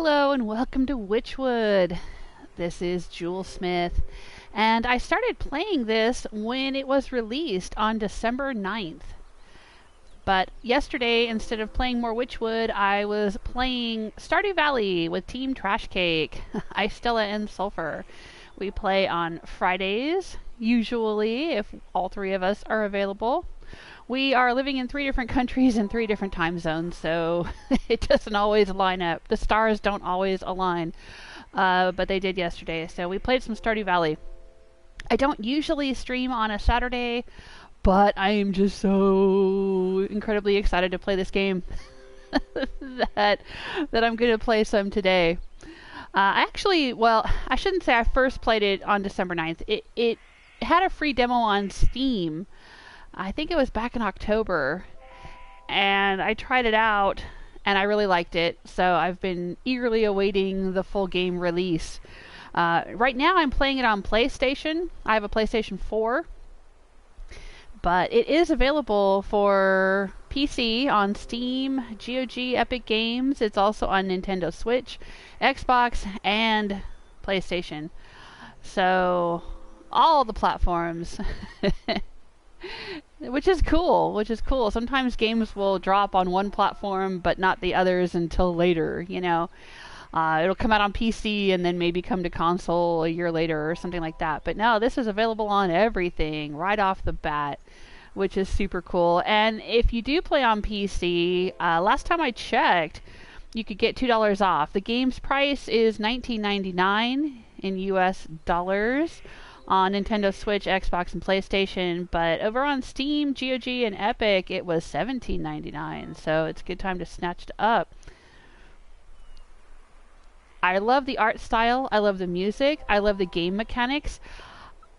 Hello and welcome to Wytchwood. This is Jewel Smith, and I started playing this when it was released on December 9th. But yesterday, instead of playing more Wytchwood, I was playing Stardew Valley with Team Trash Cake, Stella and Sulfur. We play on Fridays, usually, if all three of us are available. We are living in 3 different countries and 3 different time zones, so it doesn't always line up. The stars don't always align, but they did yesterday. So we played some Stardew Valley. I don't usually stream on a Saturday, but I am just so incredibly excited to play this game that I'm going to play some today. I shouldn't say I first played it on December 9th. It had a free demo on Steam. I think it was back in October, and I tried it out, and I really liked it, so I've been eagerly awaiting the full game release. Right now I'm playing it on PlayStation. I have a PlayStation 4, but it is available for PC on Steam, GOG, Epic Games. It's also on Nintendo Switch, Xbox, and PlayStation. So, all the platforms. Which is cool. Sometimes games will drop on one platform, but not the others until later, you know. It'll come out on PC and then maybe come to console a year later or something like that. But no, this is available on everything right off the bat, which is super cool. And if you do play on PC, last time I checked, you could get $2 off. The game's price is $19.99 in US dollars. On Nintendo Switch, Xbox, and PlayStation, but over on Steam, GOG, and Epic, it was $17.99, so it's a good time to snatch it up. I love the art style, I love the music, I love the game mechanics.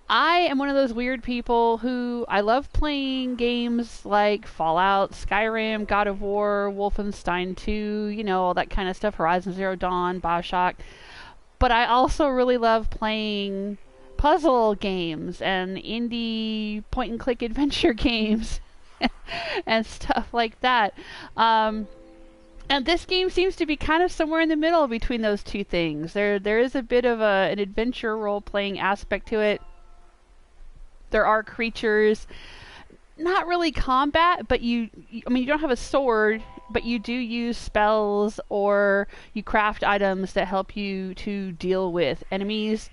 I am one of those weird people who I love playing games like Fallout, Skyrim, God of War, Wolfenstein 2, you know, all that kind of stuff, Horizon Zero Dawn, BioShock, but I also really love playing puzzle games and indie point-and-click adventure games and stuff like that. And this game seems to be kind of somewhere in the middle between those two things. There is a bit of an adventure role-playing aspect to it. There are creatures, not really combat, but you don't have a sword, but you do use spells or you craft items that help you to deal with enemies.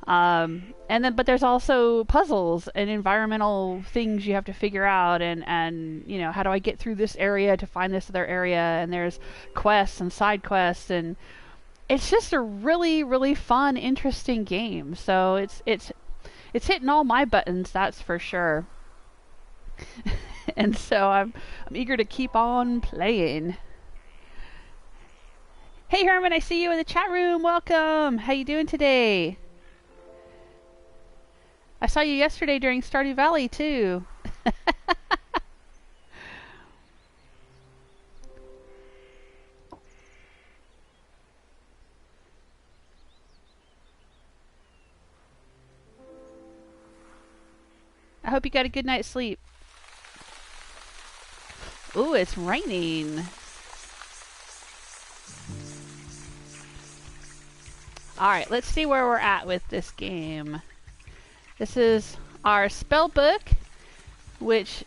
But there's also puzzles and environmental things you have to figure out, and you know, how do I get through this area to find this other area, and there's quests and side quests, and it's just a really, really fun, interesting game. So it's hitting all my buttons, that's for sure. And so I'm eager to keep on playing. Hey Herman, I see you in the chat room. Welcome. How you doing today? I saw you yesterday during Stardew Valley, too. I hope you got a good night's sleep. Ooh, it's raining. Alright, let's see where we're at with this game. This is our spell book, which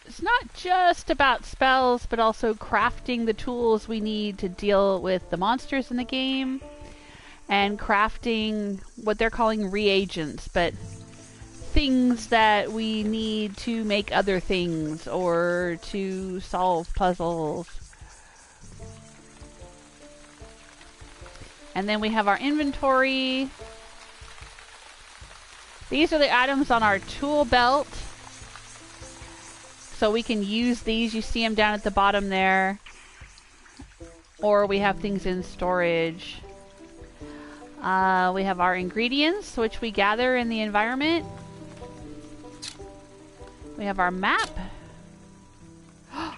is not just about spells, but also crafting the tools we need to deal with the monsters in the game, and crafting what they're calling reagents, but things that we need to make other things or to solve puzzles. And then we have our inventory. These are the items on our tool belt, so we can use these. You see them down at the bottom there, or we have things in storage. We have our ingredients, which we gather in the environment. We have our map.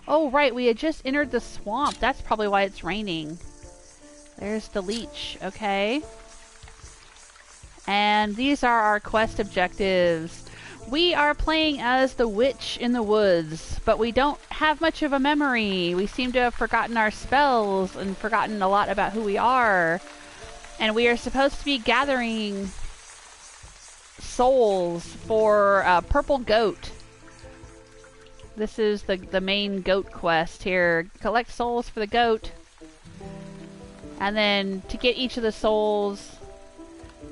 Oh right, we had just entered the swamp. That's probably why it's raining. There's the leech, okay. And these are our quest objectives. We are playing as the witch in the woods, but we don't have much of a memory. We seem to have forgotten our spells and forgotten a lot about who we are. And we are supposed to be gathering souls for a purple goat. This is the main goat quest here. Collect souls for the goat. And then to get each of the souls,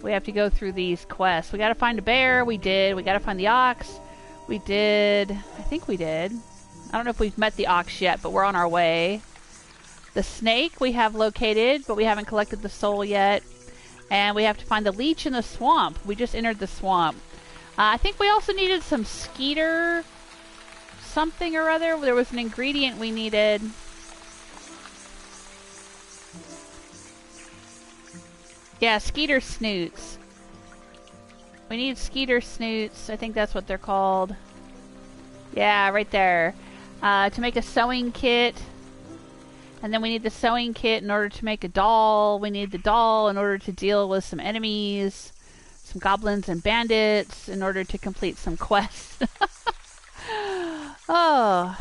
we have to go through these quests. We gotta find a bear. We did. We gotta find the ox. We did. I think we did. I don't know if we've met the ox yet, but we're on our way. The snake we have located, but we haven't collected the soul yet. And we have to find the leech in the swamp. We just entered the swamp. I think we also needed some Skeeter something or other. There was an ingredient we needed. Yeah, Skeeter snoots. We need Skeeter snoots. I think that's what they're called. Yeah, right there. To make a sewing kit. And then we need the sewing kit in order to make a doll. We need the doll in order to deal with some enemies, some goblins and bandits, in order to complete some quests. Oh.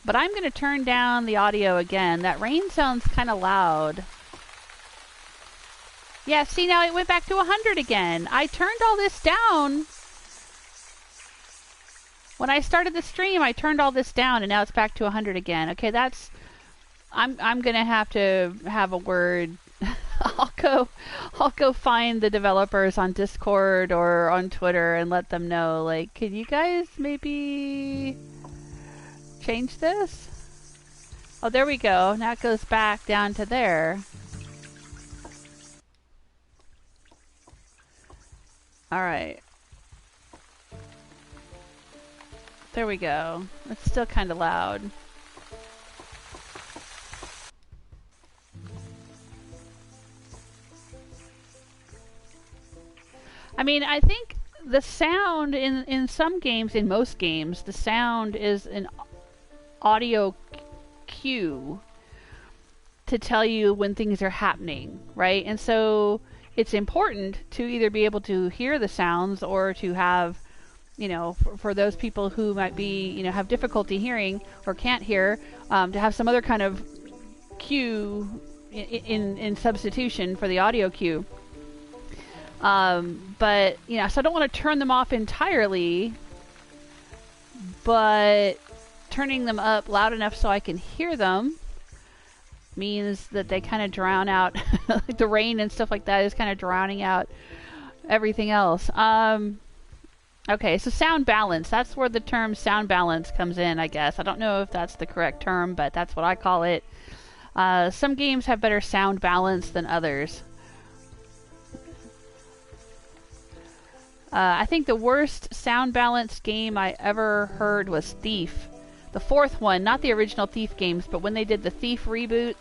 But I'm going to turn down the audio again. That rain sounds kind of loud. Yeah, see, now it went back to 100 again. I turned all this down. When I started the stream, I turned all this down, and now it's back to 100 again. Okay, that's... I'm gonna have to have a word. I'll go find the developers on Discord or on Twitter and let them know, like, could you guys maybe change this? Oh, there we go. Now it goes back down to there. Alright. There we go. It's still kind of loud. I mean, I think the sound in some games, in most games, the sound is an audio cue to tell you when things are happening, right? And so it's important to either be able to hear the sounds or to have, you know, for those people who might be, you know, have difficulty hearing or can't hear, to have some other kind of cue in substitution for the audio cue. But, you know, so I don't want to turn them off entirely, but turning them up loud enough so I can hear them means that they kind of drown out, like the rain and stuff like that is kind of drowning out everything else. Okay, so sound balance. That's where the term sound balance comes in, I guess. I don't know if that's the correct term, but that's what I call it. Some games have better sound balance than others. I think the worst sound balanced game I ever heard was Thief. The fourth one, not the original Thief games, but when they did the Thief reboot,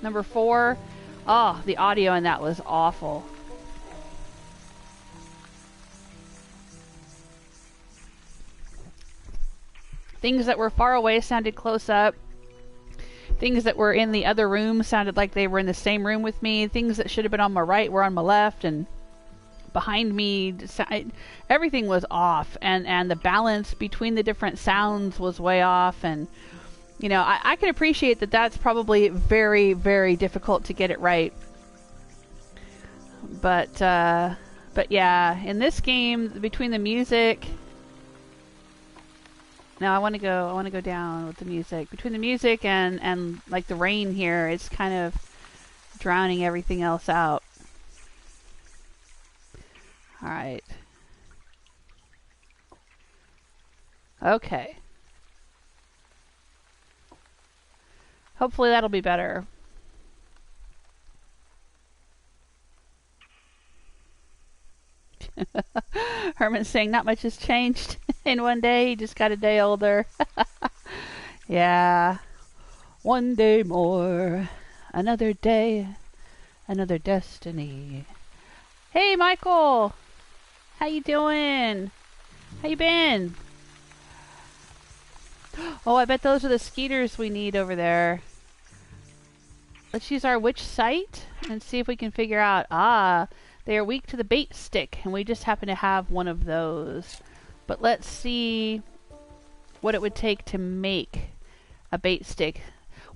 number 4, oh, the audio in that was awful. Things that were far away sounded close up. Things that were in the other room sounded like they were in the same room with me. Things that should have been on my right were on my left, and behind me, everything was off, and the balance between the different sounds was way off. And you know, I can appreciate that that's probably very, very difficult to get it right. But yeah, in this game, between the music, now I want to go down with the music. Between the music and like the rain here, it's kind of drowning everything else out. All right. Okay. Hopefully that'll be better. Herman's saying not much has changed in one day. He just got a day older. Yeah. One day more. Another day. Another destiny. Hey, Michael. How you doing? How you been? Oh, I bet those are the Skeeters we need over there. Let's use our witch sight and see if we can figure out. Ah, They are weak to the bait stick, and we just happen to have one of those. But let's see what it would take to make a bait stick.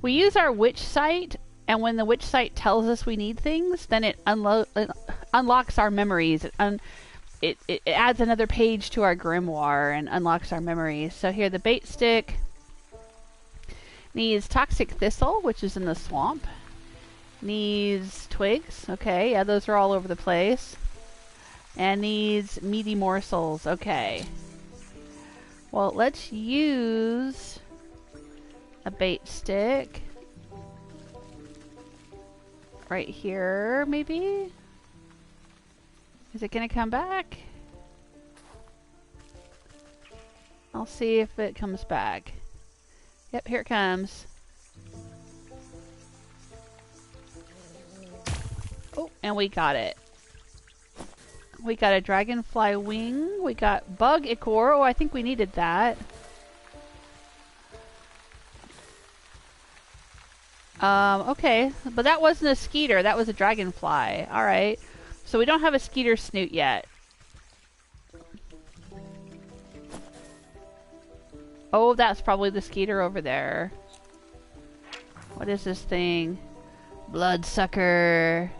We use our witch site, and when the witch site tells us we need things, then it unlocks our memories. It adds another page to our grimoire and unlocks our memories. So here, the bait stick needs toxic thistle, which is in the swamp. Needs twigs. Okay, yeah, those are all over the place. And needs meaty morsels. Okay. Well, let's use a bait stick. Right here, maybe? Is it gonna come back? I'll see if it comes back. Yep, here it comes. Oh, and we got it. We got a dragonfly wing. We got bug Ichor. Oh, I think we needed that. Okay, but that wasn't a Skeeter. That was a dragonfly. Alright. So we don't have a Skeeter Snoot yet. Oh, that's probably the Skeeter over there. What is this thing? Bloodsucker.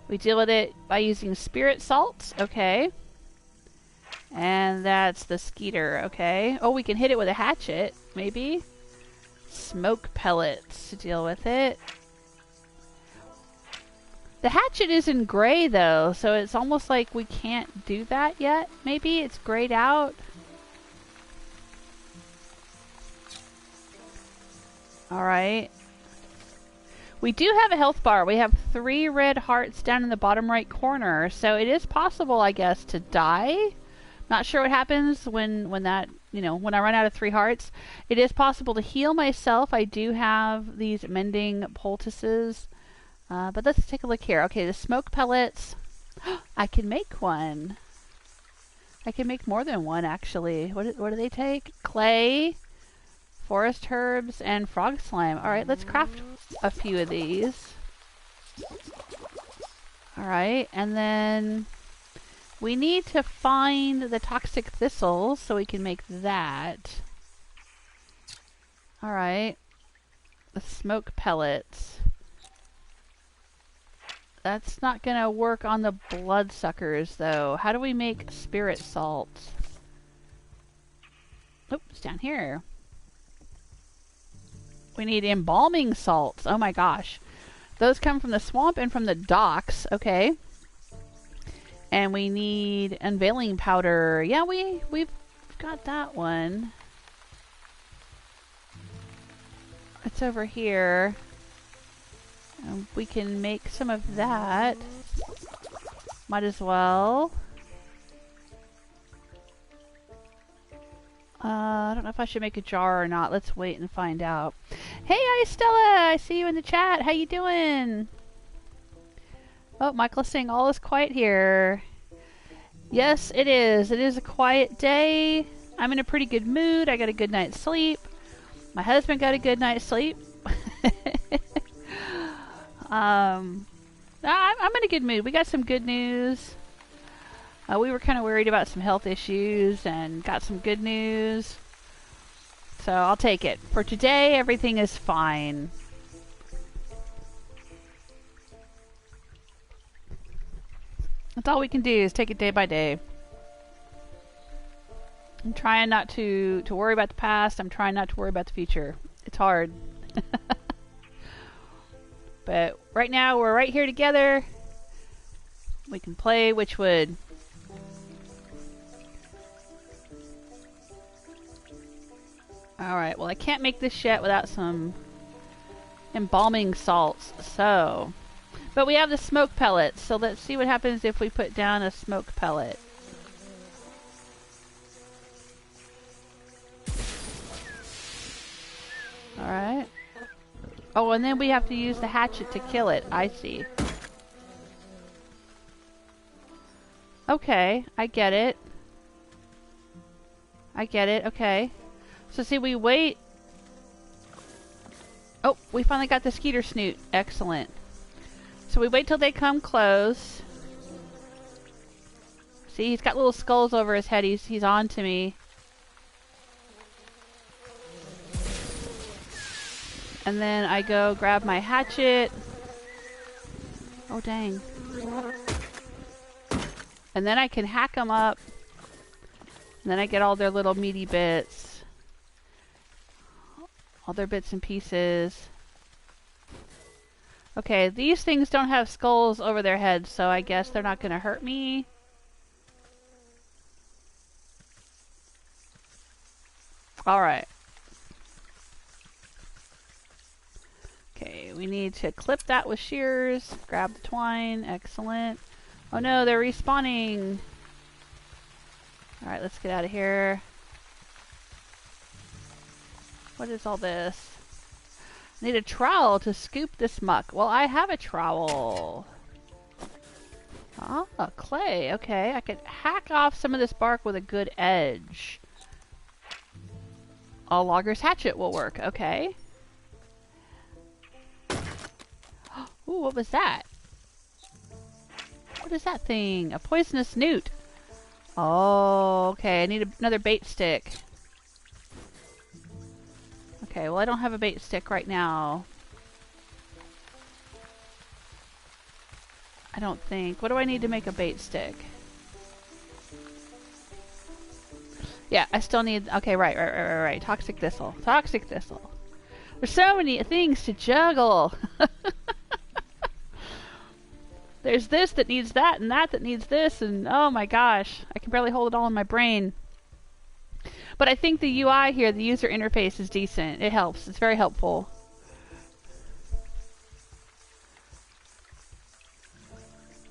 We deal with it by using spirit salts. Okay. And that's the Skeeter. Okay. Oh, we can hit it with a hatchet. Maybe. Smoke pellets to deal with it. The hatchet is in gray though, so it's almost like we can't do that yet. Maybe it's grayed out. Alright. We do have a health bar. We have 3 red hearts down in the bottom right corner, so it is possible, I guess, to die. Not sure what happens when that, when I run out of 3 hearts. It is possible to heal myself. I do have these mending poultices. But let's take a look here. Okay, the smoke pellets. I can make one. I can make more than one, actually. What do they take? Clay, forest herbs, and frog slime. Alright, let's craft a few of these. Alright, and then we need to find the toxic thistles so we can make that. Alright. The smoke pellets. That's not gonna work on the bloodsuckers though. How do we make spirit salt? Oh, it's down here. We need embalming salts. Oh my gosh. Those come from the swamp and from the docks. Okay. And we need unveiling powder. Yeah, we've got that one. It's over here. We can make some of that. Might as well. I don't know if I should make a jar or not. Let's wait and find out. Hey, Stella! I see you in the chat. How you doing? Oh, Michael's saying all is quiet here. Yes, it is. It is a quiet day. I'm in a pretty good mood. I got a good night's sleep. My husband got a good night's sleep. I'm in a good mood. We got some good news. We were kind of worried about some health issues and got some good news. So I'll take it. For today, everything is fine. That's all we can do is take it day by day. I'm trying not to worry about the past. I'm trying not to worry about the future. It's hard. But right now, we're right here together. We can play Wytchwood. Alright, well I can't make this yet without some embalming salts, so... But we have the smoke pellets, so let's see what happens if we put down a smoke pellet. Alright. Oh, and then we have to use the hatchet to kill it. I see. Okay, I get it. I get it, okay. So see, we wait... Oh, we finally got the Skeeter Snoot. Excellent. So we wait till they come close. See, he's got little skulls over his head. He's on to me. And then I go grab my hatchet. Oh, dang. And then I can hack them up. And then I get all their little meaty bits. All their bits and pieces. Okay, these things don't have skulls over their heads, so I guess they're not going to hurt me. Alright. Okay, we need to clip that with shears. Grab the twine. Excellent. Oh no, they're respawning. Alright, let's get out of here. What is all this? I need a trowel to scoop this muck. Well, I have a trowel. Ah, clay. Okay, I could hack off some of this bark with a good edge. A logger's hatchet will work. Okay. Ooh, what was that? What is that thing? A poisonous newt. Oh, okay. I need another bait stick. Okay, well I don't have a bait stick right now. I don't think. What do I need to make a bait stick? Yeah, I still need... Okay, right. Toxic thistle. Toxic thistle. There's so many things to juggle. There's this that needs that, and that needs this, and oh my gosh. I can barely hold it all in my brain. But I think the UI here, the user interface, is decent. It helps. It's very helpful.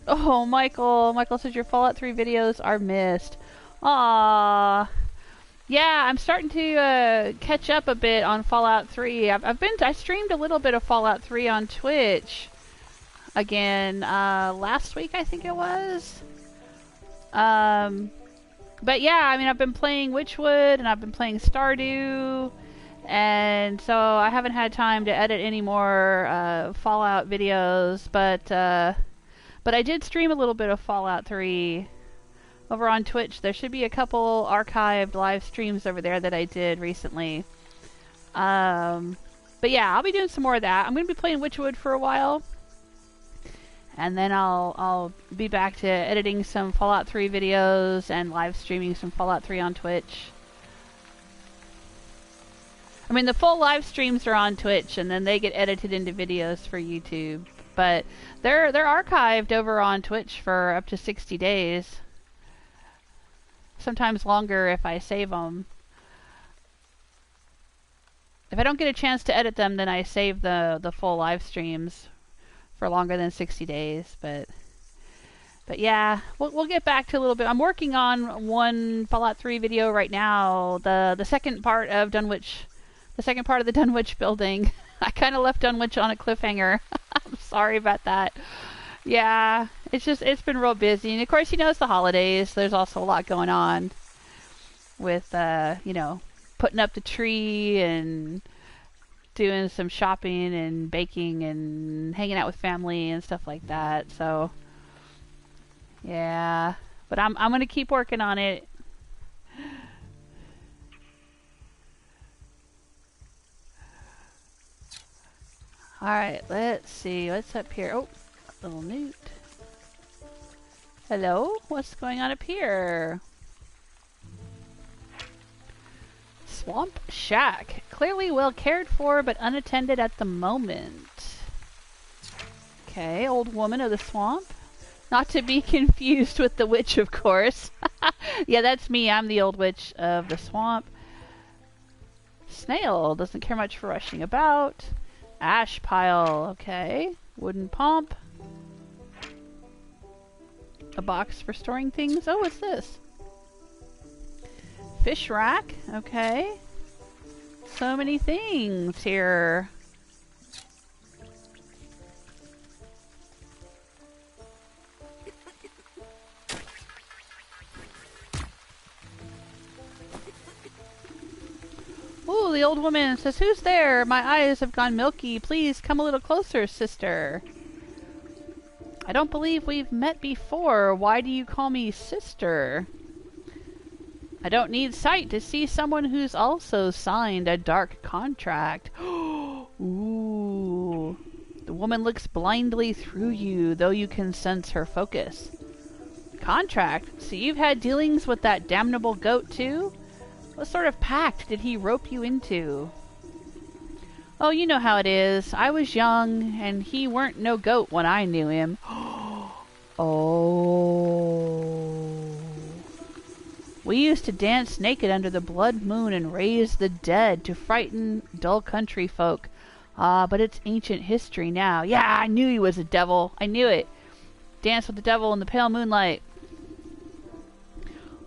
Oh, Michael. Michael says your Fallout 3 videos are missed. Aww. Yeah, I'm starting to catch up a bit on Fallout 3. I streamed a little bit of Fallout 3 on Twitch again last week, I think it was. But yeah, I mean, I've been playing Wytchwood and I've been playing Stardew, and so I haven't had time to edit any more Fallout videos. But I did stream a little bit of Fallout 3 over on Twitch. There should be a couple archived live streams over there that I did recently. But yeah, I'll be doing some more of that. I'm going to be playing Wytchwood for a while. And then I'll be back to editing some Fallout 3 videos and live streaming some Fallout 3 on Twitch. I mean, the full live streams are on Twitch, and then they get edited into videos for YouTube. But they're archived over on Twitch for up to 60 days. Sometimes longer if I save them. If I don't get a chance to edit them, then I save the full live streams for longer than 60 days. But yeah, we'll get back to a little bit. I'm working on one Fallout 3 video right now. The second part of Dunwich, the second part of the Dunwich building. I kind of left Dunwich on a cliffhanger. I'm sorry about that. Yeah, it's been real busy. And of course, it's the holidays. There's also a lot going on with, putting up the tree and doing some shopping and baking and hanging out with family and stuff like that. So, yeah. But I'm going to keep working on it. Alright, let's see. What's up here? Oh, little Newt. Hello? What's going on up here? Swamp Shack. Clearly well cared for, but unattended at the moment. Okay, old woman of the swamp. Not to be confused with the witch, of course. Yeah, that's me. I'm the old witch of the swamp. Snail. Doesn't care much for rushing about. Ash pile. Okay. Wooden pump. A box for storing things. Oh, what's this? Fish rack. Okay. So many things here. Ooh, the old woman says, "Who's there? My eyes have gone milky. Please come a little closer, sister." I don't believe we've met before. Why do you call me sister? I don't need sight to see someone who's also signed a dark contract. Ooh. The woman looks blindly through you, though you can sense her focus. Contract? So you've had dealings with that damnable goat too? What sort of pact did he rope you into? Oh, you know how it is. I was young, and he weren't no goat when I knew him. Oh. We used to dance naked under the blood moon and raise the dead to frighten dull country folk. Ah, but it's ancient history now. Yeah, I knew he was a devil. I knew it. Dance with the devil in the pale moonlight.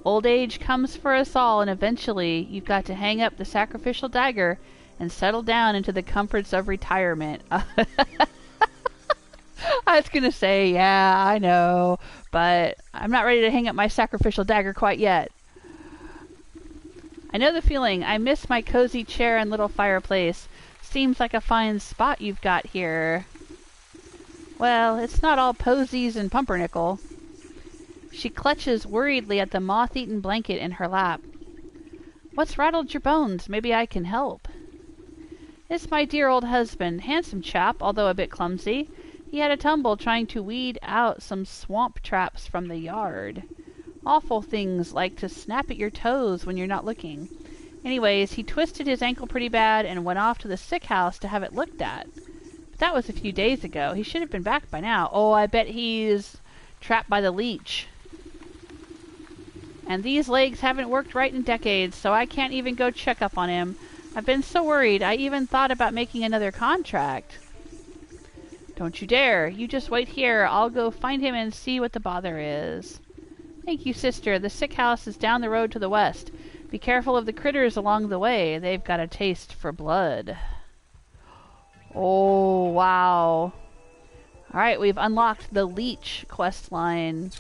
Old age comes for us all, and eventually you've got to hang up the sacrificial dagger and settle down into the comforts of retirement. I was gonna say, yeah, I know, but I'm not ready to hang up my sacrificial dagger quite yet. I know the feeling. I miss my cozy chair and little fireplace. Seems like a fine spot you've got here. Well, it's not all posies and pumpernickel. She clutches worriedly at the moth-eaten blanket in her lap. What's rattled your bones? Maybe I can help. It's my dear old husband. Handsome chap, although a bit clumsy. He had a tumble trying to weed out some swamp traps from the yard. Awful things like to snap at your toes when you're not looking. Anyways, he twisted his ankle pretty bad and went off to the sick house to have it looked at. But that was a few days ago. He should have been back by now. Oh, I bet he's trapped by the leech. And these legs haven't worked right in decades, so I can't even go check up on him. I've been so worried, I even thought about making another contract. Don't you dare. You just wait here. I'll go find him and see what the bother is. Thank you, sister. The sick house is down the road to the west. Be careful of the critters along the way. They've got a taste for blood. Oh, wow. Alright, we've unlocked the Leech quest line.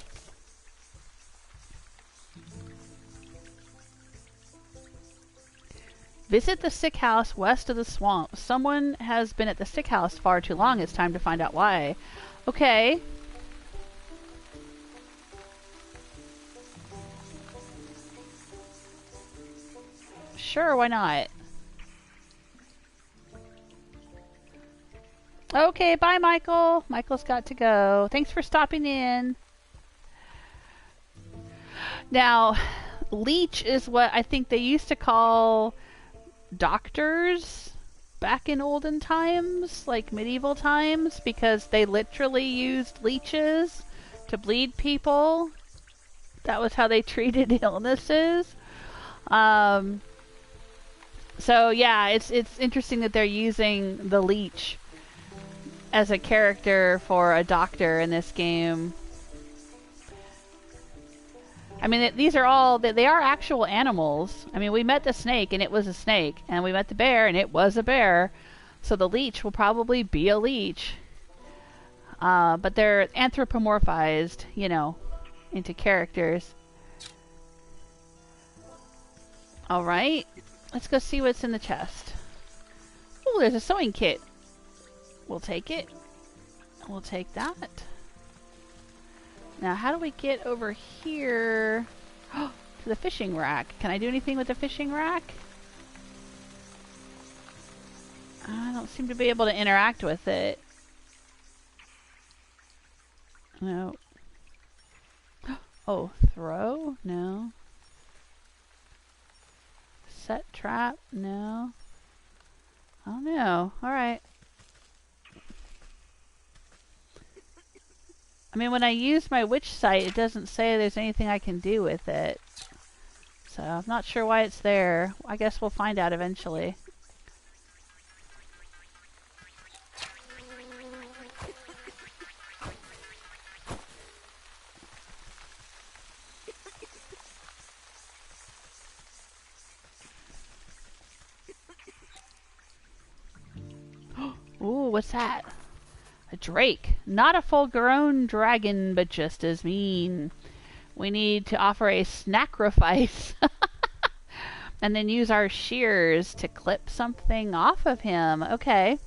Visit the sick house west of the swamp. Someone has been at the sick house far too long. It's time to find out why. Okay. Sure, why not? Okay, bye, Michael. Michael's got to go. Thanks for stopping in. Now, Leech is what I think they used to call doctors back in olden times, like medieval times, because they literally used leeches to bleed people. That was how they treated illnesses. So yeah, it's interesting that they're using the Leech as a character for a doctor in this game. I mean, these are all, they are actual animals. I mean, we met the snake and it was a snake, and we met the bear and it was a bear. So the leech will probably be a leech. But they're anthropomorphized, you know, into characters. Alright, let's go see what's in the chest. Oh, there's a sewing kit. We'll take it. We'll take that. Now, how do we get over here to the fishing rack? Can I do anything with the fishing rack? I don't seem to be able to interact with it. No. Oh, throw? No. Set trap? No. Oh, no. Alright. I mean, when I use my witch sight, it doesn't say there's anything I can do with it. So, I'm not sure why it's there. I guess we'll find out eventually. Ooh, what's that? A drake. Not a full-grown dragon, but just as mean. We need to offer a Snackrifice. And then use our shears to clip something off of him. Okay.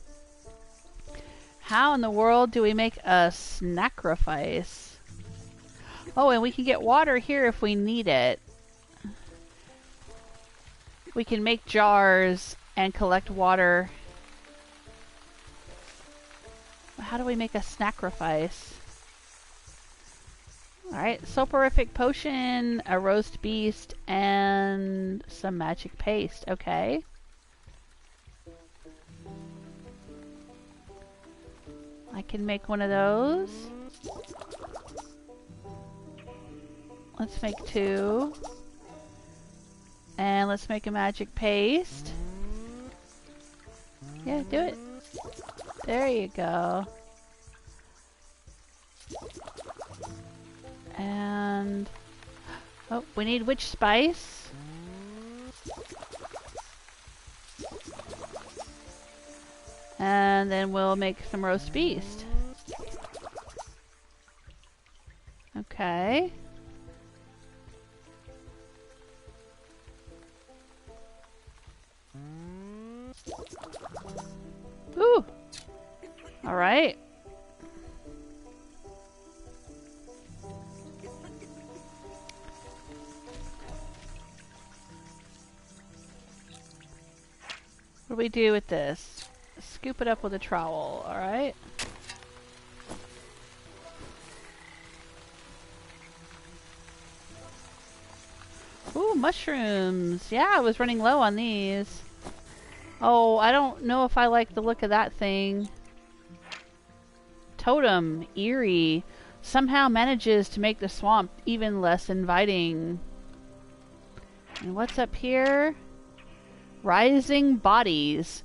How in the world do we make a Snackrifice? Oh, and we can get water here if we need it. We can make jars and collect water. How do we make a Snackrifice? Alright, soporific potion, a roast beast, and some magic paste. Okay. I can make one of those. Let's make 2. And let's make a magic paste. Yeah, do it. There you go. And... oh, we need witch spice. And then we'll make some roast beast. Okay. Ooh! Alright. What do we do with this? Scoop it up with a trowel, alright? Ooh, mushrooms! Yeah, I was running low on these. Oh, I don't know if I like the look of that thing. Totem, eerie, somehow manages to make the swamp even less inviting. And what's up here? Rising bodies.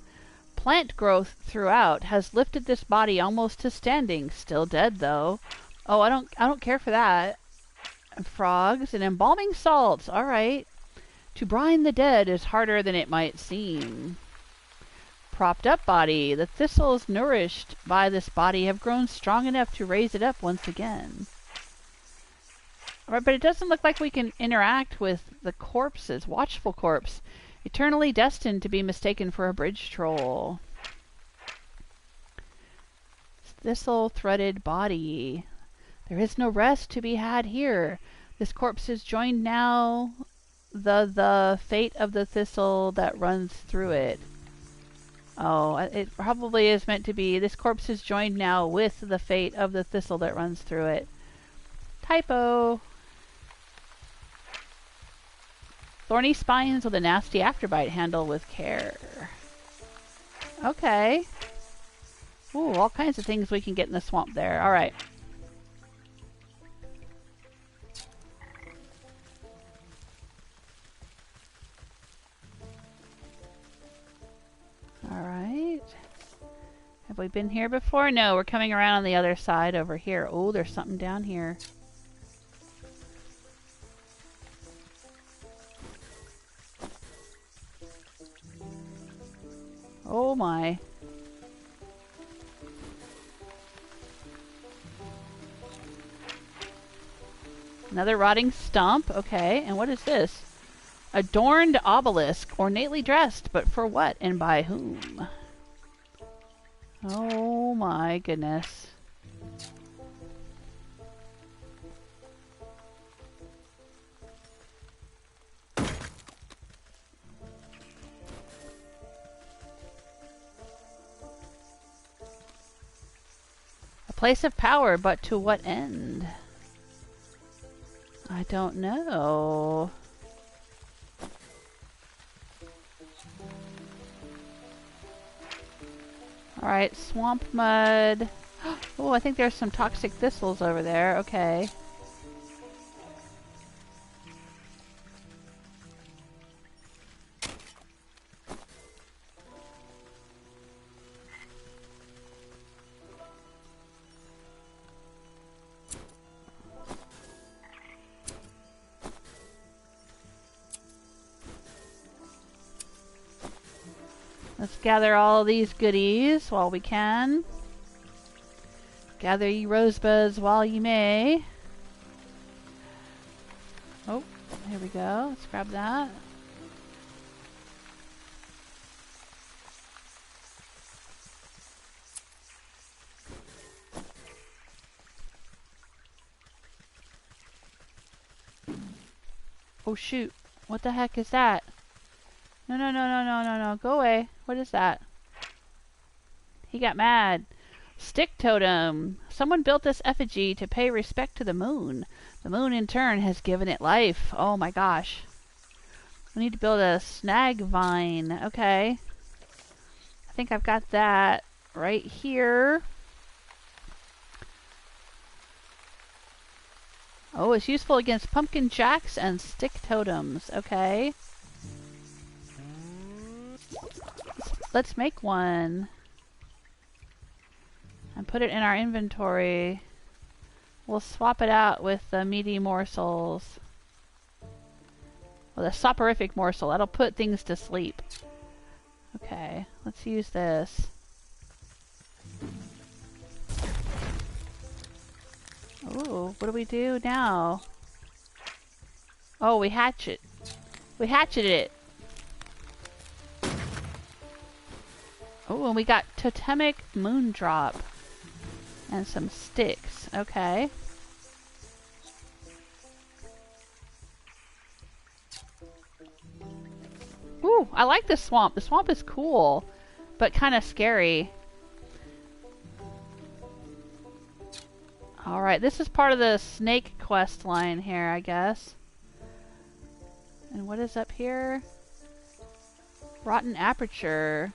Plant growth throughout has lifted this body almost to standing. Still dead though. Oh, I don't care for that. And frogs and embalming salts. All right. To brine the dead is harder than it might seem. Propped up body. The thistles nourished by this body have grown strong enough to raise it up once again. Alright, but it doesn't look like we can interact with the corpses. Watchful corpse. Eternally destined to be mistaken for a bridge troll. Thistle threaded body. There is no rest to be had here. This corpse is joined now the fate of the thistle that runs through it. Oh, it probably is meant to be this corpse is joined now with the fate of the thistle that runs through it. Typo. Thorny spines with a nasty afterbite. Handle with care. Okay. Ooh, all kinds of things we can get in the swamp there. Alright. Alright. Have we been here before? No, we're coming around on the other side over here. Oh, there's something down here. Oh my. Another rotting stump. Okay, and what is this? Adorned obelisk, ornately dressed, but for what and by whom? Oh my goodness. A place of power, but to what end? I don't know. Alright, swamp mud. Oh, I think there's some toxic thistles over there. Okay. Let's gather all these goodies while we can. Gather ye rosebuds while ye may. Oh, here we go. Let's grab that. Oh shoot. What the heck is that? No, no, no, no, no, no, no. Go away. What is that? He got mad. Stick Totem. Someone built this effigy to pay respect to the moon. The moon in turn has given it life. Oh my gosh. We need to build a Snagvine. Okay. I think I've got that right here. Oh, it's useful against pumpkin jacks and stick totems. Okay. Let's make one. And put it in our inventory. We'll swap it out with the meaty morsels. Well, the soporific morsel. That'll put things to sleep. Okay, let's use this. Ooh, what do we do now? Oh, we hatchet. We hatcheted it. Oh, and we got totemic moondrop. And some sticks. Okay. Ooh, I like this swamp. The swamp is cool, but kind of scary. Alright, this is part of the snake quest line here, I guess. And what is up here? Rotten Aperture.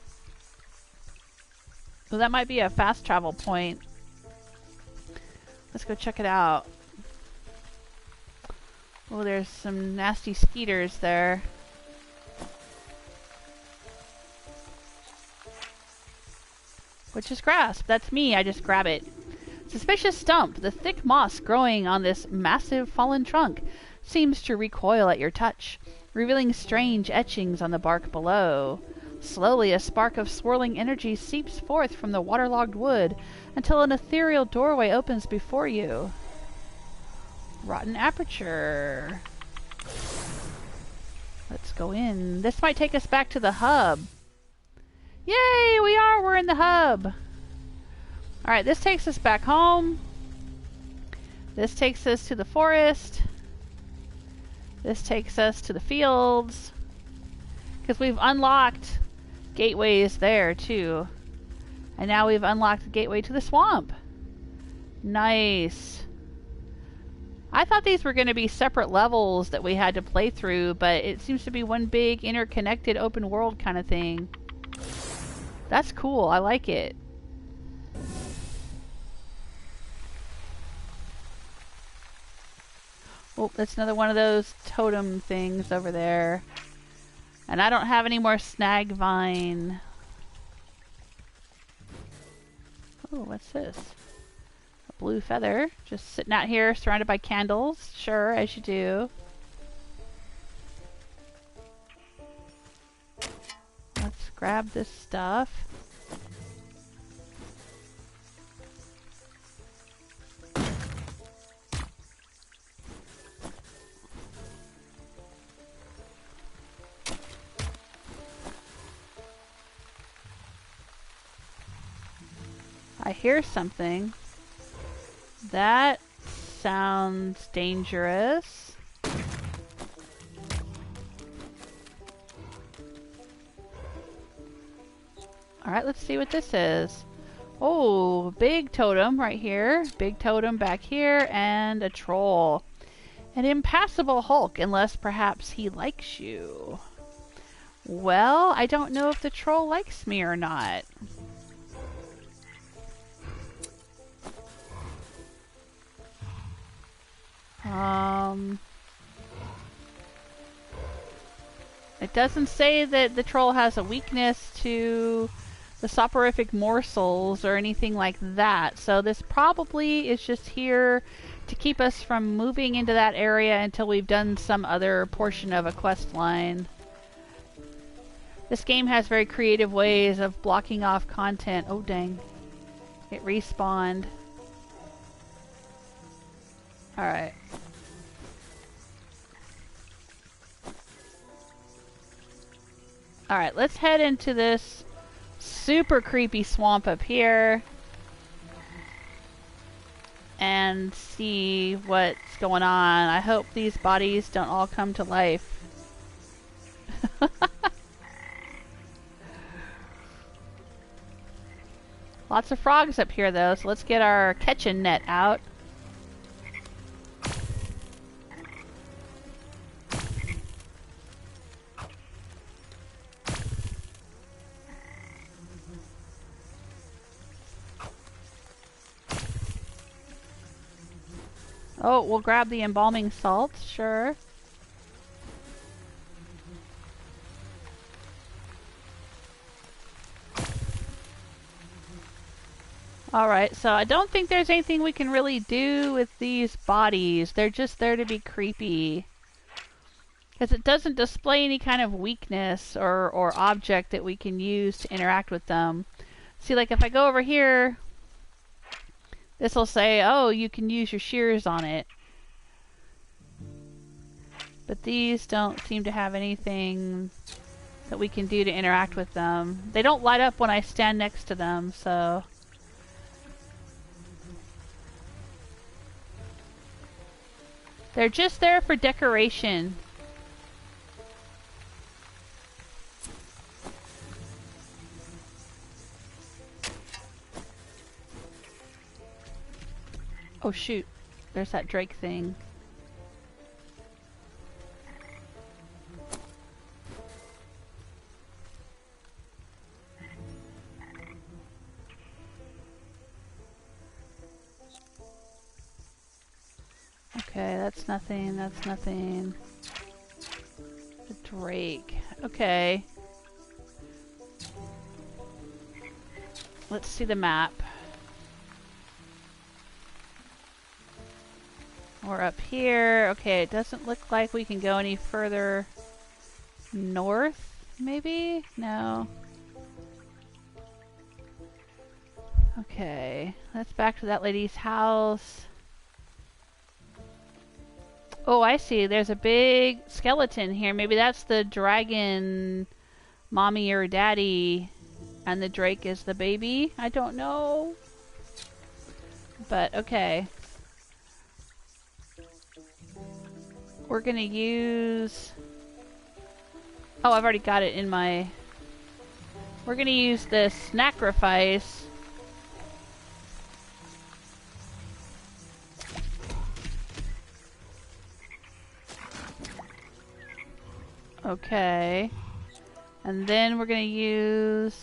Well, that might be a fast travel point. Let's go check it out. Oh, there's some nasty skeeters there. Which is grasp. That's me. I just grab it. Suspicious stump. The thick moss growing on this massive fallen trunk seems to recoil at your touch, revealing strange etchings on the bark below. Slowly, a spark of swirling energy seeps forth from the waterlogged wood until an ethereal doorway opens before you. Rotten Aperture. Let's go in. This might take us back to the hub. Yay, we are! We're in the hub! Alright, this takes us back home. This takes us to the forest. This takes us to the fields. Because we've unlocked gateways there, too. And now we've unlocked the gateway to the swamp. Nice. I thought these were going to be separate levels that we had to play through, but it seems to be one big interconnected open world kind of thing. That's cool. I like it. Oh, that's another one of those totem things over there. And I don't have any more Snagvine. Oh, what's this? A blue feather. Just sitting out here surrounded by candles. Sure, as you do. Let's grab this stuff. I hear something. That sounds dangerous. Alright, let's see what this is. Oh, big totem right here. Big totem back here. And a troll. An impassable hulk, unless perhaps he likes you. Well, I don't know if the troll likes me or not. It doesn't say that the troll has a weakness to the soporific morsels or anything like that, so this probably is just here to keep us from moving into that area until we've done some other portion of a quest line. This game has very creative ways of blocking off content. Oh dang. It respawned. Alright. Alright, let's head into this super creepy swamp up here. and see what's going on. I hope these bodies don't all come to life. Lots of frogs up here though, so let's get our catching net out. Oh, we'll grab the embalming salt, sure. Alright, so I don't think there's anything we can really do with these bodies. They're just there to be creepy. Because it doesn't display any kind of weakness or object that we can use to interact with them. See, like if I go over here, this will say, oh, you can use your shears on it. But these don't seem to have anything that we can do to interact with them. They don't light up when I stand next to them, so... They're just there for decoration. Oh shoot, there's that Drake thing. Okay, that's nothing, that's nothing. The Drake. Okay. Let's see the map. We're up here. Okay, it doesn't look like we can go any further north, maybe? No. Okay, let's back to that lady's house. Oh, I see. There's a big skeleton here. Maybe that's the dragon mommy or daddy, and the Drake is the baby? I don't know. But, okay. We're gonna use... Oh, I've already got it in my... We're gonna use this Snackrifice. Okay. And then we're gonna use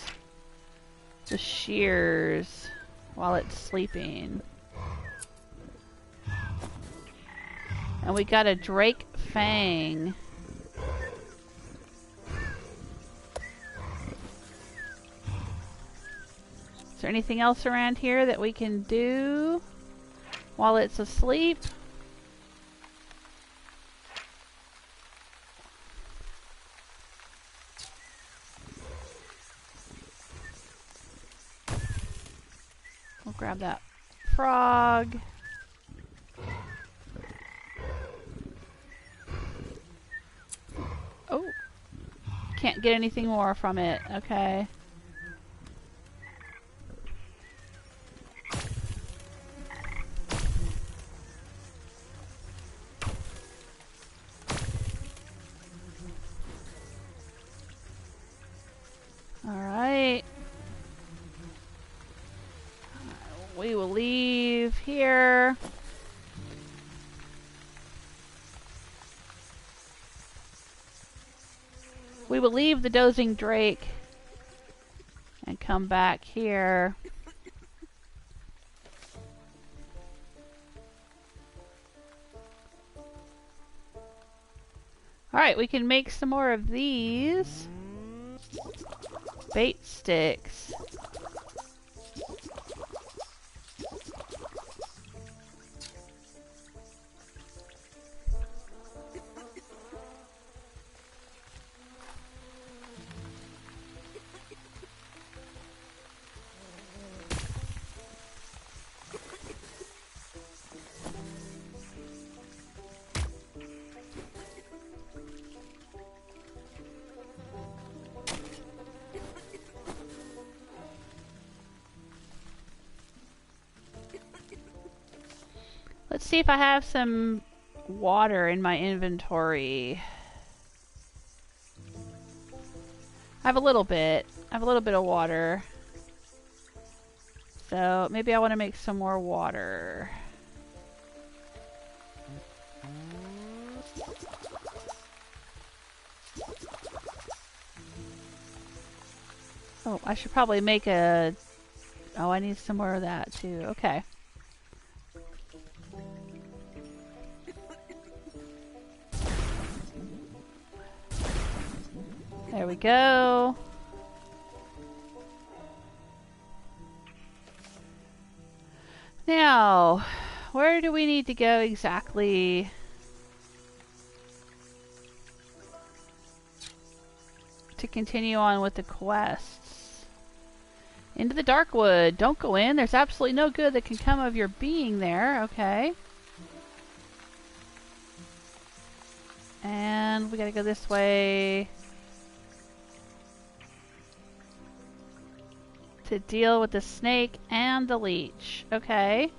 the shears while it's sleeping. And we got a Drake Fang. Is there anything else around here that we can do while it's asleep? We'll grab that frog. Oh, can't get anything more from it. Okay. All right. We will leave here. We will leave the dozing Drake and come back here. Alright, we can make some more of these bait sticks. Let's see if I have some water in my inventory. I have a little bit. I have a little bit of water. So maybe I want to make some more water. Oh, I should probably make a... Oh, I need some more of that too. Okay. There we go. Now, where do we need to go exactly? To continue on with the quests. Into the Darkwood. Don't go in. There's absolutely no good that can come of your being there. Okay. And we gotta go this way to deal with the snake and the leech. Okay.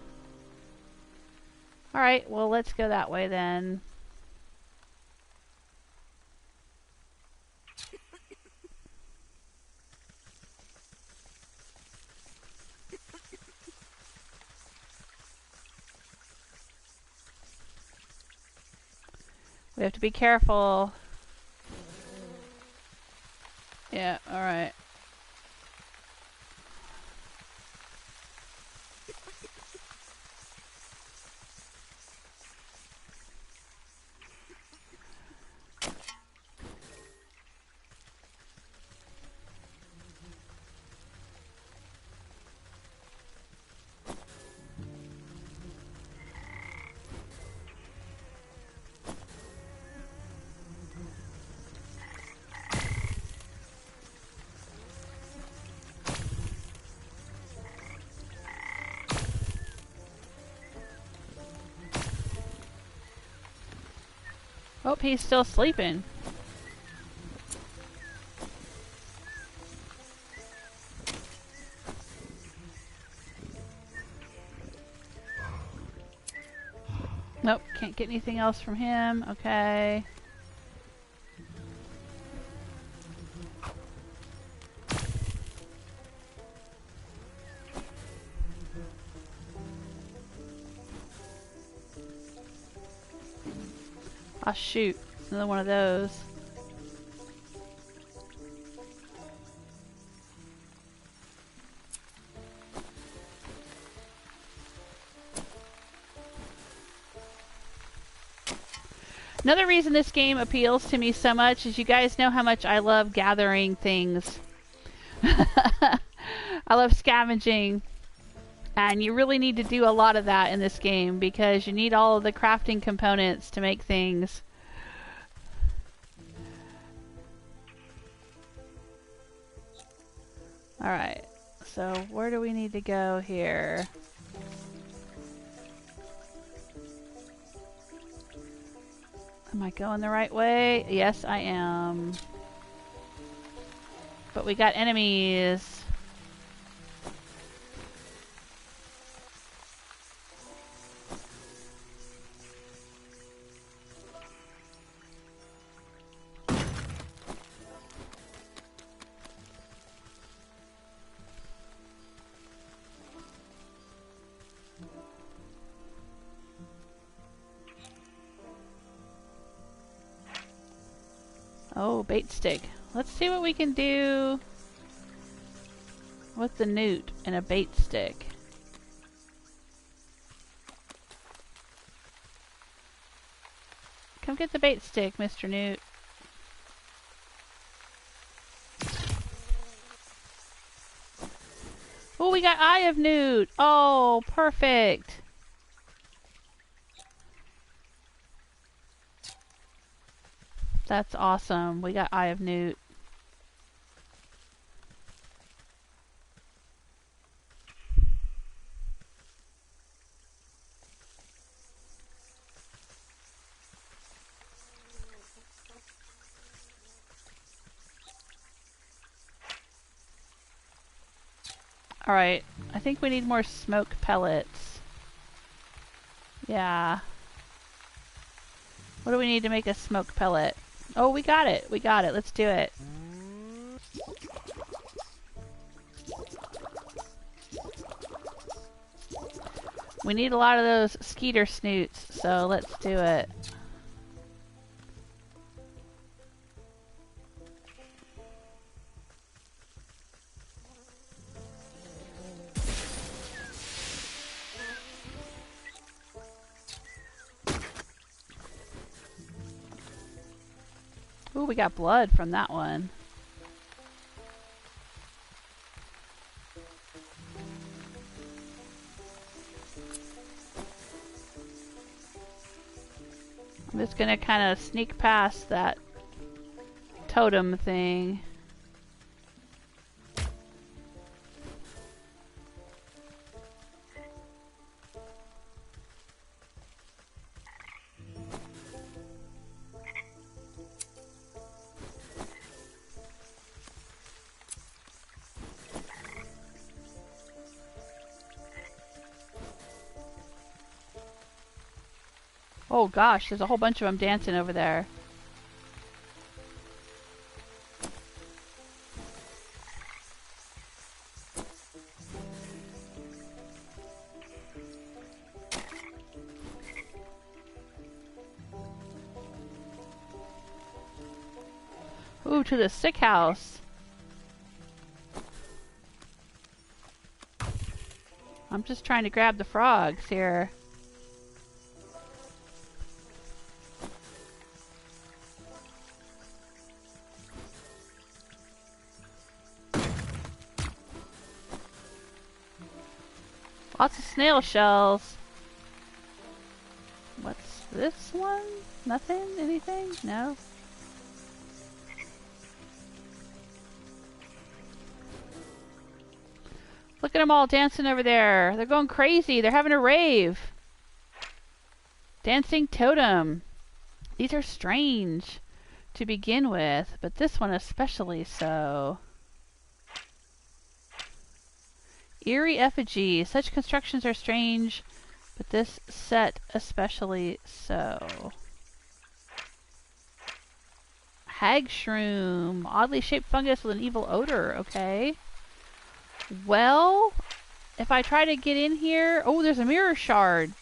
Alright, well let's go that way then. We have to be careful. Yeah, alright. Oh, he's still sleeping. Nope, can't get anything else from him. Okay. Oh shoot, another one of those. Another reason this game appeals to me so much is you guys know how much I love gathering things. I love scavenging. And you really need to do a lot of that in this game because you need all of the crafting components to make things. Alright, so where do we need to go here? Am I going the right way? Yes, I am. But we got enemies. Oh, bait stick. Let's see what we can do with the Newt and a bait stick. Come get the bait stick, Mr. Newt. Oh, we got Eye of Newt. Oh, perfect. That's awesome. We got Eye of Newt. Alright, I think we need more smoke pellets. Yeah. What do we need to make a smoke pellet? Oh, we got it. We got it. Let's do it. We need a lot of those Skeeter snoots, so let's do it. Ooh, we got blood from that one. I'm just gonna kind of sneak past that totem thing. Oh gosh, there's a whole bunch of them dancing over there. Ooh, to the sick house. I'm just trying to grab the frogs here. Lots of snail shells. What's this one? Nothing? Anything? No? Look at them all dancing over there. They're going crazy. They're having a rave. Dancing totem. These are strange to begin with, but this one especially so. Eerie effigy. Such constructions are strange, but this set especially so. Hag shroom. Oddly shaped fungus with an evil odor. Okay. Well, if I try to get in here... Oh, there's a mirror shard.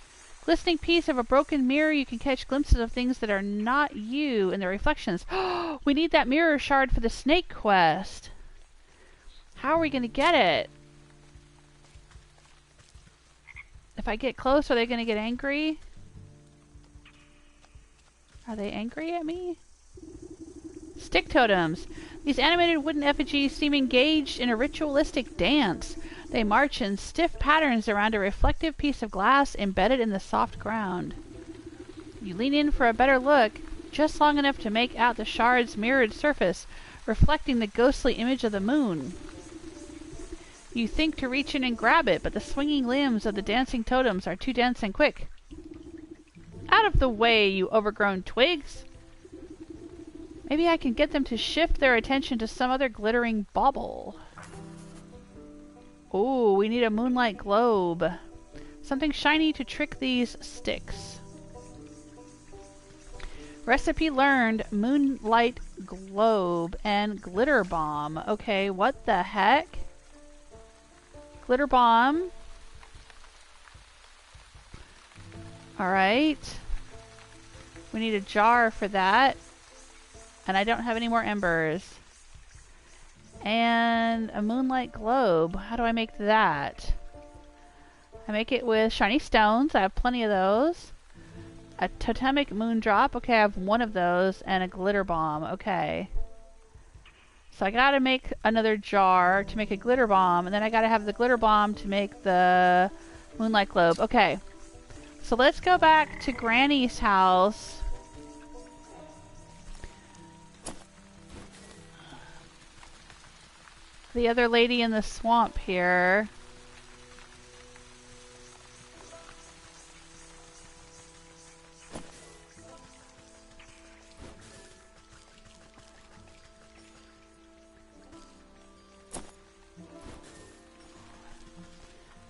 Glistening piece of a broken mirror. You can catch glimpses of things that are not you in their reflections. We need that mirror shard for the snake quest. How are we going to get it? If I get close, are they going to get angry? Are they angry at me? Stick totems. These animated wooden effigies seem engaged in a ritualistic dance. They march in stiff patterns around a reflective piece of glass embedded in the soft ground. You lean in for a better look, just long enough to make out the shard's mirrored surface, reflecting the ghostly image of the moon. You think to reach in and grab it, but the swinging limbs of the dancing totems are too dense and quick. Out of the way, you overgrown twigs! Maybe I can get them to shift their attention to some other glittering bauble. Oh, we need a moonlight globe. Something shiny to trick these sticks. Recipe learned, moonlight globe and glitter bomb. Okay, what the heck? Glitter bomb. Alright. We need a jar for that. And I don't have any more embers. And a moonlight globe. How do I make that? I make it with shiny stones. I have plenty of those. A totemic moondrop. Okay, I have one of those. And a glitter bomb. Okay. So I gotta make another jar to make a glitter bomb. And then I gotta have the glitter bomb to make the moonlight globe. Okay. So let's go back to Granny's house. The other lady in the swamp here.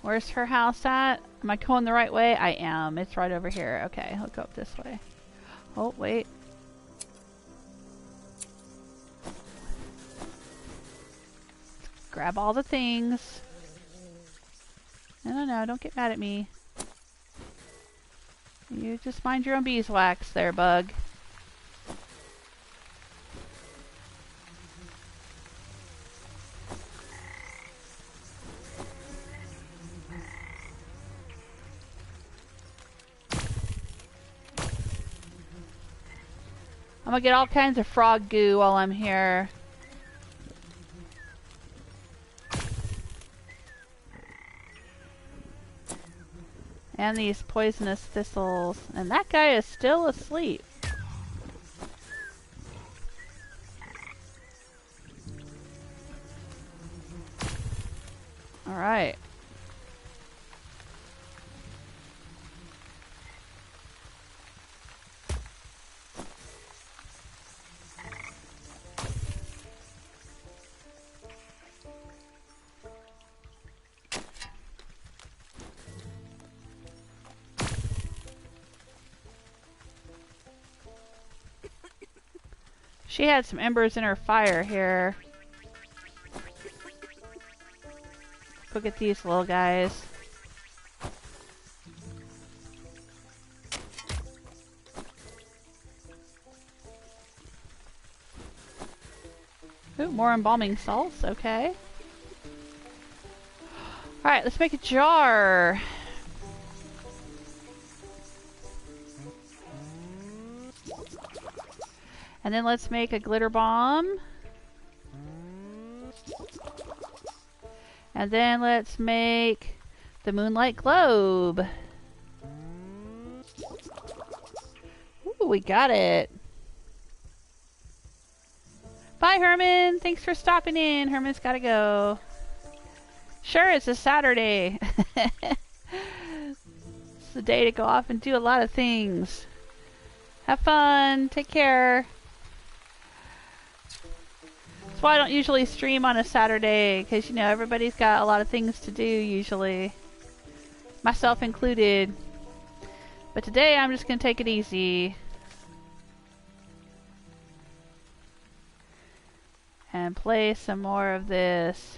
Where's her house at? Am I going the right way? I am. It's right over here. Okay, I'll go up this way. Oh, wait. Grab all the things. No, don't get mad at me. You just mind your own beeswax there, bug. I'm gonna get all kinds of frog goo while I'm here. And these poisonous thistles. And that guy is still asleep. Alright. She had some embers in her fire here. Go get these little guys. Ooh, more embalming salts, okay. Alright, let's make a jar. And then let's make a glitter bomb. And then let's make the moonlight globe. Ooh, we got it. Bye, Herman. Thanks for stopping in. Herman's gotta go. Sure, it's a Saturday. It's the day to go off and do a lot of things. Have fun. Take care. That's why I don't usually stream on a Saturday, because, you know, everybody's got a lot of things to do usually. Myself included. But today I'm just going to take it easy. And play some more of this.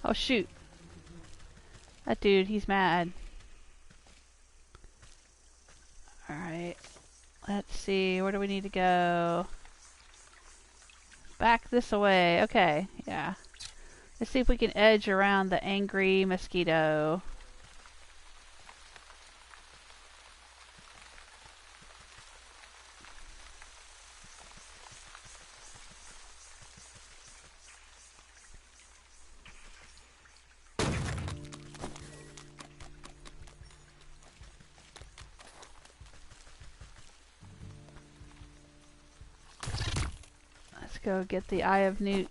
Oh shoot. That dude, he's mad. Alright. Let's see, where do we need to go? Back this way. Okay, yeah. Let's see if we can edge around the angry mosquito. Go get the Eye of Newt.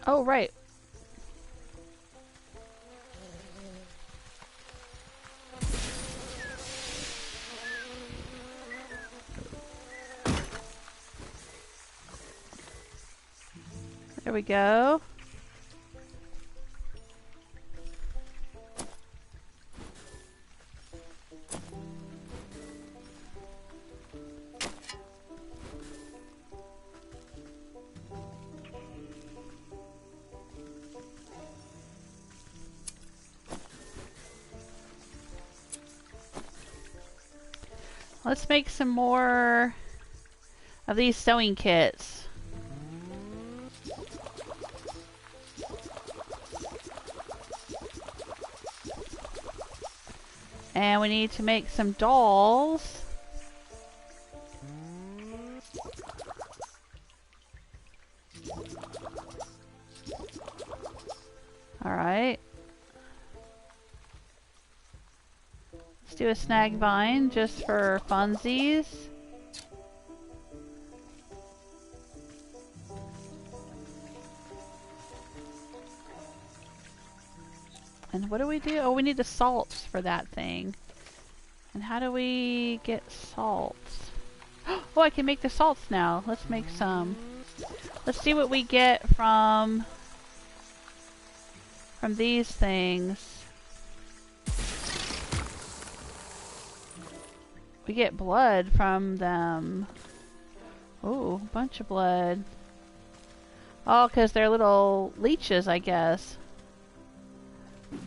Oh, right. There we go. Let's make some more of these sewing kits. And we need to make some dolls. Alright. Let's do a Snagvine just for funsies. And what do we do? Oh, we need the salts for that thing. And how do we get salts? Oh, I can make the salts now. Let's make some. Let's see what we get from these things. We get blood from them. Ooh, a bunch of blood. Oh, because they're little leeches, I guess.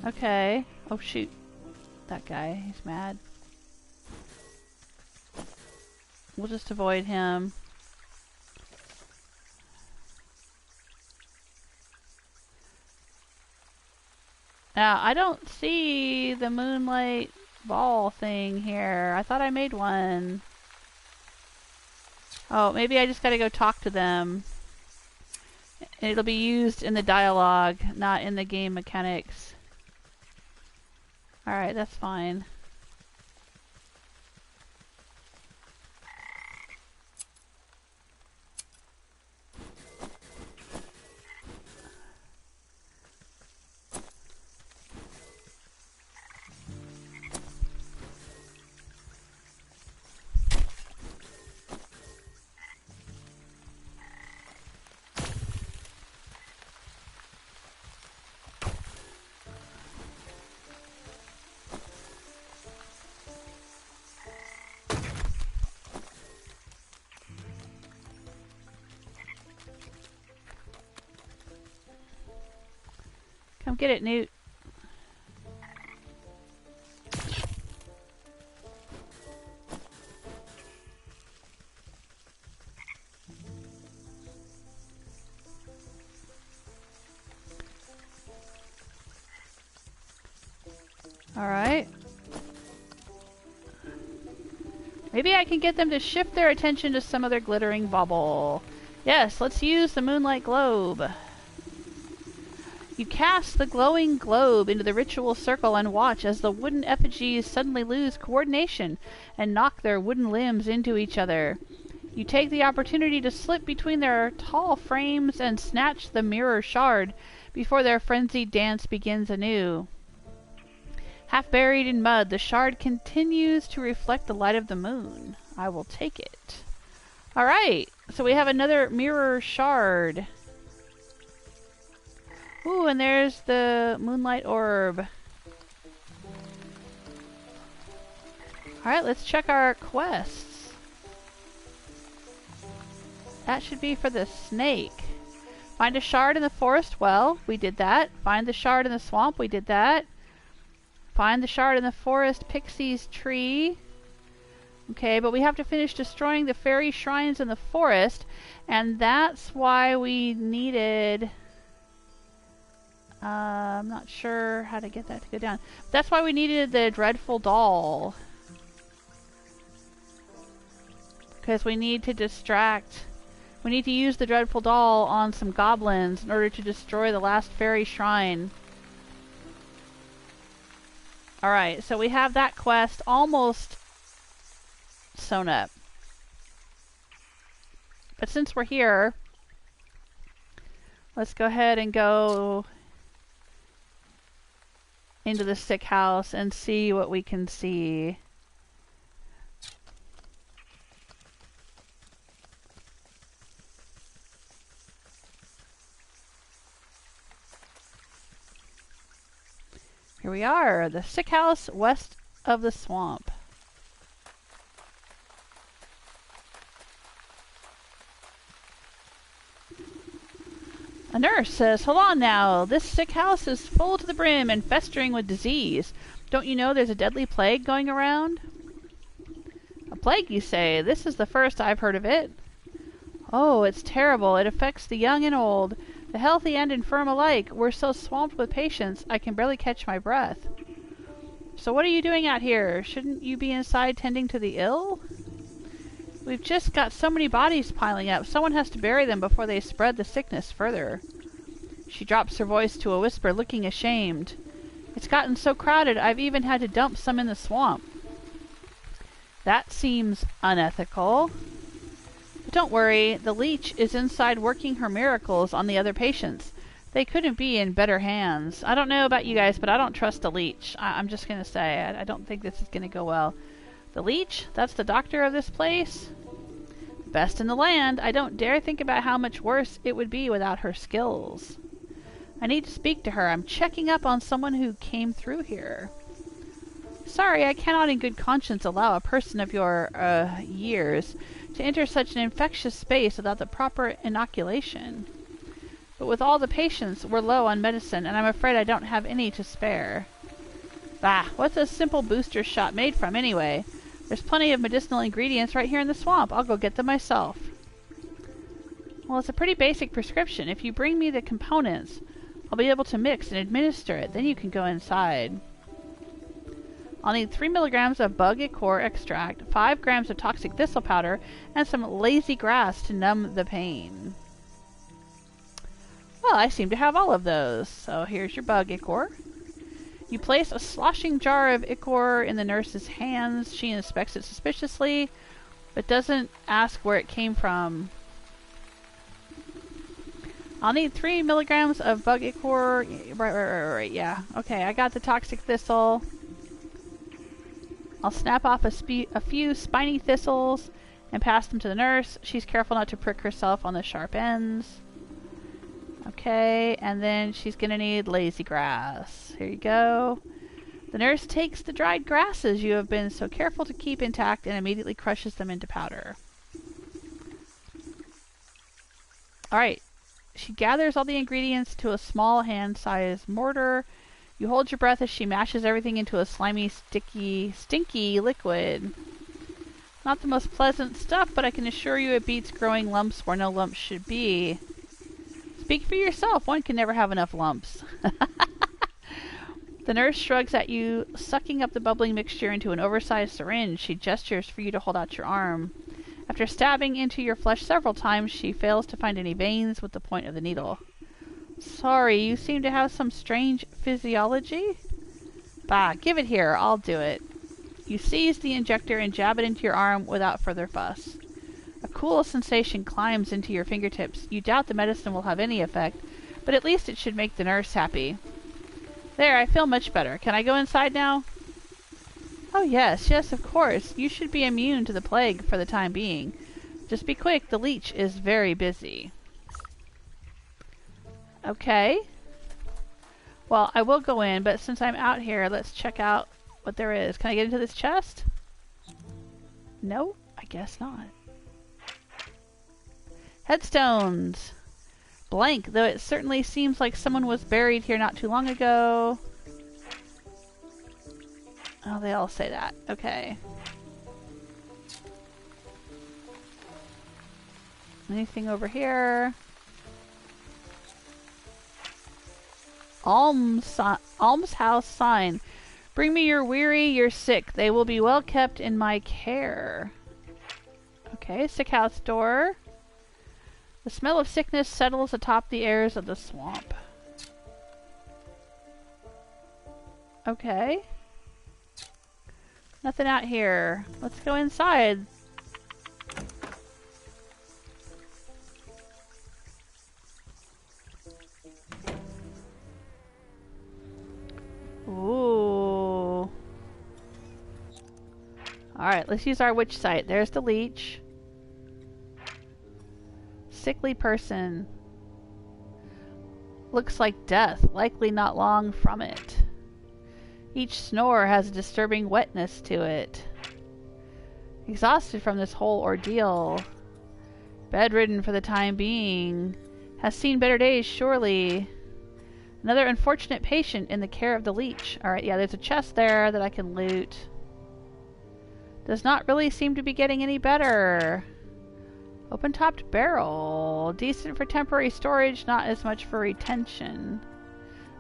Okay. Oh, shoot. That guy, he's mad. We'll just avoid him. Now, I don't see the moonlight ball thing here. I thought I made one. Oh, maybe I just gotta go talk to them. It'll be used in the dialogue, not in the game mechanics. Alright, that's fine. Come get it, Newt. Alright. Maybe I can get them to shift their attention to some other glittering bauble. Yes, let's use the moonlight globe. You cast the glowing globe into the ritual circle and watch as the wooden effigies suddenly lose coordination and knock their wooden limbs into each other. You take the opportunity to slip between their tall frames and snatch the mirror shard before their frenzied dance begins anew. Half buried in mud, the shard continues to reflect the light of the moon. I will take it. Alright, so we have another mirror shard. Ooh, and there's the moonlight orb. Alright, let's check our quests. That should be for the snake. Find a shard in the forest well, we did that. Find the shard in the swamp, we did that. Find the shard in the forest Pixie's tree. Okay, but we have to finish destroying the fairy shrines in the forest, and that's why we needed... I'm not sure how to get that to go down. That's why we needed the dreadful doll. Because we need to distract... We need to use the dreadful doll on some goblins in order to destroy the last fairy shrine. Alright, so we have that quest almost sewn up. But since we're here, let's go ahead and go into the sick house and see what we can see. Here we are, the sick house west of the swamp. A nurse says, "Hold on now, this sick house is full to the brim and festering with disease. Don't you know there's a deadly plague going around?" "A plague, you say? This is the first I've heard of it." "Oh, it's terrible. It affects the young and old, the healthy and infirm alike. We're so swamped with patients, I can barely catch my breath." So what are you doing out here? Shouldn't you be inside tending to the ill? We've just got so many bodies piling up. Someone has to bury them before they spread the sickness further. She drops her voice to a whisper, looking ashamed. It's gotten so crowded, I've even had to dump some in the swamp. That seems unethical. But don't worry, the Leech is inside working her miracles on the other patients. They couldn't be in better hands. I don't know about you guys, but I don't trust the Leech. I'm just going to say, I don't think this is going to go well. The Leech? That's the doctor of this place? Best in the land. I don't dare think about how much worse it would be without her skills. I need to speak to her. I'm checking up on someone who came through here. Sorry, I cannot in good conscience allow a person of your, years to enter such an infectious space without the proper inoculation. But with all the patients, we're low on medicine, and I'm afraid I don't have any to spare. Bah, what's a simple booster shot made from anyway? There's plenty of medicinal ingredients right here in the swamp. I'll go get them myself. Well, it's a pretty basic prescription. If you bring me the components, I'll be able to mix and administer it. Then you can go inside. I'll need 3 milligrams of bug ichor extract, 5 grams of toxic thistle powder, and some lazy grass to numb the pain. Well, I seem to have all of those. So here's your bug ichor. You place a sloshing jar of ichor in the nurse's hands. She inspects it suspiciously, but doesn't ask where it came from. I'll need 3 milligrams of bug ichor. Right, yeah. Okay, I got the toxic thistle. I'll snap off a few spiny thistles and pass them to the nurse. She's careful not to prick herself on the sharp ends. Okay, and then she's gonna need lazy grass. Here you go. The nurse takes the dried grasses you have been so careful to keep intact and immediately crushes them into powder. Alright, she gathers all the ingredients to a small hand-sized mortar. You hold your breath as she mashes everything into a slimy, stinky liquid. Not the most pleasant stuff, but I can assure you it beats growing lumps where no lumps should be. Speak for yourself. One can never have enough lumps. The nurse shrugs at you, sucking up the bubbling mixture into an oversized syringe. She gestures for you to hold out your arm. After stabbing into your flesh several times, she fails to find any veins with the point of the needle. Sorry, you seem to have some strange physiology? Bah, give it here. I'll do it. You seize the injector and jab it into your arm without further fuss. A cool sensation climbs into your fingertips. You doubt the medicine will have any effect, but at least it should make the nurse happy. There, I feel much better. Can I go inside now? Oh yes, of course. You should be immune to the plague for the time being. Just be quick, the Leech is very busy. Okay. Well, I will go in, but since I'm out here, let's check out what there is. Can I get into this chest? No, I guess not. Headstones. Blank, though it certainly seems like someone was buried here not too long ago. Oh, they all say that. Okay. Anything over here? Almshouse sign. Bring me your weary, your sick. They will be well kept in my care. Okay, sick house door. The smell of sickness settles atop the airs of the swamp. Okay. Nothing out here. Let's go inside. Ooh. Alright, let's use our witch sight. There's the Leech. Sickly person. Looks like death, likely not long from it. Each snore has a disturbing wetness to it. Exhausted from this whole ordeal. Bedridden for the time being. Has seen better days, surely. Another unfortunate patient in the care of the Leech. Alright, yeah, there's a chest there that I can loot. Does not really seem to be getting any better. Open-topped barrel. Decent for temporary storage, not as much for retention.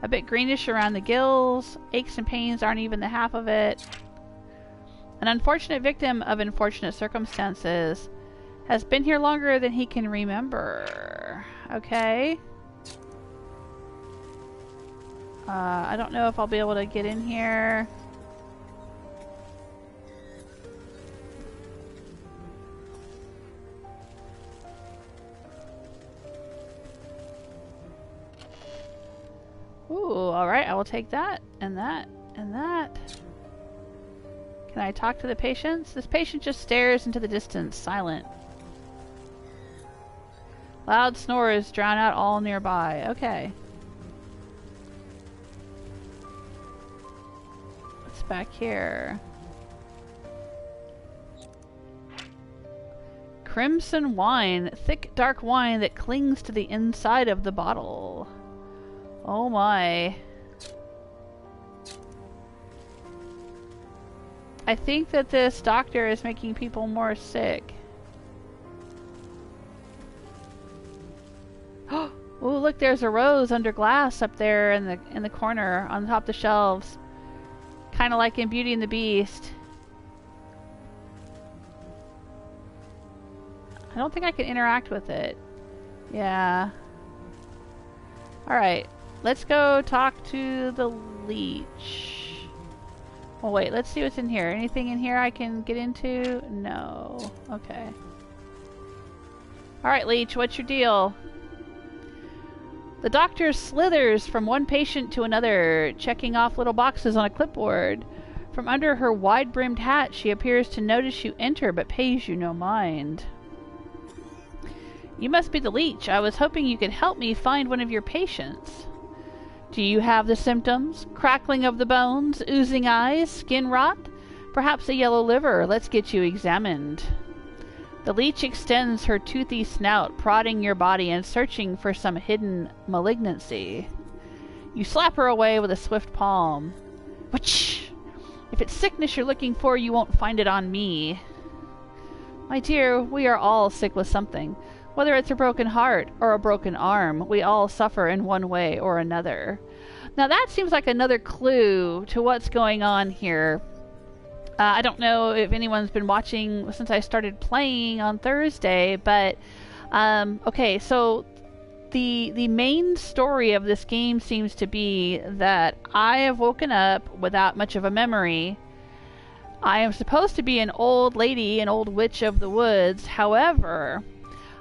A bit greenish around the gills. Aches and pains aren't even the half of it. An unfortunate victim of unfortunate circumstances. Has been here longer than he can remember. Okay. I don't know if I'll be able to get in here. Ooh, alright, I will take that, and that, and that. Can I talk to the patients? This patient just stares into the distance, silent. Loud snores drown out all nearby. Okay. What's back here? Crimson wine. Thick, dark wine that clings to the inside of the bottle. Oh my. I think that this doctor is making people more sick. Oh, look, there's a rose under glass up there in the corner on top of the shelves. Kind of like in Beauty and the Beast. I don't think I can interact with it. Yeah. Alright. Let's go talk to the Leech. Well, wait, let's see what's in here. Anything in here I can get into? No. Okay. Alright, Leech, what's your deal? The doctor slithers from one patient to another, checking off little boxes on a clipboard. From under her wide-brimmed hat, she appears to notice you enter, but pays you no mind. You must be the Leech. I was hoping you could help me find one of your patients. Do you have the symptoms? Crackling of the bones, oozing eyes, skin rot? Perhaps a yellow liver. Let's get you examined. The Leech extends her toothy snout, prodding your body and searching for some hidden malignancy. You slap her away with a swift palm. Which? If it's sickness you're looking for, you won't find it on me. My dear, we are all sick with something. Whether it's a broken heart or a broken arm, we all suffer in one way or another. Now that seems like another clue to what's going on here. I don't know if anyone's been watching since I started playing on Thursday, but okay, so the main story of this game seems to be that I have woken up without much of a memory. I am supposed to be an old lady, an old witch of the woods. However,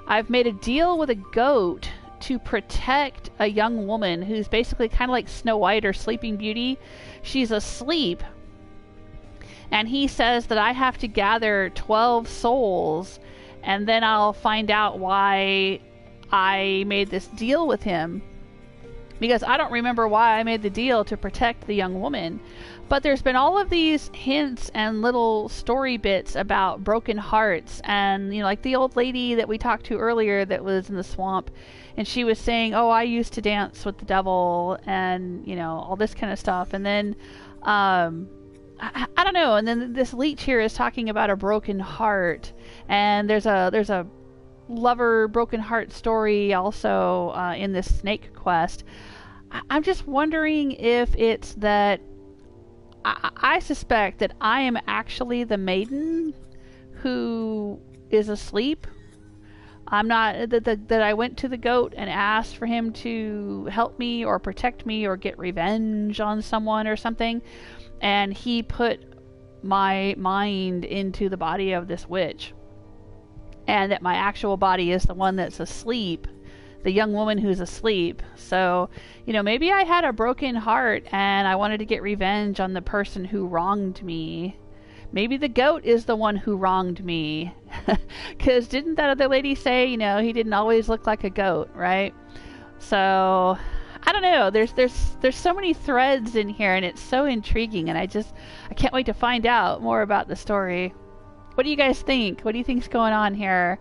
I've made a deal with a goat to protect a young woman who's basically kind of like Snow White or Sleeping Beauty. She's asleep. And he says that I have to gather 12 souls, and then I'll find out why I made this deal with him. Because I don't remember why I made the deal to protect the young woman. But there's been all of these hints and little story bits about broken hearts, and, you know, like the old lady that we talked to earlier that was in the swamp, and she was saying, oh, I used to dance with the devil, and, you know, all this kind of stuff. And then, I don't know, and then this Leech here is talking about a broken heart, and there's a lover broken heart story also in this snake quest. I'm just wondering if it's that I suspect that I am actually the maiden who is asleep. I'm not that I went to the goat and asked for him to help me or protect me or get revenge on someone or something, and he put my mind into the body of this witch, and that my actual body is the one that's asleep, the young woman who's asleep. So, you know, maybe I had a broken heart and I wanted to get revenge on the person who wronged me. Maybe the goat is the one who wronged me. Because didn't that other lady say, you know, he didn't always look like a goat, right? So, I don't know. There's so many threads in here, and it's so intriguing, and I can't wait to find out more about the story. What do you guys think? What do you think's going on here?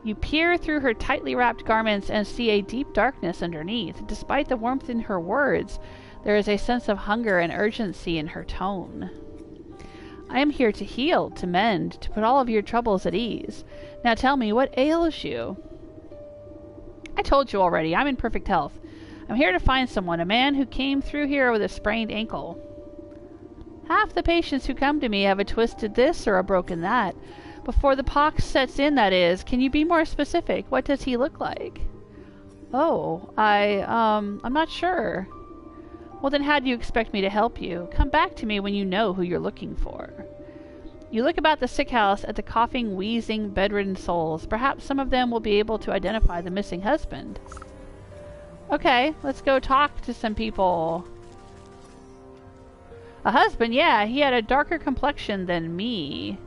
You peer through her tightly wrapped garments and see a deep darkness underneath. Despite the warmth in her words, there is a sense of hunger and urgency in her tone. I am here to heal, to mend, to put all of your troubles at ease. Now tell me, what ails you? I told you already, I'm in perfect health. I'm here to find someone, a man who came through here with a sprained ankle. Half the patients who come to me have a twisted this or a broken that. Before the pox sets in, that is. Can you be more specific? What does he look like? Oh, I'm not sure. Well, then how do you expect me to help you? Come back to me when you know who you're looking for. You look about the sick house at the coughing, wheezing, bedridden souls. Perhaps some of them will be able to identify the missing husband. Okay, let's go talk to some people. A husband? Yeah, he had a darker complexion than me.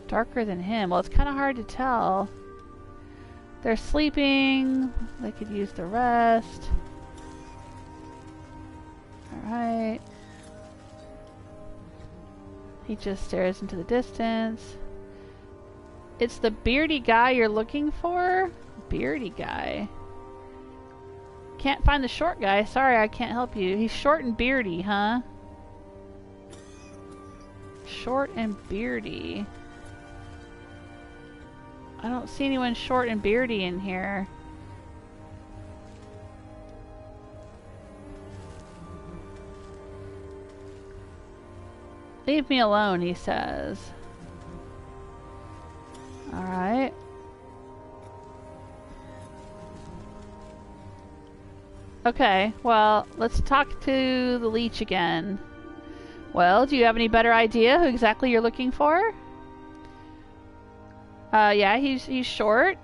Darker than him. Well, it's kind of hard to tell. They're sleeping. They could use the rest. Alright. He just stares into the distance. It's the beardy guy you're looking for? Beardy guy. Can't find the short guy. Sorry, I can't help you. He's short and beardy, huh? Short and beardy. I don't see anyone short and beardy in here. Leave me alone, he says. Alright. Okay, well, let's talk to the Leech again. Well, do you have any better idea who exactly you're looking for? Yeah, he's short.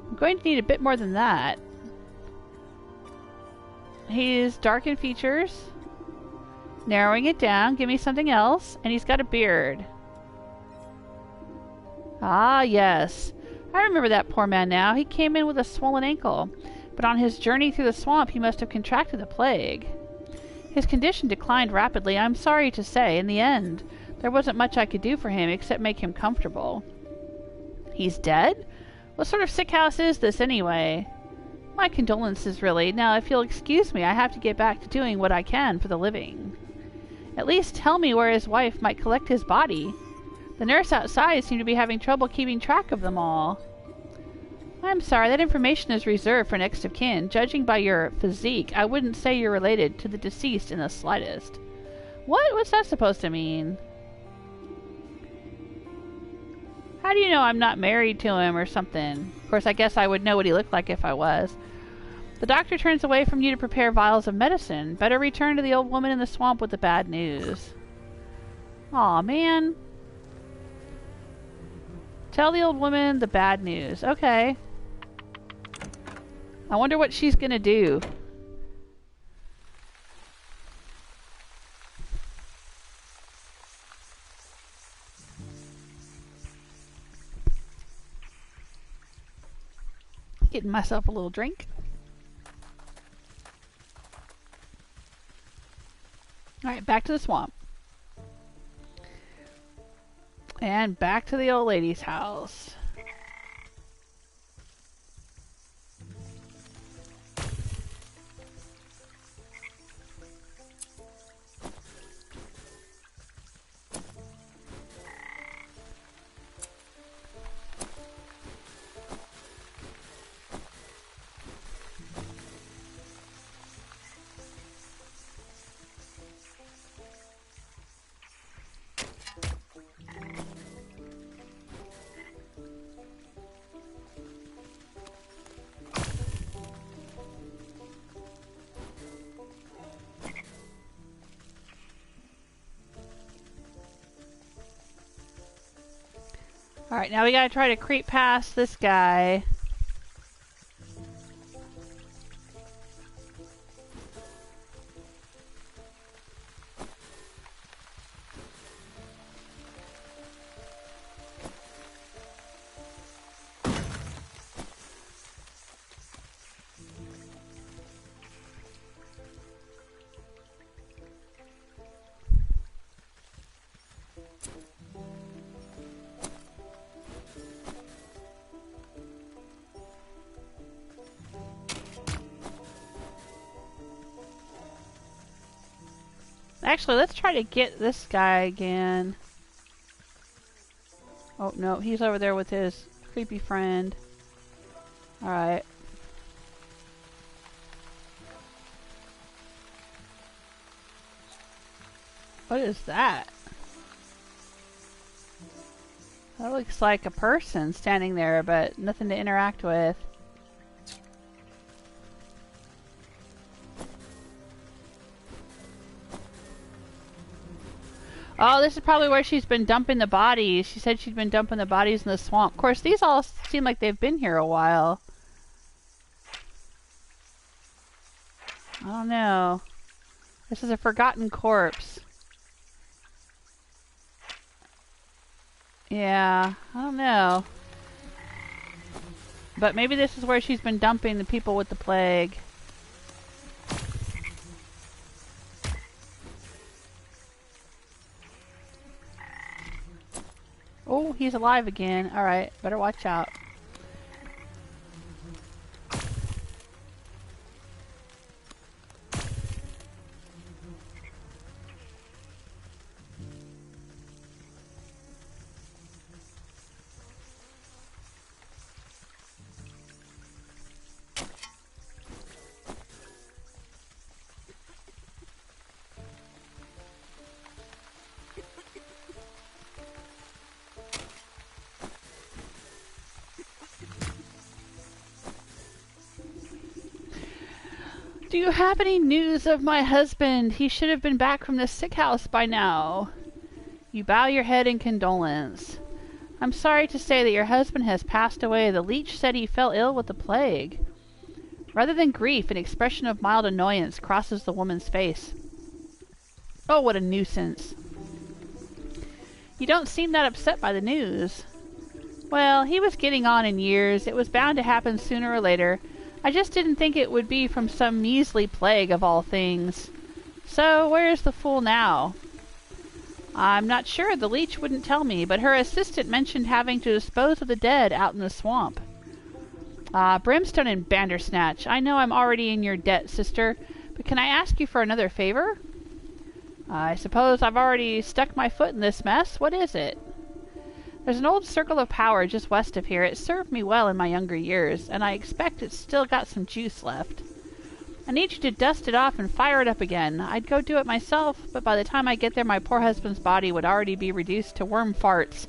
I'm going to need a bit more than that. He's dark in features. Narrowing it down, give me something else. And he's got a beard. Ah, yes. I remember that poor man now. He came in with a swollen ankle. But on his journey through the swamp, he must have contracted the plague. His condition declined rapidly, I'm sorry to say. In the end, there wasn't much I could do for him except make him comfortable. He's dead? What sort of sick house is this, anyway? My condolences, really. Now, if you'll excuse me, I have to get back to doing what I can for the living. At least tell me where his wife might collect his body. The nurse outside seemed to be having trouble keeping track of them all. I'm sorry, that information is reserved for next of kin. Judging by your physique, I wouldn't say you're related to the deceased in the slightest. What? What's that supposed to mean? How do you know I'm not married to him or something? Of course, I guess I would know what he looked like if I was. The doctor turns away from you to prepare vials of medicine. Better return to the old woman in the swamp with the bad news. Aw, man. Tell the old woman the bad news. Okay. I wonder what she's gonna do. Getting myself a little drink. Alright, back to the swamp. And back to the old lady's house. Alright, now we gotta try to creep past this guy. Actually, let's try to get this guy again. Oh, no, he's over there with his creepy friend. Alright. What is that? That looks like a person standing there, but nothing to interact with. Oh, this is probably where she's been dumping the bodies. She said she'd been dumping the bodies in the swamp. Of course, these all seem like they've been here a while. I don't know. This is a forgotten corpse. Yeah, I don't know. But maybe this is where she's been dumping the people with the plague. Oh, he's alive again. Alright, better watch out. Do you have any news of my husband? He should have been back from the sick house by now. You bow your head in condolence. I'm sorry to say that your husband has passed away. The leech said he fell ill with the plague. Rather than grief, an expression of mild annoyance crosses the woman's face. Oh, what a nuisance. You don't seem that upset by the news. Well, he was getting on in years. It was bound to happen sooner or later. I just didn't think it would be from some measly plague of all things. So, where's the fool now? I'm not sure. The leech wouldn't tell me, but her assistant mentioned having to dispose of the dead out in the swamp. Brimstone and Bandersnatch, I know I'm already in your debt, sister, but can I ask you for another favor? I suppose I've already stuck my foot in this mess. What is it? There's an old circle of power just west of here. It served me well in my younger years, and I expect it's still got some juice left. I need you to dust it off and fire it up again. I'd go do it myself, but by the time I get there, my poor husband's body would already be reduced to worm farts.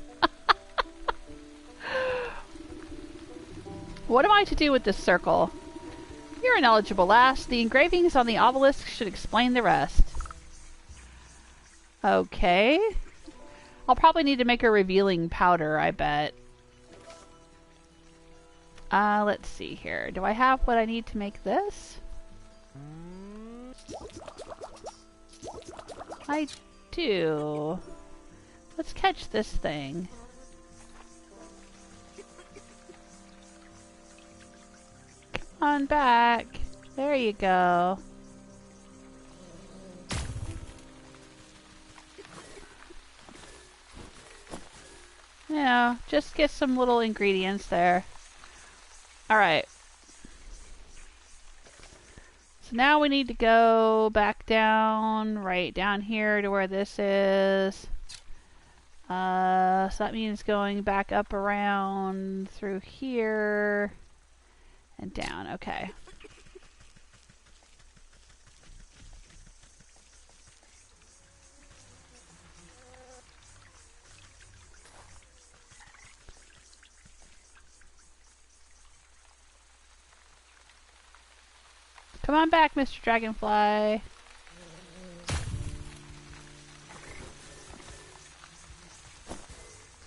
What am I to do with this circle? You're an eligible lass. The engravings on the obelisk should explain the rest. Okay. I'll probably need to make a revealing powder, I bet. Let's see here. Do I have what I need to make this? I do. Let's catch this thing. Come on back. There you go. Yeah, just get some little ingredients there. Alright. So now we need to go back down, right down here to where this is. So that means going back up around through here and down. Okay. Come on back, Mr. Dragonfly.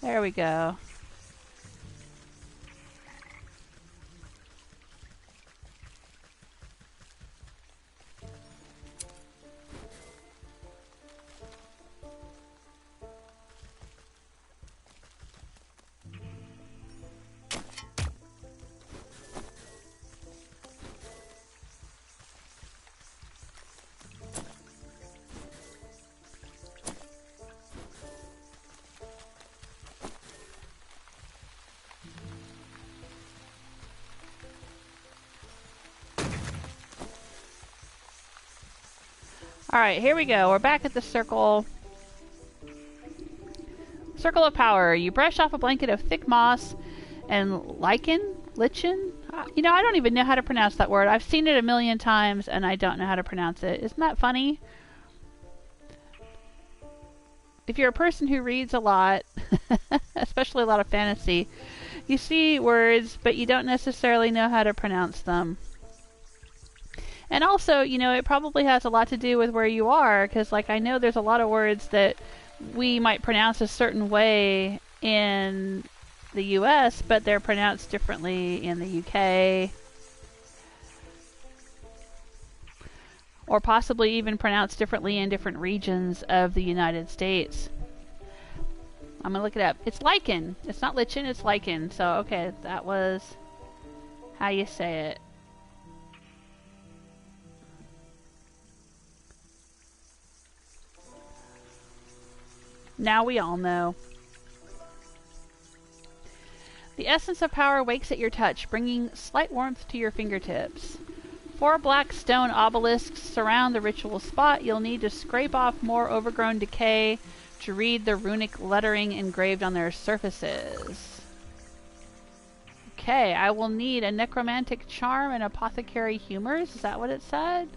There we go. Alright, here we go. We're back at the circle. Circle of power. You brush off a blanket of thick moss and lichen? You know, I don't even know how to pronounce that word. I've seen it a million times and I don't know how to pronounce it. Isn't that funny? If you're a person who reads a lot, especially a lot of fantasy, you see words, but you don't necessarily know how to pronounce them. And also, you know, it probably has a lot to do with where you are, because, like, I know there's a lot of words that we might pronounce a certain way in the US, but they're pronounced differently in the UK. Or possibly even pronounced differently in different regions of the United States. I'm gonna look it up. It's lichen. It's not lichen, it's lichen. So, okay, that was how you say it. Now we all know. The essence of power wakes at your touch, bringing slight warmth to your fingertips. 4 black stone obelisks surround the ritual spot. You'll need to scrape off more overgrown decay to read the runic lettering engraved on their surfaces. Okay, I will need a necromantic charm and apothecary humors. Is that what it said?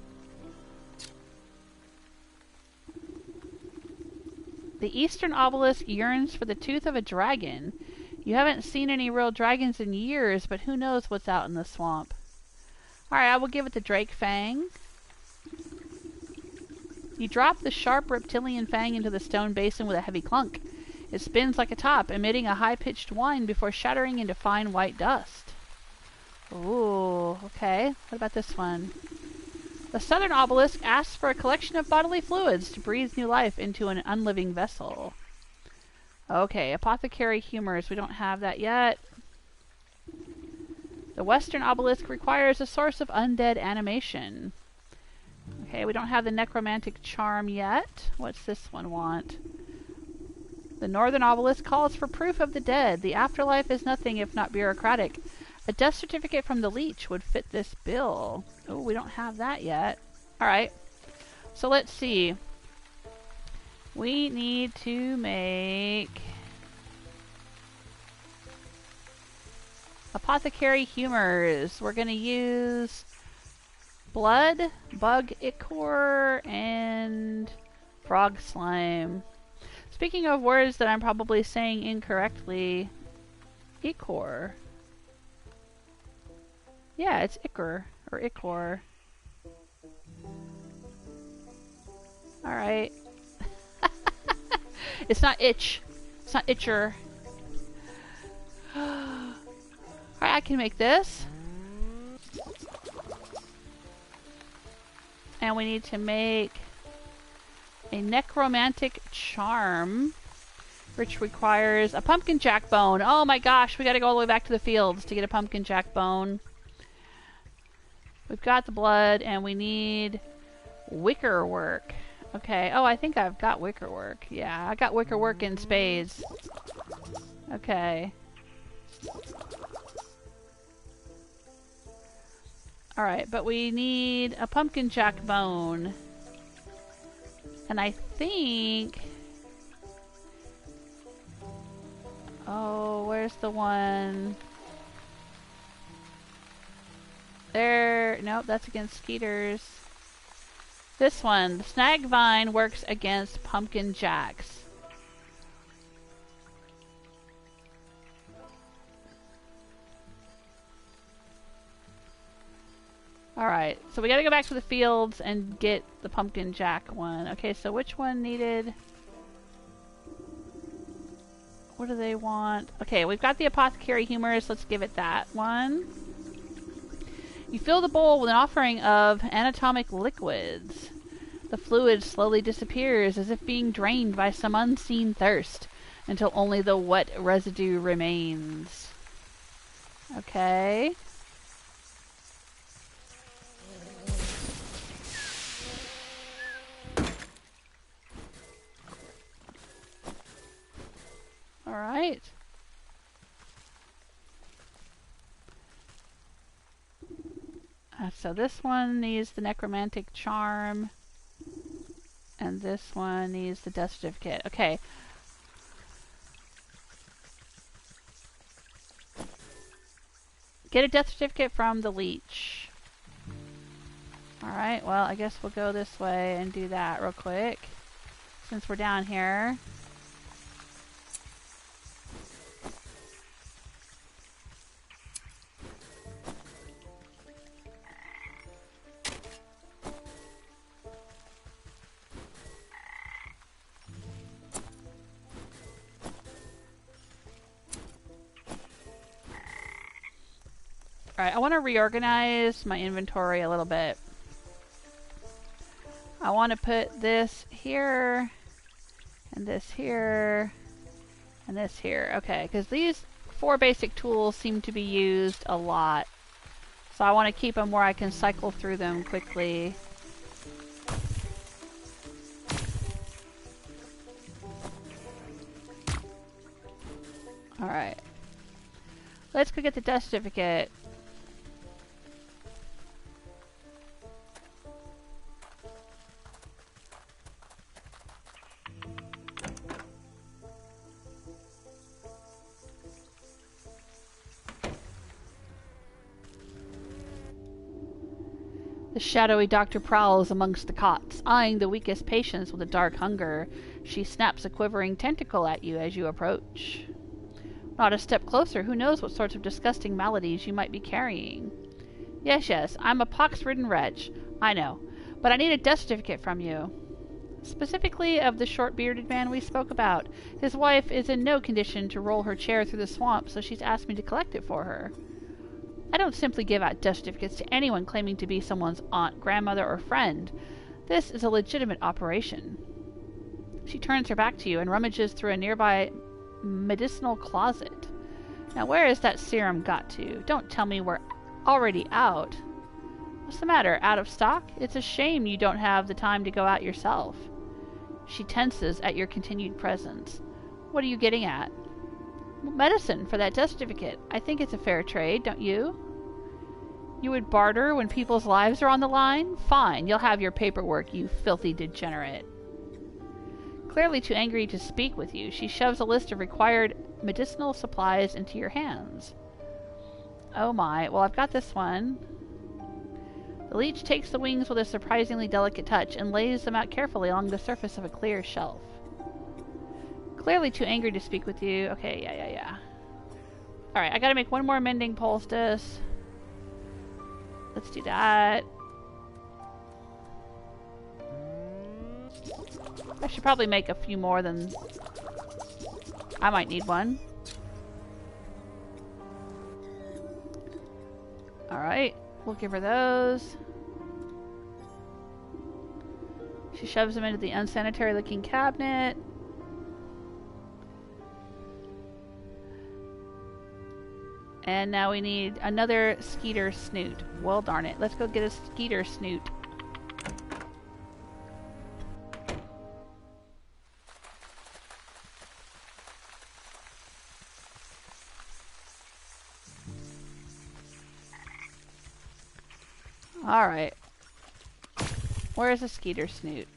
The eastern obelisk yearns for the tooth of a dragon. You haven't seen any real dragons in years, but who knows what's out in the swamp. Alright, I will give it the Drake Fang. You drop the sharp reptilian fang into the stone basin with a heavy clunk. It spins like a top, emitting a high-pitched whine before shattering into fine white dust. Ooh, okay. What about this one? The southern obelisk asks for a collection of bodily fluids to breathe new life into an unliving vessel. Okay, apothecary humors. We don't have that yet. The western obelisk requires a source of undead animation. Okay, we don't have the necromantic charm yet. What's this one want? The northern obelisk calls for proof of the dead. The afterlife is nothing if not bureaucratic. A death certificate from the Leech would fit this bill. Oh, we don't have that yet. Alright, so let's see. We need to make apothecary humors. We're going to use blood, bug ichor, and frog slime. Speaking of words that I'm probably saying incorrectly, ichor. Yeah, it's ichor, or ichor. Alright. It's not itch. It's not itcher. Alright, I can make this. And we need to make a necromantic charm, which requires a pumpkin jack bone. Oh my gosh, we gotta go all the way back to the fields to get a pumpkin jack bone. We've got the blood, and we need wicker work. Okay, oh, I think I've got wicker work. Yeah, I got wicker work in spades. Okay. Alright, but we need a pumpkin jack bone. And I think... Oh, where's the one? There... Nope, that's against Skeeters. This one. The Snagvine works against pumpkin jacks. Alright, so we gotta go back to the fields and get the pumpkin jack one. Okay, so which one needed... What do they want? Okay, we've got the apothecary humors. Let's give it that one. You fill the bowl with an offering of anatomic liquids. The fluid slowly disappears as if being drained by some unseen thirst until only the wet residue remains. Okay. Alright. So this one needs the necromantic charm. And this one needs the death certificate. Okay. Get a death certificate from the Leech. Alright, well, I guess we'll go this way and do that real quick. Since we're down here. Alright, I want to reorganize my inventory a little bit. I want to put this here, and this here, and this here. Okay, because these 4 basic tools seem to be used a lot. So I want to keep them where I can cycle through them quickly. Alright. Let's go get the death certificate. The shadowy doctor prowls amongst the cots, eyeing the weakest patients with a dark hunger. She snaps a quivering tentacle at you as you approach. Not a step closer, who knows what sorts of disgusting maladies you might be carrying. Yes, I'm a pox-ridden wretch. I know. But I need a death certificate from you. Specifically of the short-bearded man we spoke about. His wife is in no condition to roll her chair through the swamp, so she's asked me to collect it for her. I don't simply give out death certificates to anyone claiming to be someone's aunt, grandmother, or friend. This is a legitimate operation. She turns her back to you and rummages through a nearby medicinal closet. Now where has that serum got to? Don't tell me we're already out. What's the matter? Out of stock? It's a shame you don't have the time to go out yourself. She tenses at your continued presence. What are you getting at? Medicine for that death certificate. I think it's a fair trade, don't you? You would barter when people's lives are on the line? Fine, you'll have your paperwork, you filthy degenerate. Clearly too angry to speak with you, she shoves a list of required medicinal supplies into your hands. Oh my, well I've got this one. The Leech takes the wings with a surprisingly delicate touch and lays them out carefully along the surface of a clear shelf. Clearly too angry to speak with you. Okay, yeah. Alright, I gotta make one more mending poultice. Let's do that. I should probably make a few more than... I might need one. Alright, we'll give her those. She shoves them into the unsanitary looking cabinet. And now we need another Skeeter Snoot. Well darn it. Let's go get a Skeeter Snoot. Alright. Where's a Skeeter Snoot?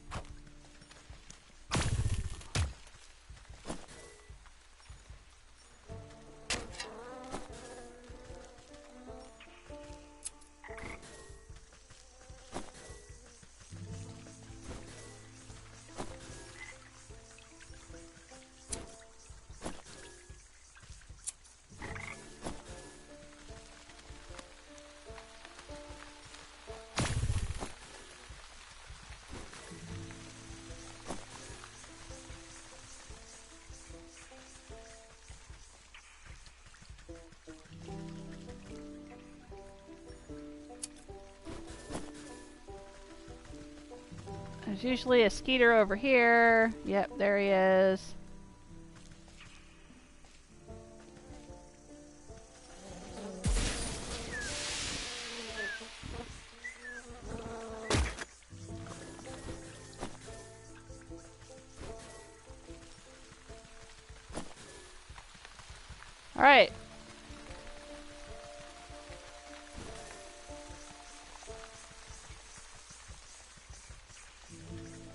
There's usually a Skeeter over here. Yep, there he is. All right.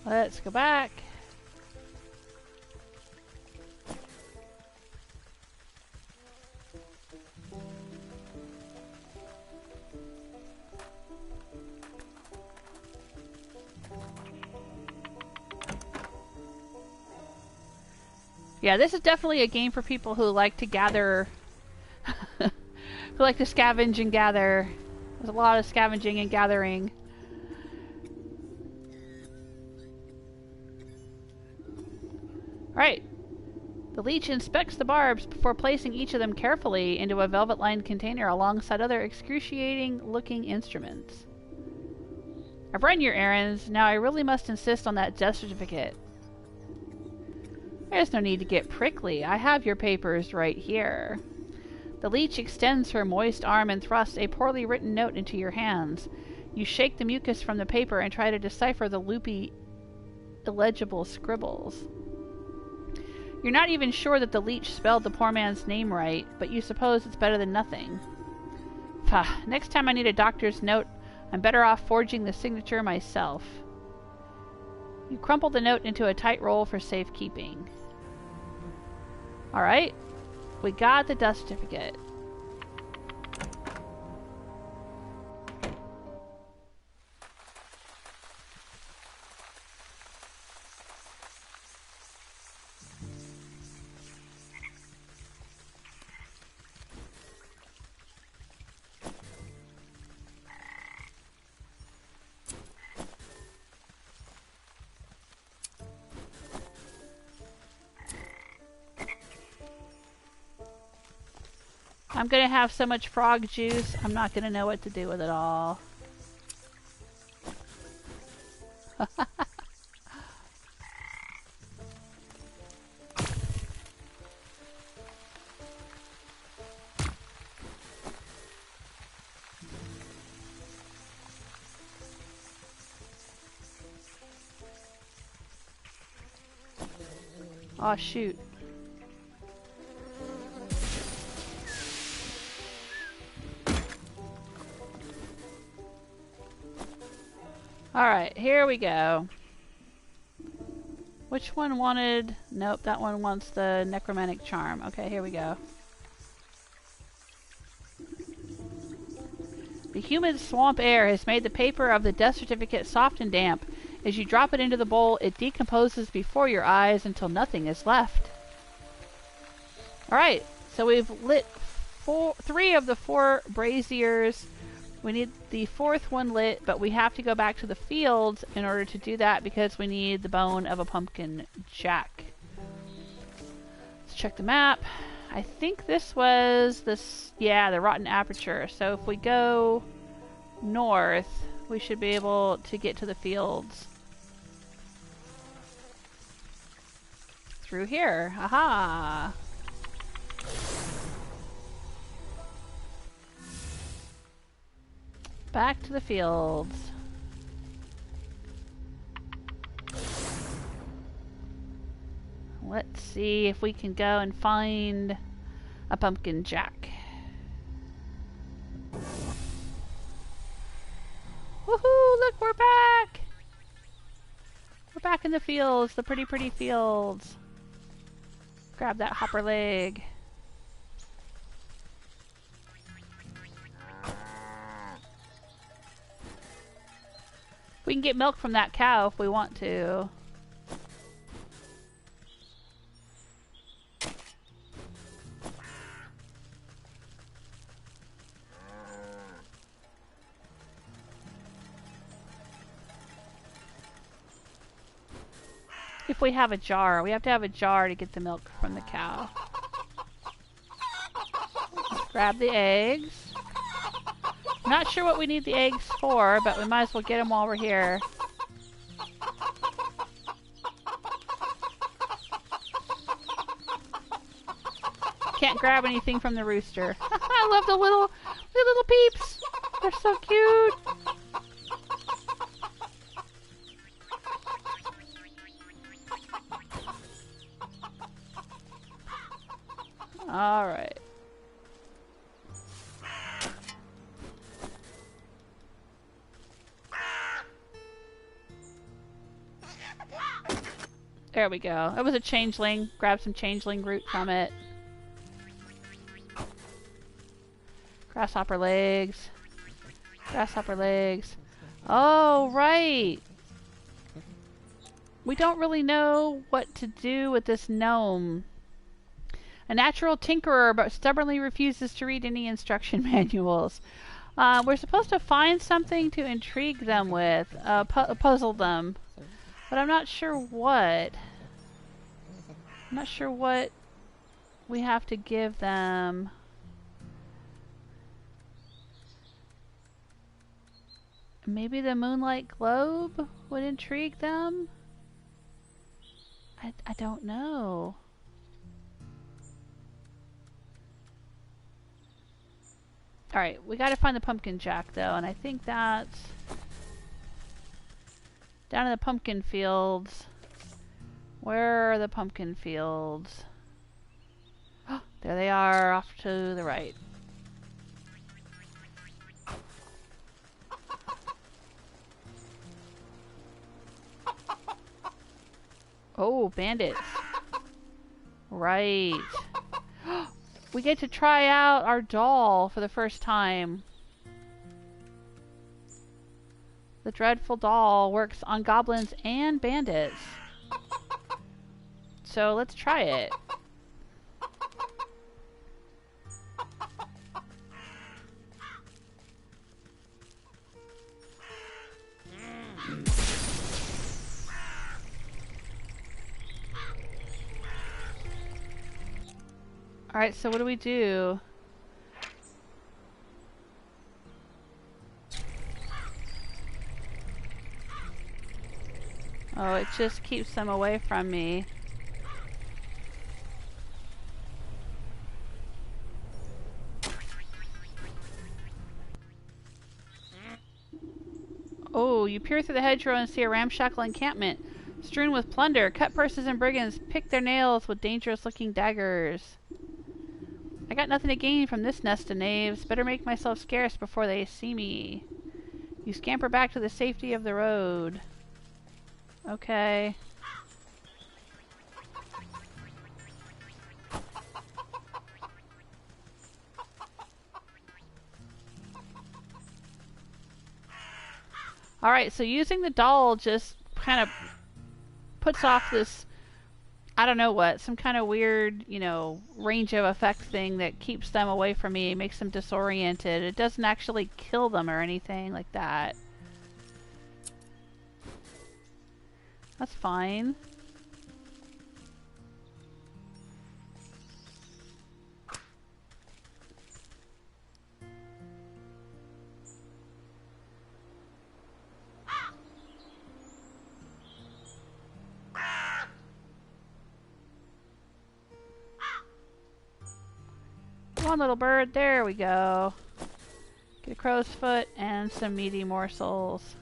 Let's go back. Yeah, this is definitely a game for people who like to gather, who like to scavenge and gather. There's a lot of scavenging and gathering. Alright. The leech inspects the barbs before placing each of them carefully into a velvet-lined container alongside other excruciating-looking instruments. I've run your errands. Now I really must insist on that death certificate. There's no need to get prickly. I have your papers right here. The leech extends her moist arm and thrusts a poorly written note into your hands. You shake the mucus from the paper and try to decipher the loopy, illegible scribbles. You're not even sure that the leech spelled the poor man's name right, but you suppose it's better than nothing. Pah, next time I need a doctor's note, I'm better off forging the signature myself. You crumple the note into a tight roll for safekeeping. Alright, we got the death certificate. I'm gonna have so much frog juice, I'm not gonna know what to do with it all. Oh shoot. Alright, here we go. Which one wanted... Nope, that one wants the necromantic charm. Okay, here we go. The humid swamp air has made the paper of the death certificate soft and damp. As you drop it into the bowl, it decomposes before your eyes until nothing is left. Alright, so we've lit 3 of the 4 braziers. We need the 4th one lit, but we have to go back to the fields in order to do that because we need the bone of a pumpkin jack. Let's check the map. I think this was this, yeah, the rotten aperture. So if we go north, we should be able to get to the fields. Through here. Aha! Back to the fields. Let's see if we can go and find a pumpkin jack. Woohoo! Look, we're back! We're back in the fields, the pretty, pretty fields. Grab that hopper leg. We can get milk from that cow if we want to. If we have a jar. We have to have a jar to get the milk from the cow. Grab the eggs. Not sure what we need the eggs for, but we might as well get them while we're here. Can't grab anything from the rooster. I love the little peeps. They're so cute. All right. There we go. It was a changeling. Grab some changeling root from it. Grasshopper legs. Grasshopper legs. Oh, right! We don't really know what to do with this gnome. A natural tinkerer, but stubbornly refuses to read any instruction manuals. We're supposed to find something to intrigue them with, puzzle them. But I'm not sure what. I'm not sure what we have to give them. Maybe the moonlight globe would intrigue them? I don't know. Alright, we gotta find the pumpkin jack though, and I think that's down in the pumpkin fields. Where are the pumpkin fields? Oh, there they are, off to the right. Oh, bandits. Right. We get to try out our doll for the first time. The dreadful doll works on goblins and bandits. So let's try it. Alright, so what do we do? Oh, it just keeps them away from me. Oh, you peer through the hedgerow and see a ramshackle encampment strewn with plunder. Cut purses and brigands pick their nails with dangerous-looking daggers. I got nothing to gain from this nest of knaves. Better make myself scarce before they see me. You scamper back to the safety of the road. Okay. Alright, so using the doll just kind of puts off this, I don't know what, some kind of weird, you know, range of effect thing that keeps them away from me, makes them disoriented. It doesn't actually kill them or anything like that. That's fine. Come on, little bird. There we go. Get a crow's foot and some meaty morsels.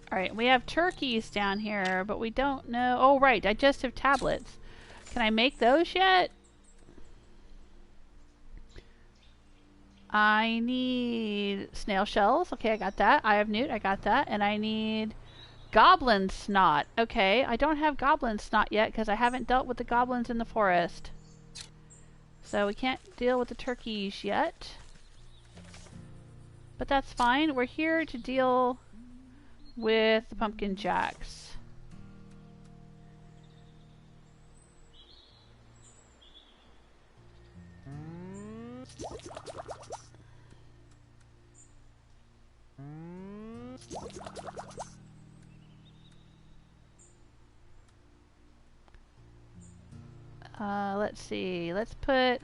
Alright, we have turkeys down here, but we don't know... Oh, right, digestive tablets. Can I make those yet? I need snail shells. Okay, I got that. I have Newt. I got that. And I need goblin snot. Okay, I don't have goblin snot yet because I haven't dealt with the goblins in the forest. So we can't deal with the turkeys yet. But that's fine. We're here to deal with the pumpkin jacks. Let's see. Let's put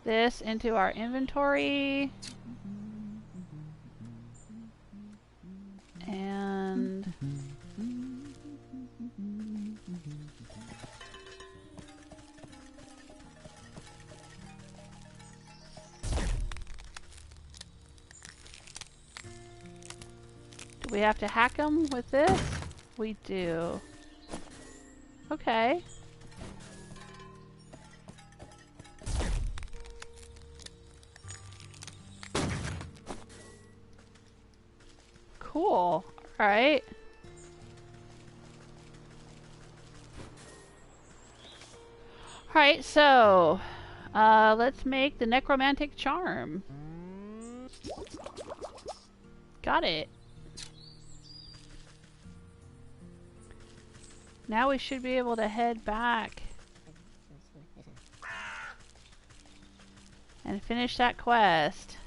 this into our inventory. And do we have to hack them with this? We do. Okay. Cool. Alright. Alright, so let's make the necromantic charm. Got it. Now we should be able to head back and finish that quest.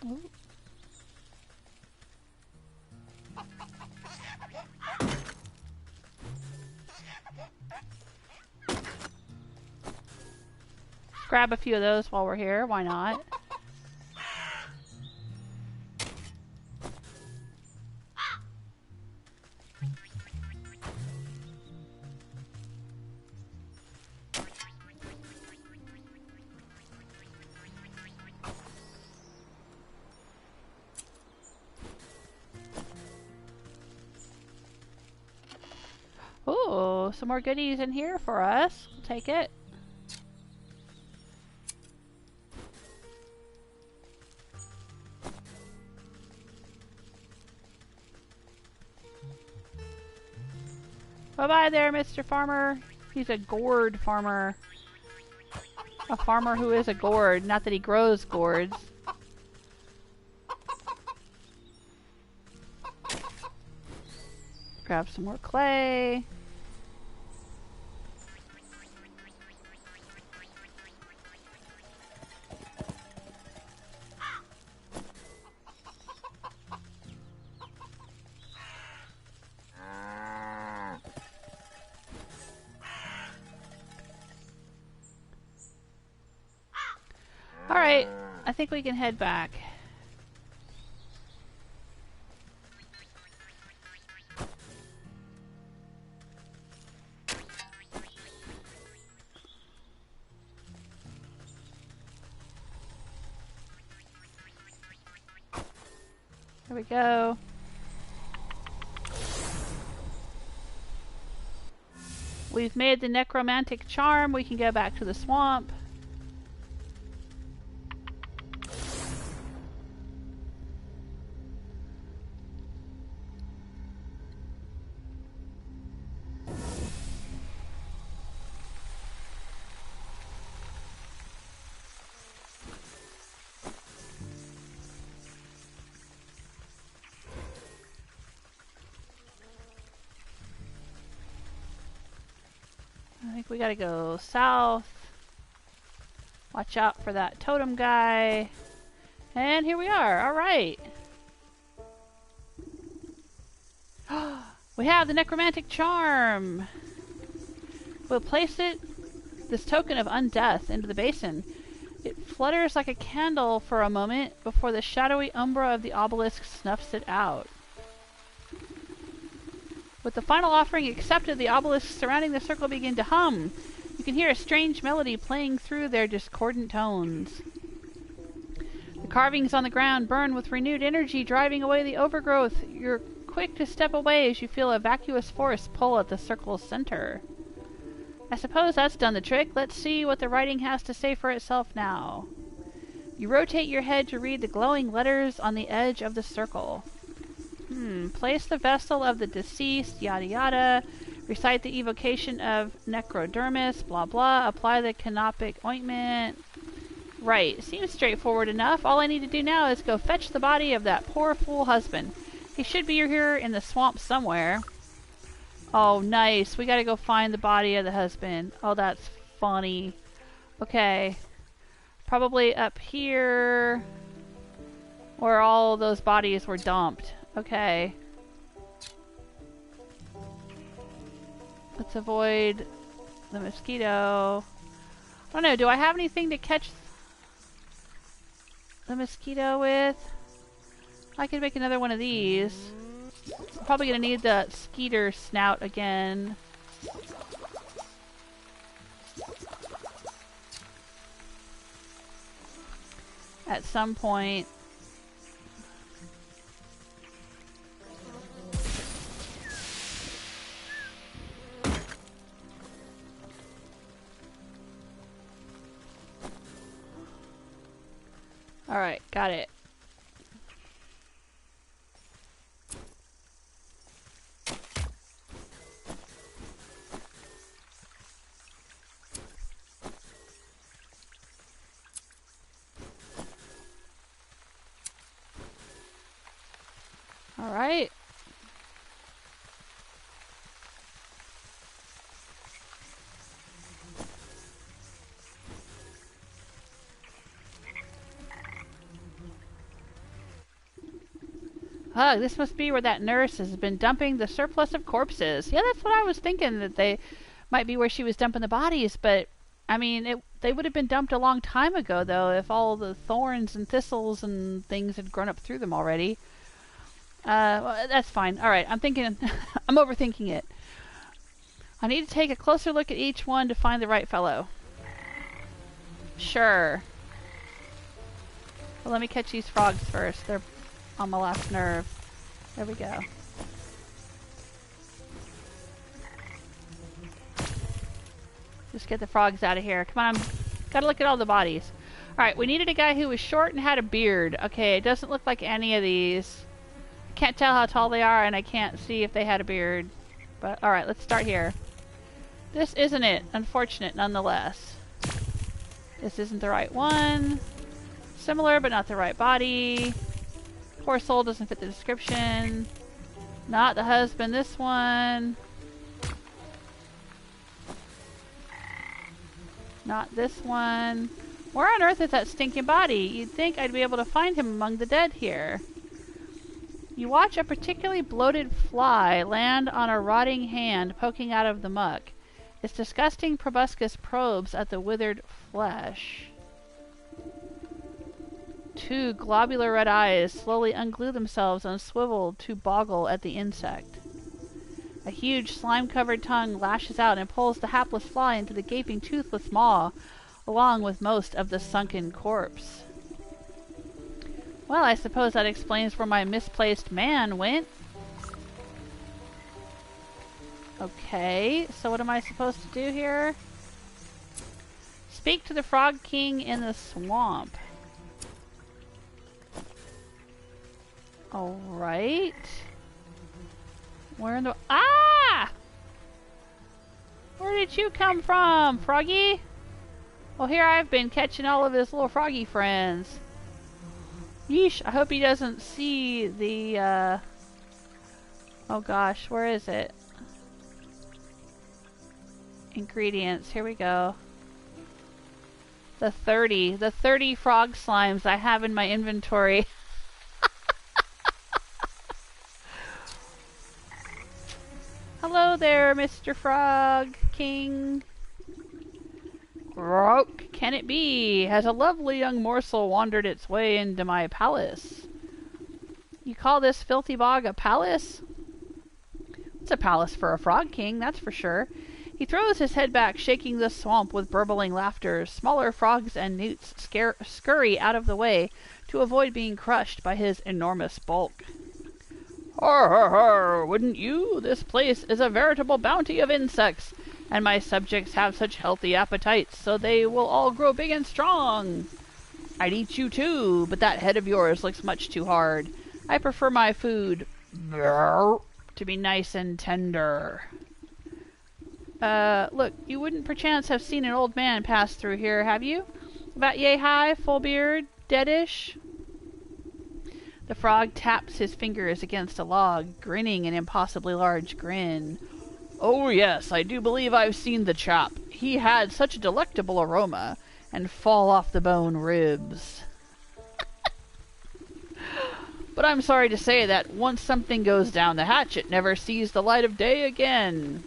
Oh. Grab a few of those while we're here, why not? Ooh, some more goodies in here for us. We'll take it. Bye-bye there, Mr. Farmer. He's a gourd farmer. A farmer who is a gourd, not that he grows gourds. Grab some more clay. Alright, I think we can head back. There we go. We've made the necromantic charm. We can go back to the swamp. I think we gotta go south. Watch out for that totem guy. And here we are. Alright. We have the necromantic charm. We'll place this token of undeath into the basin. It flutters like a candle for a moment before the shadowy umbra of the obelisk snuffs it out. With the final offering accepted, the obelisks surrounding the circle begin to hum. You can hear a strange melody playing through their discordant tones. The carvings on the ground burn with renewed energy, driving away the overgrowth. You're quick to step away as you feel a vacuous force pull at the circle's center. I suppose that's done the trick. Let's see what the writing has to say for itself now. You rotate your head to read the glowing letters on the edge of the circle. Place the vessel of the deceased, yada yada. Recite the evocation of necrodermis, blah blah. Apply the canopic ointment. Right, seems straightforward enough. All I need to do now is go fetch the body of that poor fool husband. He should be here in the swamp somewhere. Oh, nice. We gotta go find the body of the husband. Oh, that's funny. Okay. Probably up here where all those bodies were dumped. Okay. Let's avoid the mosquito. I don't know, do I have anything to catch the mosquito with? I could make another one of these. I'm probably gonna need the Skeeter snout again. At some point. Alright, got it. Alright. Ugh, this must be where that nurse has been dumping the surplus of corpses. Yeah, that's what I was thinking, that they might be where she was dumping the bodies, but, I mean, they would have been dumped a long time ago, though, if all the thorns and thistles and things had grown up through them already. Well, that's fine. Alright, I'm thinking, I'm overthinking it. I need to take a closer look at each one to find the right fellow. Sure. Well, let me catch these frogs first. They're on my last nerve. There we go. Just get the frogs out of here. Come on. Gotta look at all the bodies. Alright, we needed a guy who was short and had a beard. Okay, it doesn't look like any of these. I can't tell how tall they are, and I can't see if they had a beard. But, alright, let's start here. This isn't it. Unfortunate, nonetheless. This isn't the right one. Similar, but not the right body. Poor soul doesn't fit the description. Not the husband, this one. Not this one. Where on earth is that stinking body? You'd think I'd be able to find him among the dead here. You watch a particularly bloated fly land on a rotting hand poking out of the muck. Its disgusting proboscis probes at the withered flesh. Two globular red eyes slowly unglue themselves and swivel to boggle at the insect. A huge slime-covered tongue lashes out and pulls the hapless fly into the gaping toothless maw, along with most of the sunken corpse. Well, I suppose that explains where my misplaced man went. Okay, so what am I supposed to do here? Speak to the Frog King in the swamp. Alright. Where in the... Ah! Where did you come from, Froggy? Well, here I've been catching all of his little froggy friends. Yeesh, I hope he doesn't see the, oh gosh, where is it? Ingredients, here we go. The 30 frog slimes I have in my inventory. Hello there, Mr. Frog King. Roke, can it be? Has a lovely young morsel wandered its way into my palace? You call this filthy bog a palace? It's a palace for a frog king, that's for sure. He throws his head back, shaking the swamp with burbling laughter. Smaller frogs and newts scurry out of the way to avoid being crushed by his enormous bulk. Har har har, wouldn't you? This place is a veritable bounty of insects, and my subjects have such healthy appetites, so they will all grow big and strong. I'd eat you too, but that head of yours looks much too hard. I prefer my food to be nice and tender. Look, you wouldn't perchance have seen an old man pass through here, have you? About yay high, full beard, deadish? The frog taps his fingers against a log, grinning an impossibly large grin. Oh yes, I do believe I've seen the chap. He had such a delectable aroma, and fall-off-the-bone ribs. But I'm sorry to say that once something goes down the hatch, it never sees the light of day again.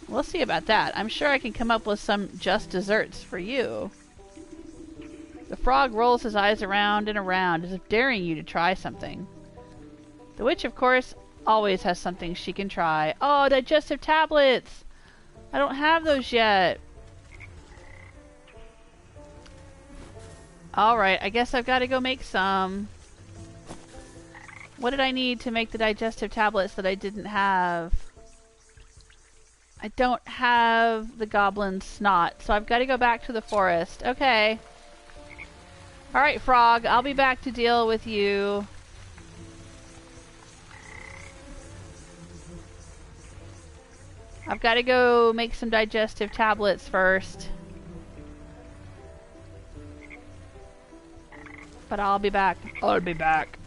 We'll see about that. I'm sure I can come up with some just desserts for you. The frog rolls his eyes around and around, as if daring you to try something. The witch, of course, always has something she can try. Oh, digestive tablets! I don't have those yet. Alright, I guess I've got to go make some. What did I need to make the digestive tablets that I didn't have? I don't have the goblin snot, so I've got to go back to the forest. Okay. Alright, Frog, I'll be back to deal with you. I've got to go make some digestive tablets first. But I'll be back. I'll be back.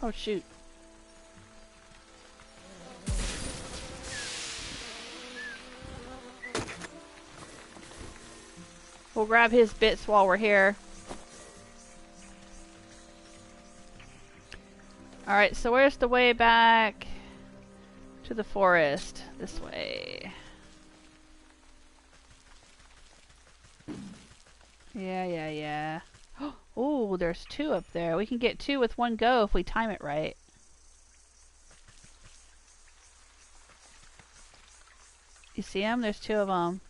Oh shoot. We'll grab his bits while we're here. Alright, so where's the way back to the forest? This way. Yeah. Oh, there's 2 up there. We can get 2 with one go if we time it right. You see them? There's 2 of them.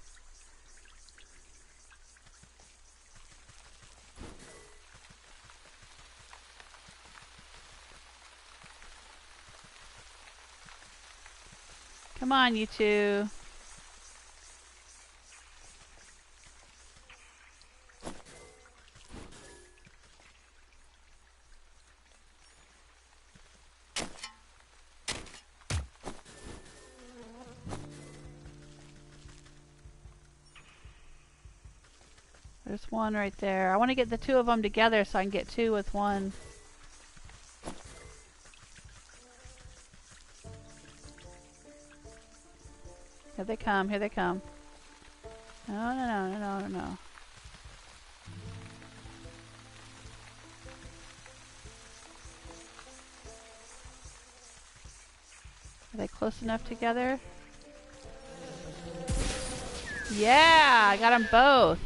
Come on, you 2. There's 1 right there. I want to get the 2 of them together so I can get 2 with 1. Here they come, here they come. No. Are they close enough together? Yeah, I got them both.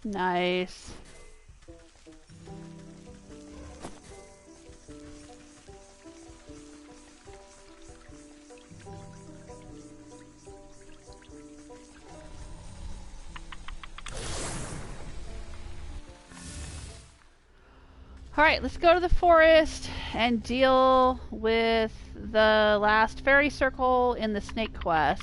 Nice. Alright, let's go to the forest and deal with the last fairy circle in the snake quest.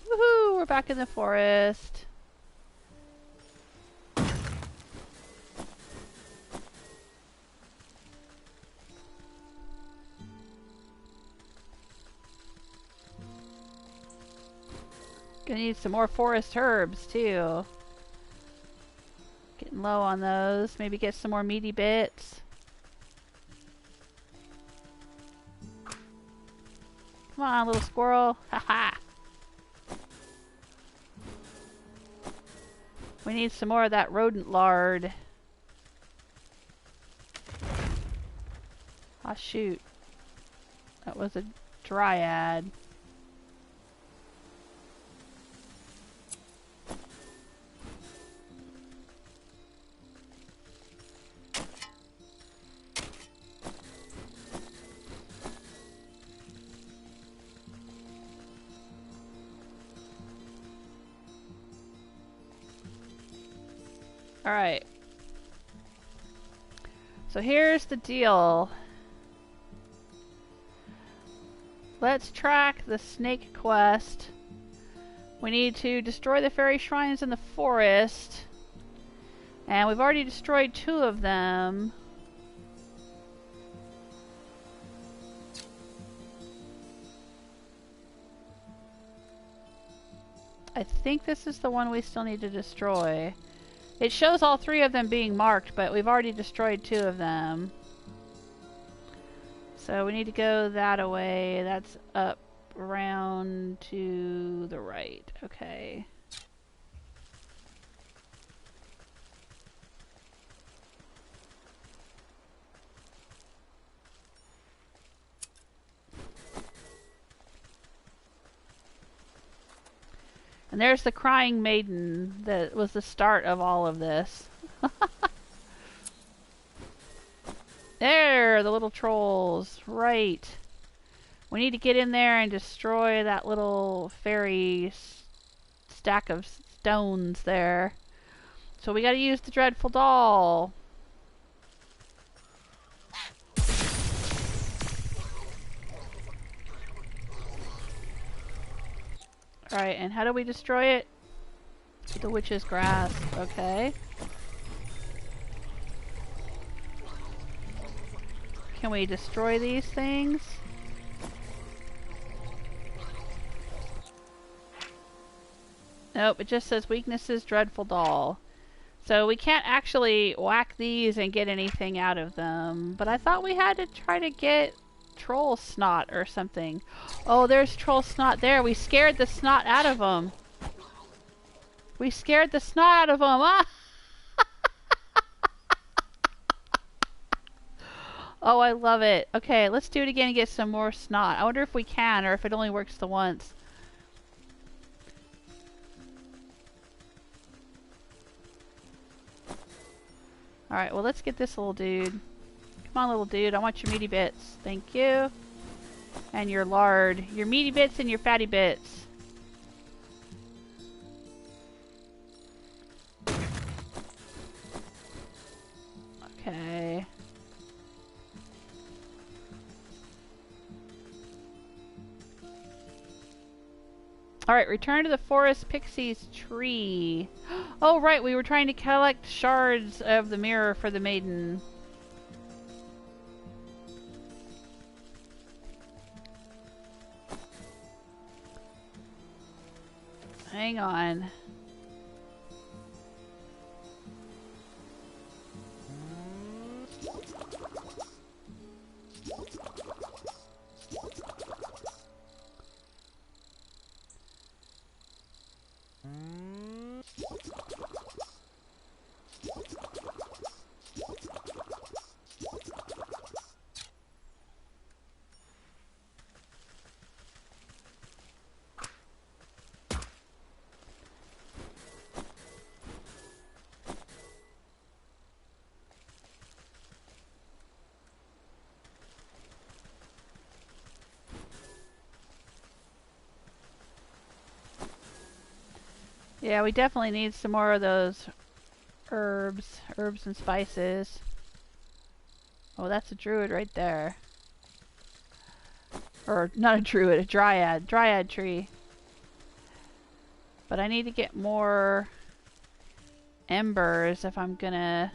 Woohoo! We're back in the forest. Gonna need some more forest herbs too. Getting low on those. Maybe get some more meaty bits. Come on, little squirrel. Haha. We need some more of that rodent lard. Ah, shoot. That was a dryad. Alright. So here's the deal. Let's track the snake quest. We need to destroy the fairy shrines in the forest. And we've already destroyed 2 of them. I think this is the one we still need to destroy. It shows all 3 of them being marked, but we've already destroyed 2 of them. So we need to go that way. That's up around to the right. Okay. And there's the crying maiden that was the start of all of this. There, the little trolls. Right. We need to get in there and destroy that little fairy stack of stones there. So we gotta use the dreadful doll. Alright, and how do we destroy it? With the witch's grasp. Okay. Can we destroy these things? Nope, it just says weaknesses, dreadful doll. So we can't actually whack these and get anything out of them. But I thought we had to try to get troll snot or something. Oh, there's troll snot there. We scared the snot out of them. We scared the snot out of them. Ah! Oh, I love it. Okay, let's do it again and get some more snot. I wonder if we can, or if it only works the once. Alright, well let's get this little dude. Come on, little dude. I want your meaty bits. Thank you. And your lard. Your meaty bits and your fatty bits. Okay. Alright, return to the forest Pixie's tree. Oh right, we were trying to collect shards of the mirror for the maiden. Hang on. Yeah, we definitely need some more of those herbs and spices. Oh, that's a druid right there. Or, not a druid, a dryad tree. But I need to get more embers if I'm gonna...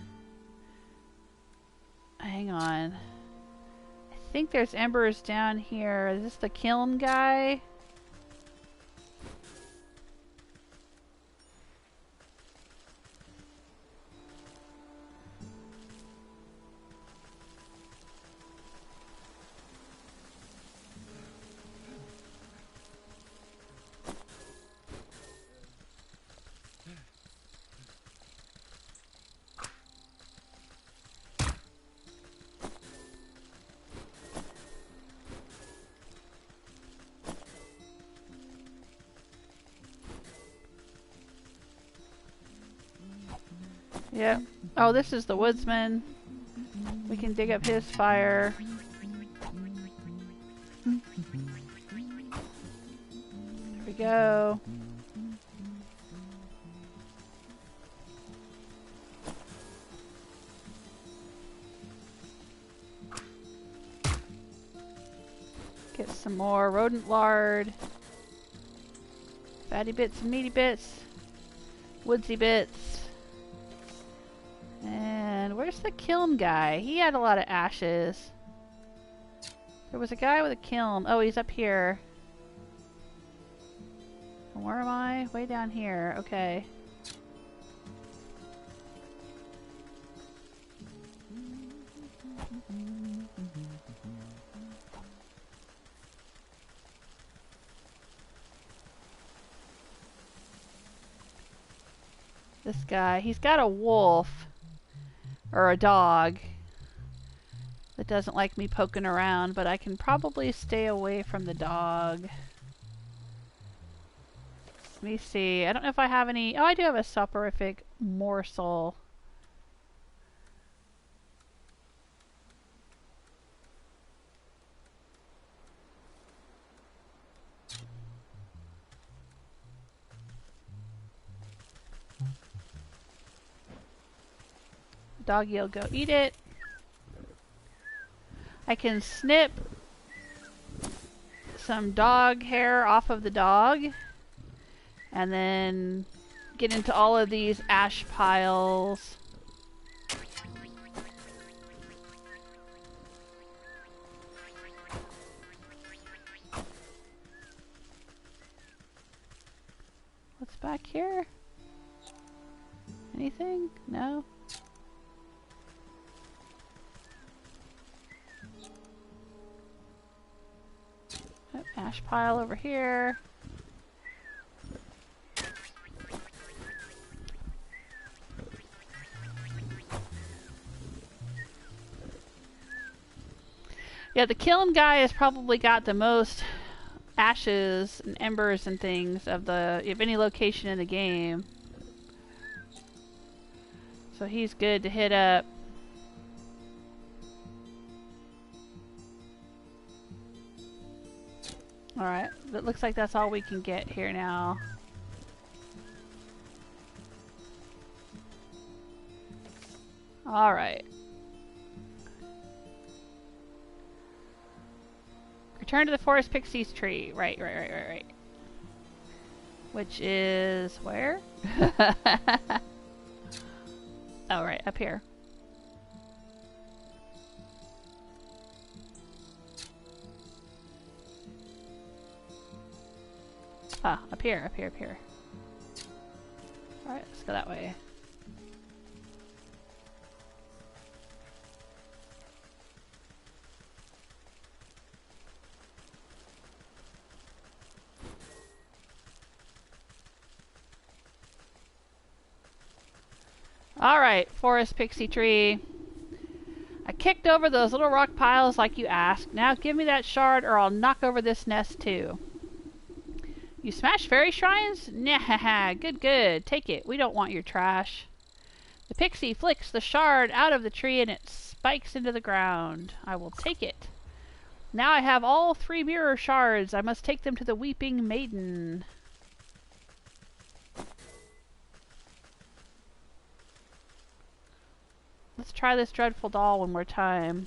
Hang on. I think there's embers down here. Is this the kiln guy? Yep. Oh, this is the woodsman. We can dig up his fire. There we go. Get some more rodent lard. Fatty bits and meaty bits. Woodsy bits. And where's the kiln guy? He had a lot of ashes. There was a guy with a kiln. Oh, he's up here. And where am I? Way down here. Okay. This guy, he's got a wolf. Or a dog that doesn't like me poking around, but I can probably stay away from the dog. Let me see. I don't know if I have any... Oh, I do have a soporific morsel. Doggy will go eat it. I can snip some dog hair off of the dog and then get into all of these ash piles. What's back here? Anything? No? Oh, ash pile over here. Yeah, the kiln guy has probably got the most ashes and embers and things of any location in the game. So he's good to hit up. Alright, it looks like that's all we can get here now. Alright. Return to the Forest Pixies tree. Right. Which is where? Oh, right, up here. Ah, up here. Alright, let's go that way. Alright, Forest Pixie Tree. I kicked over those little rock piles like you asked. Now give me that shard or I'll knock over this nest too. You smash fairy shrines? Nah, good. Take it. We don't want your trash. The pixie flicks the shard out of the tree and it spikes into the ground. I will take it. Now I have all 3 mirror shards. I must take them to the Weeping Maiden. Let's try this dreadful doll one more time.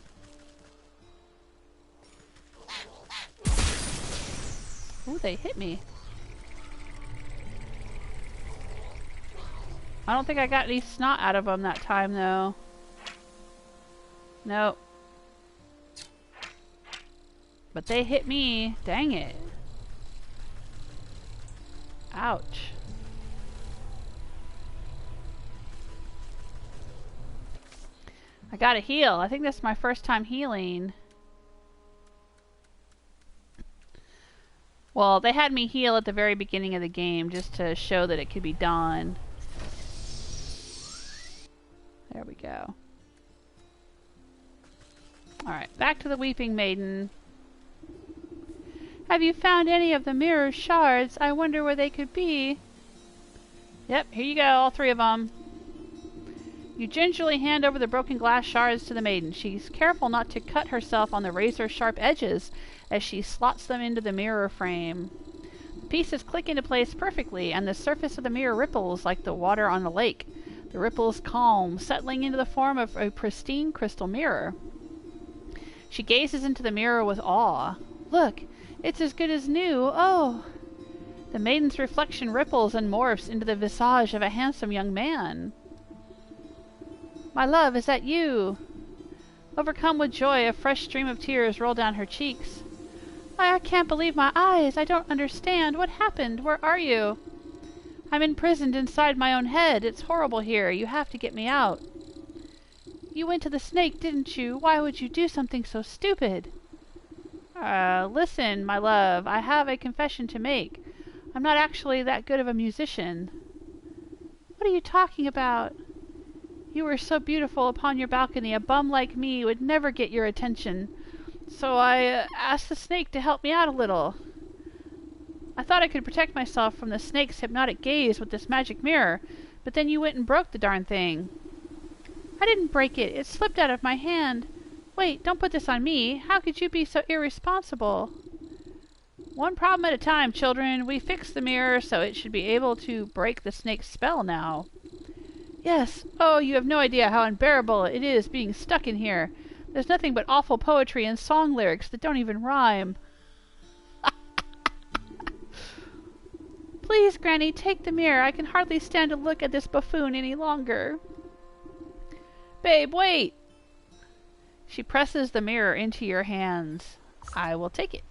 Ooh, they hit me. I don't think I got any snot out of them that time, though. Nope. But they hit me. Dang it. Ouch. I gotta heal. I think this is my first time healing. Well, they had me heal at the very beginning of the game just to show that it could be done. There we go. Alright, back to the Weeping Maiden. Have you found any of the mirror shards? I wonder where they could be. Yep, here you go, all 3 of them. You gingerly hand over the broken glass shards to the maiden. She's careful not to cut herself on the razor-sharp edges as she slots them into the mirror frame. The pieces click into place perfectly, and the surface of the mirror ripples like the water on the lake. The ripples calm, settling into the form of a pristine crystal mirror. She gazes into the mirror with awe. Look, it's as good as new. Oh! The maiden's reflection ripples and morphs into the visage of a handsome young man. My love, is that you? Overcome with joy, a fresh stream of tears roll down her cheeks. I can't believe my eyes. I don't understand. What happened? Where are you? I'm imprisoned inside my own head. It's horrible here. You have to get me out. You went to the snake, didn't you? Why would you do something so stupid? Listen, my love. I have a confession to make. I'm not actually that good of a musician. What are you talking about? You were so beautiful upon your balcony, a bum like me would never get your attention. So I asked the snake to help me out a little. I thought I could protect myself from the snake's hypnotic gaze with this magic mirror, but then you went and broke the darn thing. I didn't break it. It slipped out of my hand. Wait, don't put this on me. How could you be so irresponsible? One problem at a time, children. We fixed the mirror so it should be able to break the snake's spell now. Yes. Oh, you have no idea how unbearable it is being stuck in here. There's nothing but awful poetry and song lyrics that don't even rhyme. Please, Granny, take the mirror. I can hardly stand to look at this buffoon any longer. Babe, wait! She presses the mirror into your hands. I will take it.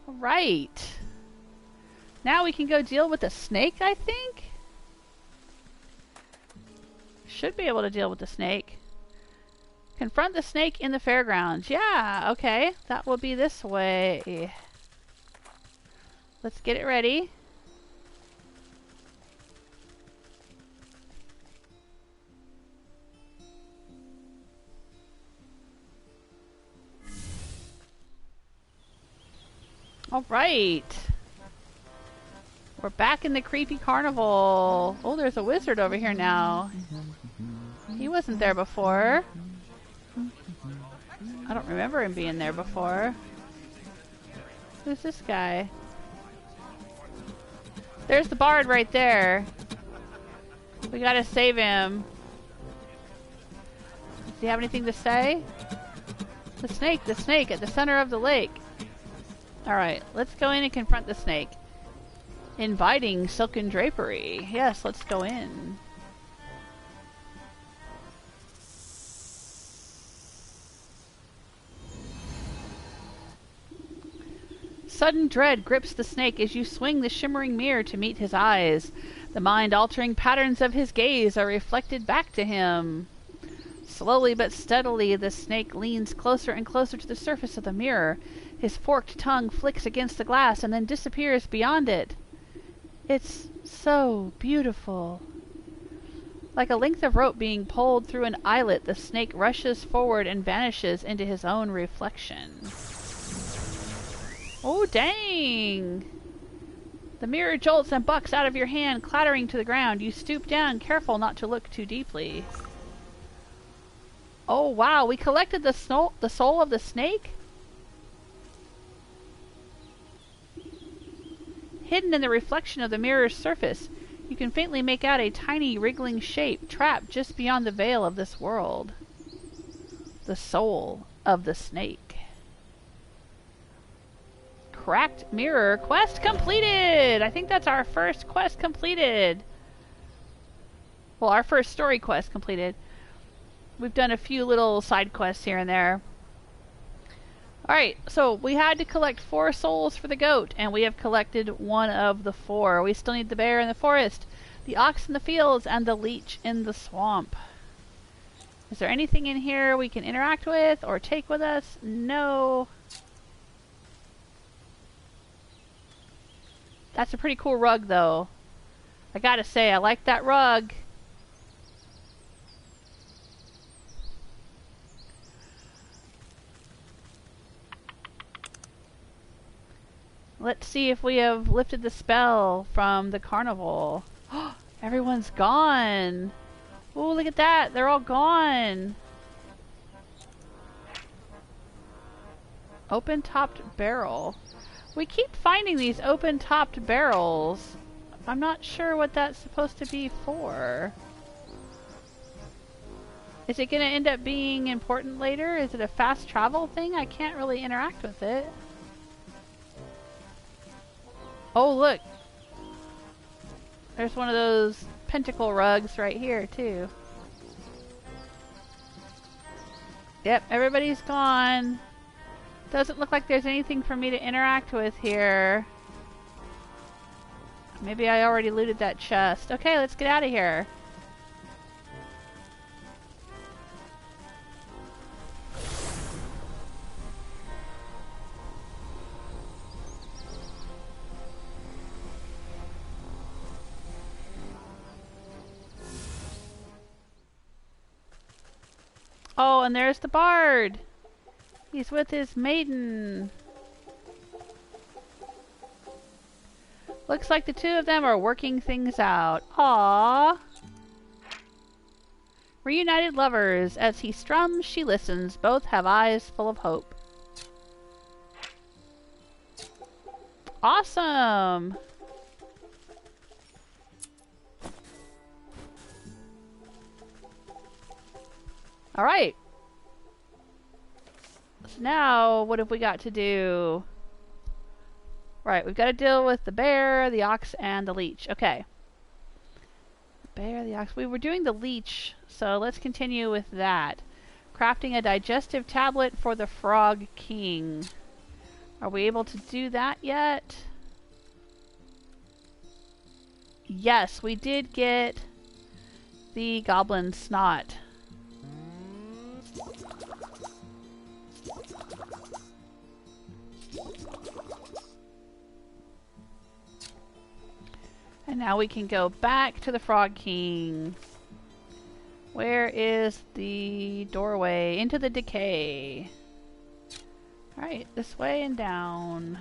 Alright. Now we can go deal with the snake, I think? Should be able to deal with the snake. Confront the snake in the fairgrounds. Yeah, okay. That will be this way. Let's get it ready. Alright. We're back in the creepy carnival. Oh, there's a wizard over here now. He wasn't there before. I don't remember him being there before. Who's this guy? There's the bard right there. We gotta save him. Does he have anything to say? The snake at the center of the lake. Alright, let's go in and confront the snake. Inviting silken drapery. Yes, let's go in. Sudden dread grips the snake as you swing the shimmering mirror to meet his eyes. The mind-altering patterns of his gaze are reflected back to him. Slowly but steadily, the snake leans closer and closer to the surface of the mirror. His forked tongue flicks against the glass and then disappears beyond it. It's so beautiful. Like a length of rope being pulled through an eyelet, the snake rushes forward and vanishes into his own reflection. Oh, dang! The mirror jolts and bucks out of your hand, clattering to the ground. You stoop down, careful not to look too deeply. Oh, wow! We collected the soul of the snake? Hidden in the reflection of the mirror's surface, you can faintly make out a tiny wriggling shape trapped just beyond the veil of this world. The soul of the snake. Cracked mirror quest completed! I think that's our first quest completed. Well, our first story quest completed. We've done a few little side quests here and there. Alright, so we had to collect 4 souls for the goat, and we have collected 1 of the 4. We still need the bear in the forest, the ox in the fields, and the leech in the swamp. Is there anything in here we can interact with or take with us? No. That's a pretty cool rug, though. I gotta say, I like that rug. Let's see if we have lifted the spell from the carnival. Everyone's gone. Oh, look at that. They're all gone. Open-topped barrel. We keep finding these open-topped barrels. I'm not sure what that's supposed to be for. Is it going to end up being important later? Is it a fast travel thing? I can't really interact with it. Oh, look. There's one of those pentacle rugs right here, too. Yep, everybody's gone. Doesn't look like there's anything for me to interact with here. Maybe I already looted that chest. Okay, let's get out of here. Oh, and there's the bard. He's with his maiden. Looks like the two of them are working things out. Aww. Reunited Lovers. As he strums, she listens. Both have eyes full of hope. Awesome! Alright. So now, what have we got to do? Right, we've got to deal with the bear, the ox, and the leech. Okay. Bear, the ox. We were doing the leech, so let's continue with that. Crafting a digestive tablet for the Frog King. Are we able to do that yet? Yes, we did get the goblin snot. And now we can go back to the Frog King. Where is the doorway? Into the decay. Alright, this way and down.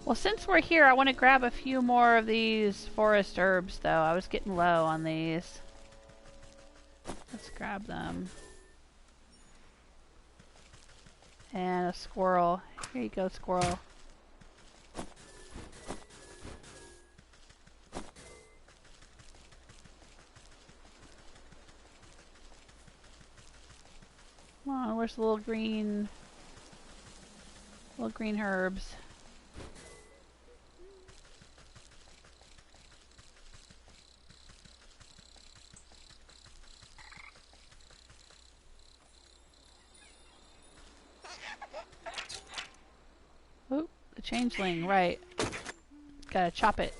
Well, since we're here, I want to grab a few more of these forest herbs, though. I was getting low on these. Let's grab them. And a squirrel. Here you go, squirrel. Come on, where's the little green herbs? The changeling, right. Gotta chop it.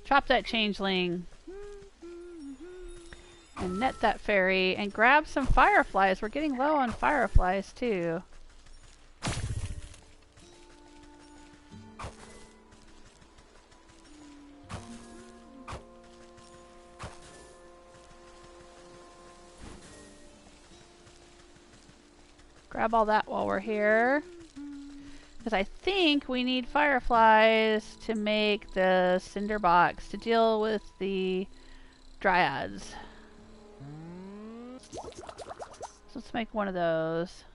Chop that changeling. And net that fairy. And grab some fireflies. We're getting low on fireflies, too. Grab all that while we're here. Because I think we need fireflies to make the cinder box to deal with the dryads. So let's make one of those.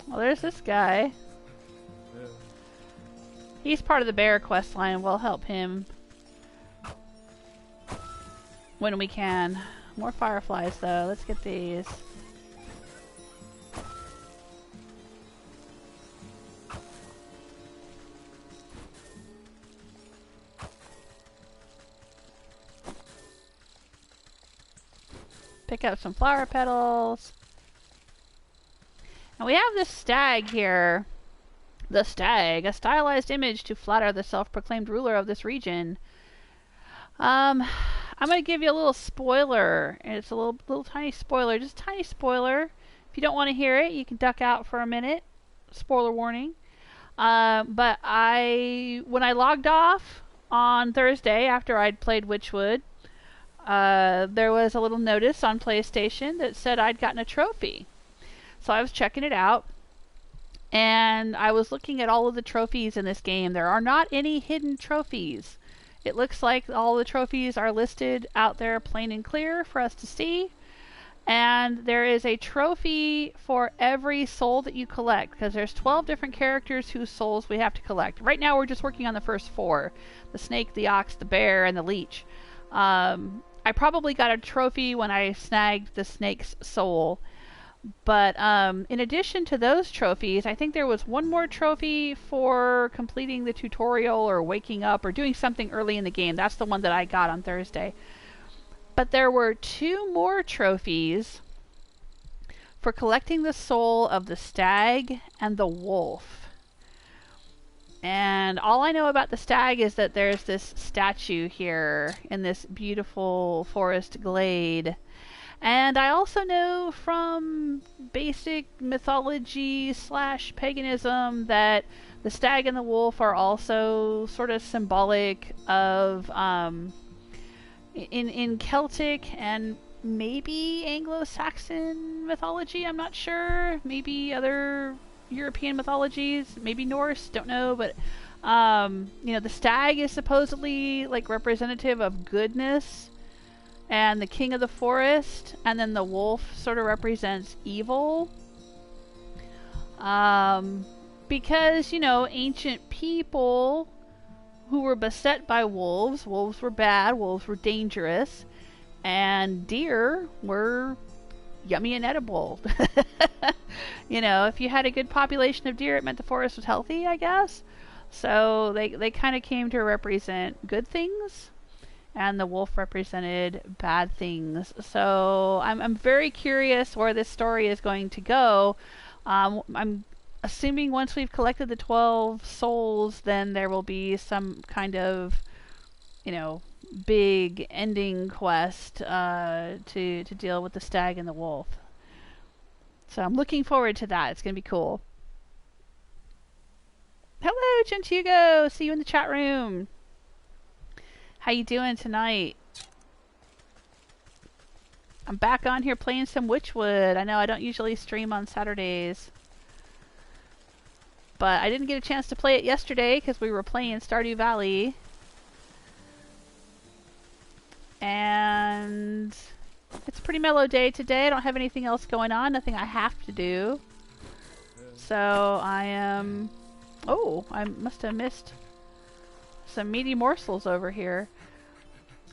Well, there's this guy. He's part of the bear quest line. We'll help him when we can. More fireflies, though. Let's get these. Pick up some flower petals. And we have this stag here. The stag, a stylized image to flatter the self-proclaimed ruler of this region. I'm going to give you a little spoiler. It's a little tiny spoiler. Just a tiny spoiler. If you don't want to hear it, you can duck out for a minute. Spoiler warning. But when I logged off on Thursday after I'd played Wytchwood, there was a little notice on PlayStation that said I'd gotten a trophy. So I was checking it out, and I was looking at all of the trophies in this game. There are not any hidden trophies. It looks like all the trophies are listed out there plain and clear for us to see. And there is a trophy for every soul that you collect, because there's 12 different characters whose souls we have to collect. Right now we're just working on the first 4. The snake, the ox, the bear, and the leech. I probably got a trophy when I snagged the snake's soul. But in addition to those trophies, I think there was one more trophy for completing the tutorial or waking up or doing something early in the game. That's the one that I got on Thursday. But there were 2 more trophies for collecting the soul of the stag and the wolf. And all I know about the stag is that there's this statue here in this beautiful forest glade. And I also know from basic mythology / paganism that the stag and the wolf are also sort of symbolic of, in Celtic and maybe Anglo-Saxon mythology, I'm not sure. Maybe other European mythologies, maybe Norse, don't know, but you know, the stag is supposedly like representative of goodness and the king of the forest, and then the wolf sort of represents evil. Because, you know, ancient people who were beset by wolves were bad, wolves were dangerous, and deer were yummy and edible. You know, if you had a good population of deer, it meant the forest was healthy, I guess. So they kind of came to represent good things, and the wolf represented bad things. So I'm very curious where this story is going to go. I'm assuming once we've collected the 12 souls, then there will be some kind of, you know, big ending quest to deal with the stag and the wolf. So I'm looking forward to that. It's going to be cool. Hello, Gentugo! See you in the chat room. How you doing tonight? I'm back on here playing some Wytchwood. I know I don't usually stream on Saturdays, but I didn't get a chance to play it yesterday because we were playing Stardew Valley. And it's a pretty mellow day today. I don't have anything else going on, nothing I have to do. So I am... Oh, I must have missed some meaty morsels over here.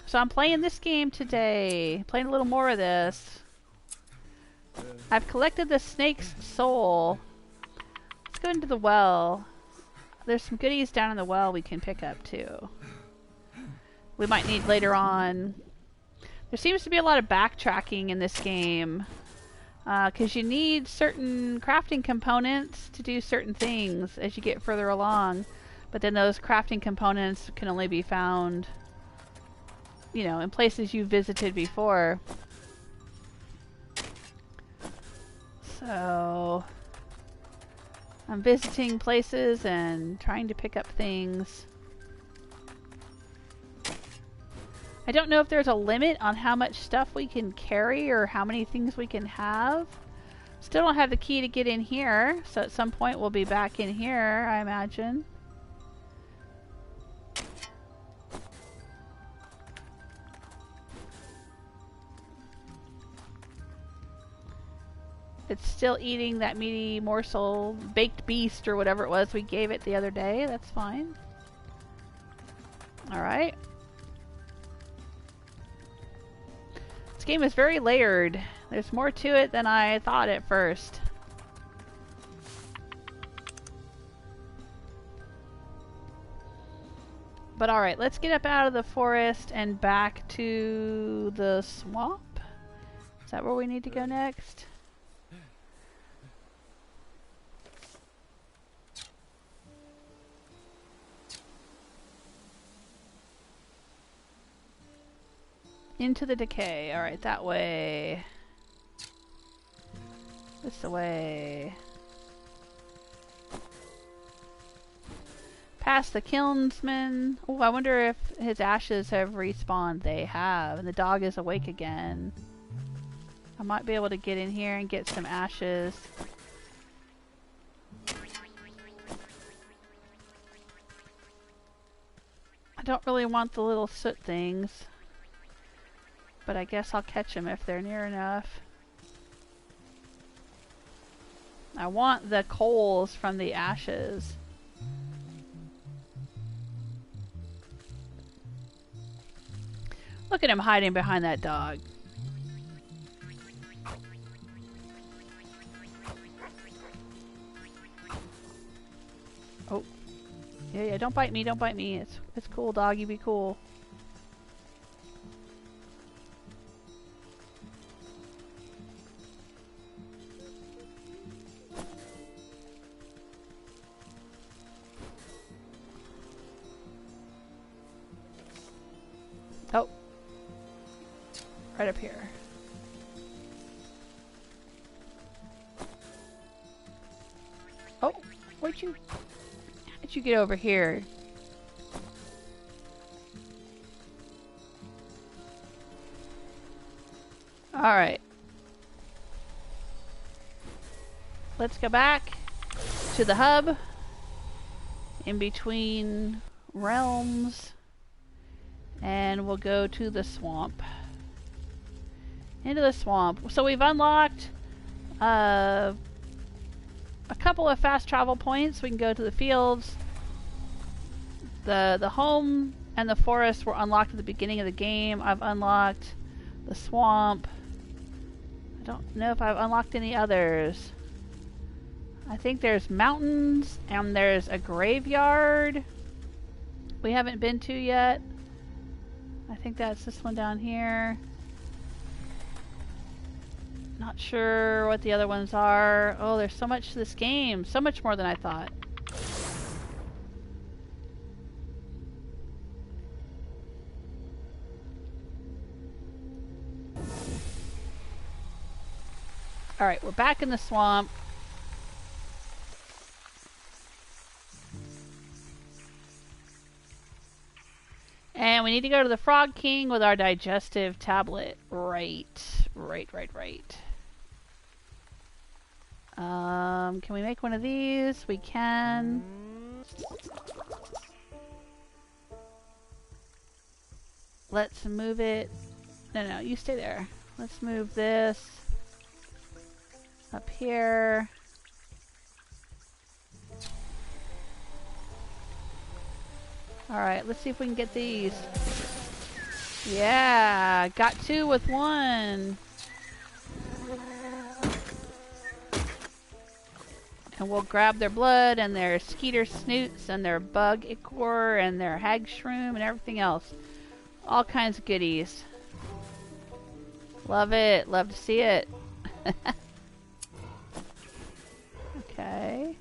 So I'm playing this game today. Playing a little more of this. I've collected the snake's soul. Let's go into the well. There's some goodies down in the well we can pick up too. We might need later on. There seems to be a lot of backtracking in this game. Because you need certain crafting components to do certain things as you get further along. But then those crafting components can only be found, you know, in places you've visited before. So I'm visiting places and trying to pick up things. I don't know if there's a limit on how much stuff we can carry or how many things we can have. Still don't have the key to get in here, so at some point we'll be back in here, I imagine. It's still eating that meaty morsel, baked beast or whatever it was we gave it the other day. That's fine. Alright. This game is very layered. There's more to it than I thought at first. But alright, let's get up out of the forest and back to the swamp. Is that where we need to go next? Into the decay. Alright, that way. This way. Past the kilnsman. Oh, I wonder if his ashes have respawned. They have. And the dog is awake again. I might be able to get in here and get some ashes. I don't really want the little soot things. But I guess I'll catch them if they're near enough. I want the coals from the ashes. Look at him hiding behind that dog. Oh. Yeah, don't bite me, don't bite me. It's cool, dog, you be cool. Oh. Right up here. Oh, how'd you get over here? Alright. Let's go back to the hub. In between realms. And we'll go to the swamp. Into the swamp. So we've unlocked a couple of fast travel points. We can go to the fields. The home and the forest were unlocked at the beginning of the game. I've unlocked the swamp. I don't know if I've unlocked any others. I think there's mountains and there's a graveyard we haven't been to yet. I think that's this one down here. Not sure what the other ones are. Oh, there's so much to this game. So much more than I thought. Alright, we're back in the swamp. And we need to go to the Frog King with our digestive tablet. Right. Can we make one of these? We can. Let's move it. No, you stay there. Let's move this up here. Alright, let's see if we can get these. Yeah, got 2 with 1. And we'll grab their blood and their Skeeter snoots and their bug Ichor and their hag shroom and everything else. All kinds of goodies. Love it. Love to see it. Okay.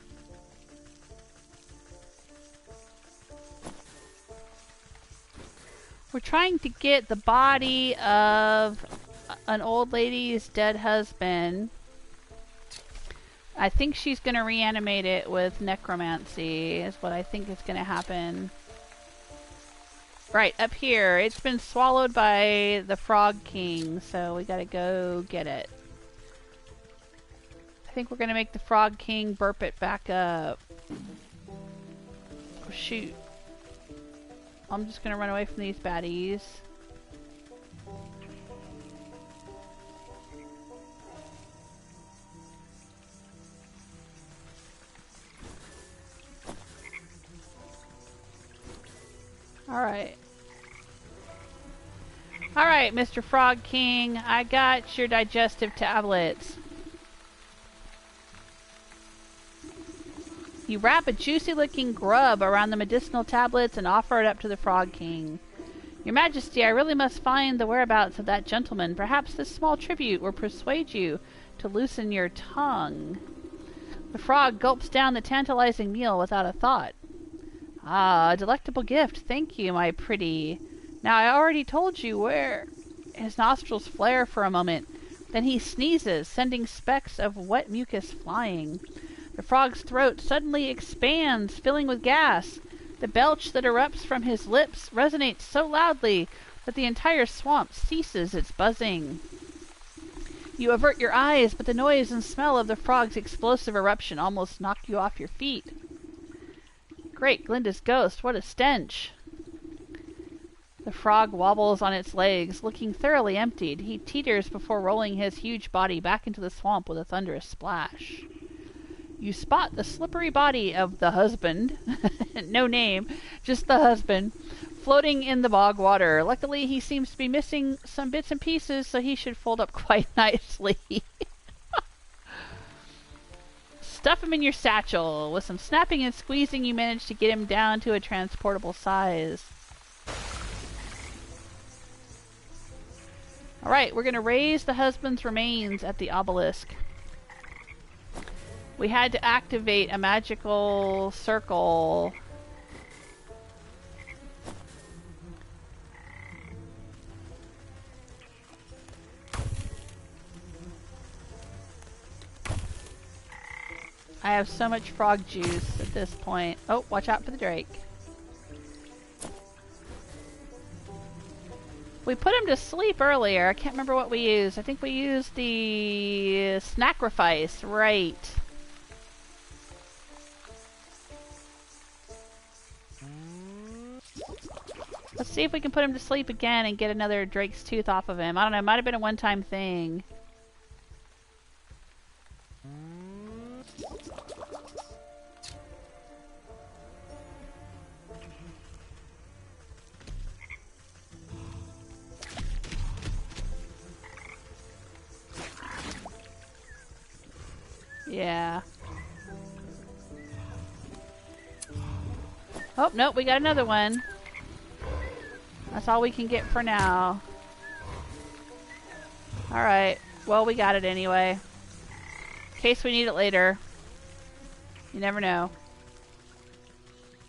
We're trying to get the body of an old lady's dead husband. I think she's going to reanimate it with necromancy, is what I think is going to happen. Right, up here. It's been swallowed by the Frog King, so we gotta go get it. I think we're gonna make the Frog King burp it back up. Oh, shoot. I'm just gonna run away from these baddies. Alright. Alright, Mr. Frog King, I got your digestive tablets. You wrap a juicy looking grub around the medicinal tablets and offer it up to the Frog King. Your Majesty, I really must find the whereabouts of that gentleman. Perhaps this small tribute will persuade you to loosen your tongue. The frog gulps down the tantalizing meal without a thought. Ah, a delectable gift. Thank you, my pretty. Now, I already told you where. His nostrils flare for a moment. Then he sneezes, sending specks of wet mucus flying. The frog's throat suddenly expands, filling with gas. The belch that erupts from his lips resonates so loudly that the entire swamp ceases its buzzing. You avert your eyes, but the noise and smell of the frog's explosive eruption almost knock you off your feet. Great Glinda's ghost, what a stench! The frog wobbles on its legs, looking thoroughly emptied. He teeters before rolling his huge body back into the swamp with a thunderous splash. You spot the slippery body of the husband, no name, just the husband, floating in the bog water. Luckily, he seems to be missing some bits and pieces, so he should fold up quite nicely. Stuff him in your satchel. With some snapping and squeezing, you manage to get him down to a transportable size. Alright, we're going to raise the husband's remains at the obelisk. We had to activate a magical circle. I have so much frog juice at this point. Oh, watch out for the drake. We put him to sleep earlier. I can't remember what we used. I think we used the Snackrifice, right. Let's see if we can put him to sleep again and get another drake's tooth off of him. I don't know, it might have been a one-time thing. Yeah. Oh, nope, we got another one. That's all we can get for now. Alright, well, we got it anyway. In case we need it later. You never know.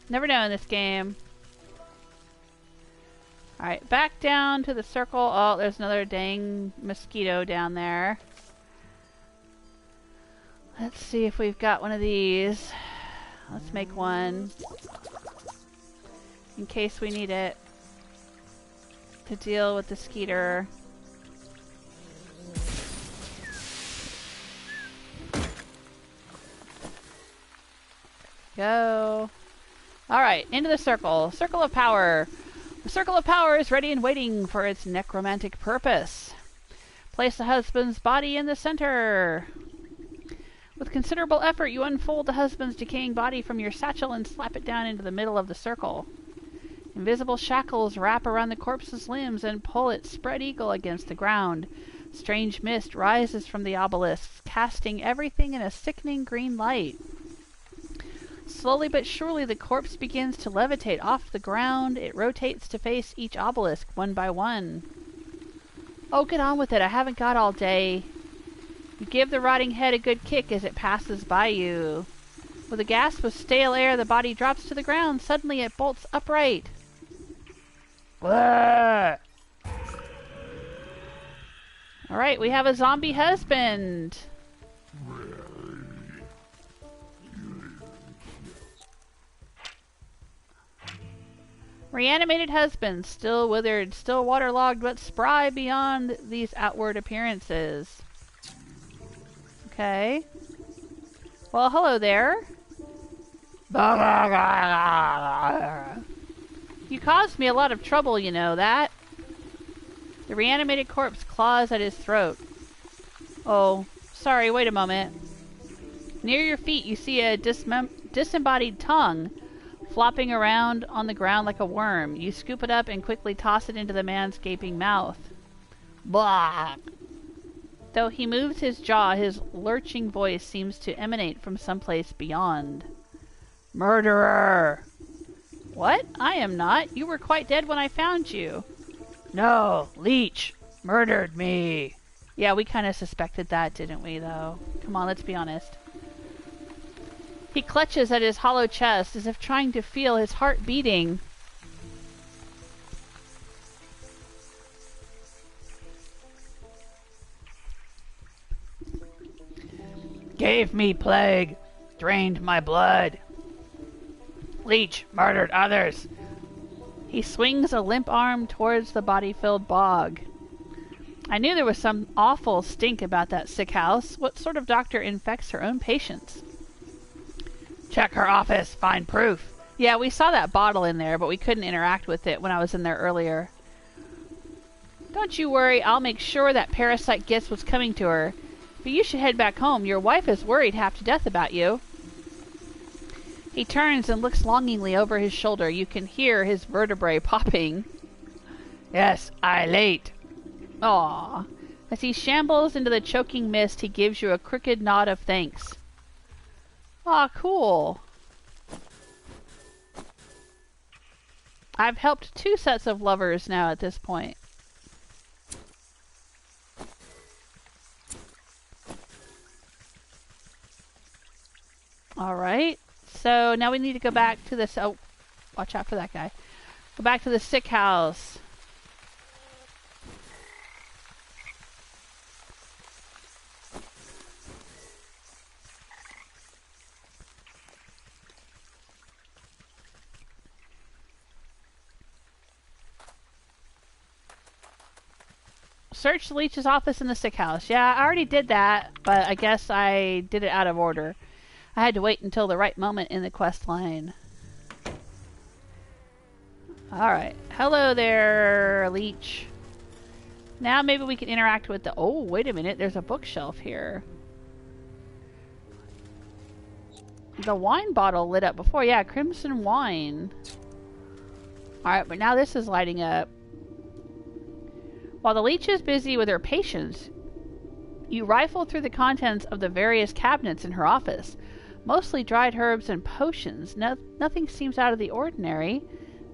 Never know in this game. Alright, back down to the circle. Oh, there's another dang mosquito down there. Let's see if we've got one of these. Let's make one. In case we need it. To deal with the Skeeter. Go. Alright, into the circle. Circle of power. The circle of power is ready and waiting for its necromantic purpose. Place the husband's body in the center. With considerable effort, you unfold the husband's decaying body from your satchel and slap it down into the middle of the circle. Invisible shackles wrap around the corpse's limbs and pull it spread eagle against the ground. Strange mist rises from the obelisk, casting everything in a sickening green light. Slowly but surely, the corpse begins to levitate off the ground. It rotates to face each obelisk, one by one. Oh, get on with it. I haven't got all day. You give the rotting head a good kick as it passes by you. With a gasp of stale air, the body drops to the ground. Suddenly, it bolts upright. Alright, we have a zombie husband. Reanimated husband, still withered, still waterlogged, but spry beyond these outward appearances. Okay. Well, hello there. You caused me a lot of trouble, you know that. The reanimated corpse claws at his throat. Oh, sorry, wait a moment. Near your feet you see a disembodied tongue flopping around on the ground like a worm. You scoop it up and quickly toss it into the man's gaping mouth. Blah! Though he moves his jaw, his lurching voice seems to emanate from someplace beyond. Murderer! What? I am not. You were quite dead when I found you. No, Leech murdered me. Yeah, we kind of suspected that, didn't we, though? Come on, let's be honest. He clutches at his hollow chest as if trying to feel his heart beating. Gave me plague, drained my blood. Leech murdered others. He swings a limp arm towards the body-filled bog. I knew there was some awful stink about that sick house. What sort of doctor infects her own patients? Check her office, find proof. Yeah, we saw that bottle in there, but we couldn't interact with it when I was in there earlier. Don't you worry, I'll make sure that parasite gets what's coming to her. But you should head back home. Your wife is worried half to death about you. He turns and looks longingly over his shoulder. You can hear his vertebrae popping. Yes, I late. Aww. As he shambles into the choking mist, he gives you a crooked nod of thanks. Aw, cool. I've helped 2 sets of lovers now at this point. Alright, so now we need to go back to this... Oh, watch out for that guy. Go back to the sick house. Search the Leech's office in the sick house. Yeah, I already did that, but I guess I did it out of order. I had to wait until the right moment in the quest line. Alright. Hello there, Leech. Now maybe we can interact with the... Oh, wait a minute. There's a bookshelf here. The wine bottle lit up before. Yeah, crimson wine. Alright, but now this is lighting up. While the Leech is busy with her patients, you rifle through the contents of the various cabinets in her office. Mostly dried herbs and potions. Nothing seems out of the ordinary.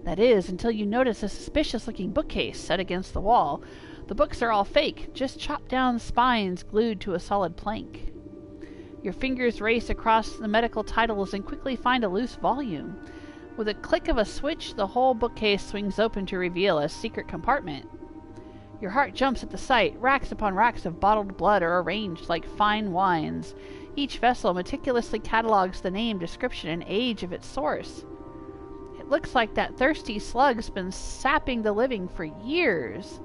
That is, until you notice a suspicious-looking bookcase set against the wall. The books are all fake, just chopped-down spines glued to a solid plank. Your fingers race across the medical titles and quickly find a loose volume. With a click of a switch, the whole bookcase swings open to reveal a secret compartment. Your heart jumps at the sight. Racks upon racks of bottled blood are arranged like fine wines. Each vessel meticulously catalogues the name, description, and age of its source. It looks like that thirsty slug's been sapping the living for years.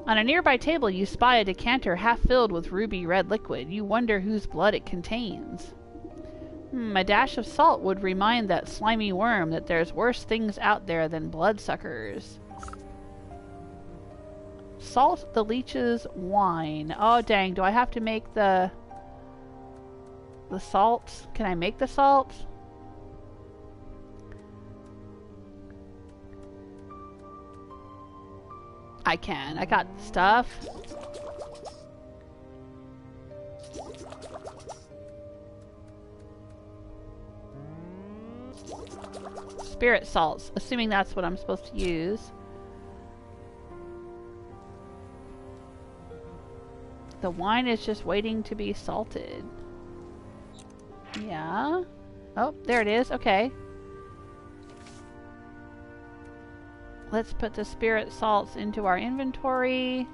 On a nearby table you spy a decanter half filled with ruby red liquid. You wonder whose blood it contains. A dash of salt would remind that slimy worm that there's worse things out there than bloodsuckers. Salt the Leech's wine. Oh dang, do I have to make the salt? Can I make the salt? I can. I got stuff. Spirit salts, assuming that's what I'm supposed to use. The wine is just waiting to be salted. Yeah. Oh, there it is. Okay. Let's put the spirit salts into our inventory.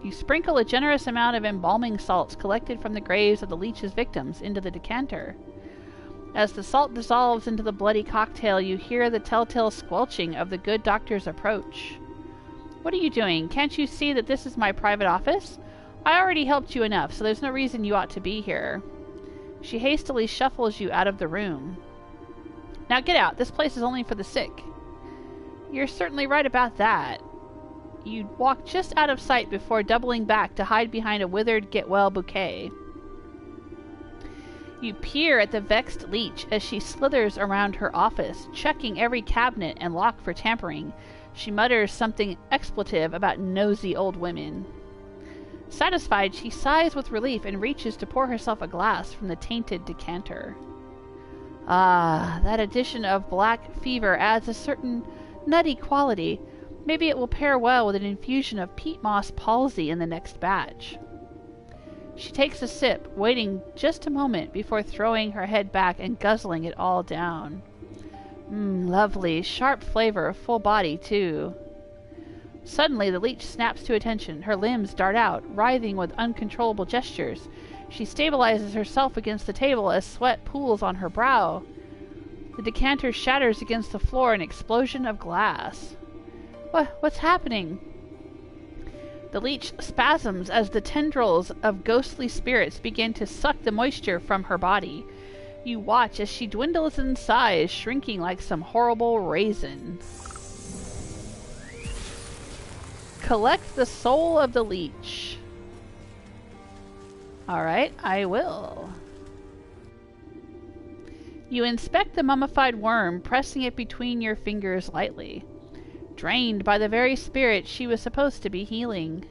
You sprinkle a generous amount of embalming salts collected from the graves of the Leech's victims into the decanter. As the salt dissolves into the bloody cocktail, you hear the telltale squelching of the good doctor's approach. What are you doing? Can't you see that this is my private office? I already helped you enough, so there's no reason you ought to be here. She hastily shuffles you out of the room. Now get out. This place is only for the sick. You're certainly right about that. You walk just out of sight before doubling back to hide behind a withered get-well bouquet. You peer at the vexed Leech as she slithers around her office, checking every cabinet and lock for tampering. She mutters something expletive about nosy old women. Satisfied, she sighs with relief and reaches to pour herself a glass from the tainted decanter. Ah, that addition of black fever adds a certain nutty quality. Maybe it will pair well with an infusion of peat moss palsy in the next batch. She takes a sip, waiting just a moment before throwing her head back and guzzling it all down. Lovely, sharp flavor, full body, too. Suddenly, the Leech snaps to attention. Her limbs dart out, writhing with uncontrollable gestures. She stabilizes herself against the table as sweat pools on her brow. The decanter shatters against the floor, an explosion of glass. What's happening? The Leech spasms as the tendrils of ghostly spirits begin to suck the moisture from her body. You watch as she dwindles in size, shrinking like some horrible raisin. Collect the soul of the leech. Alright, I will. You inspect the mummified worm, pressing it between your fingers lightly. Drained by the very spirit she was supposed to be healing.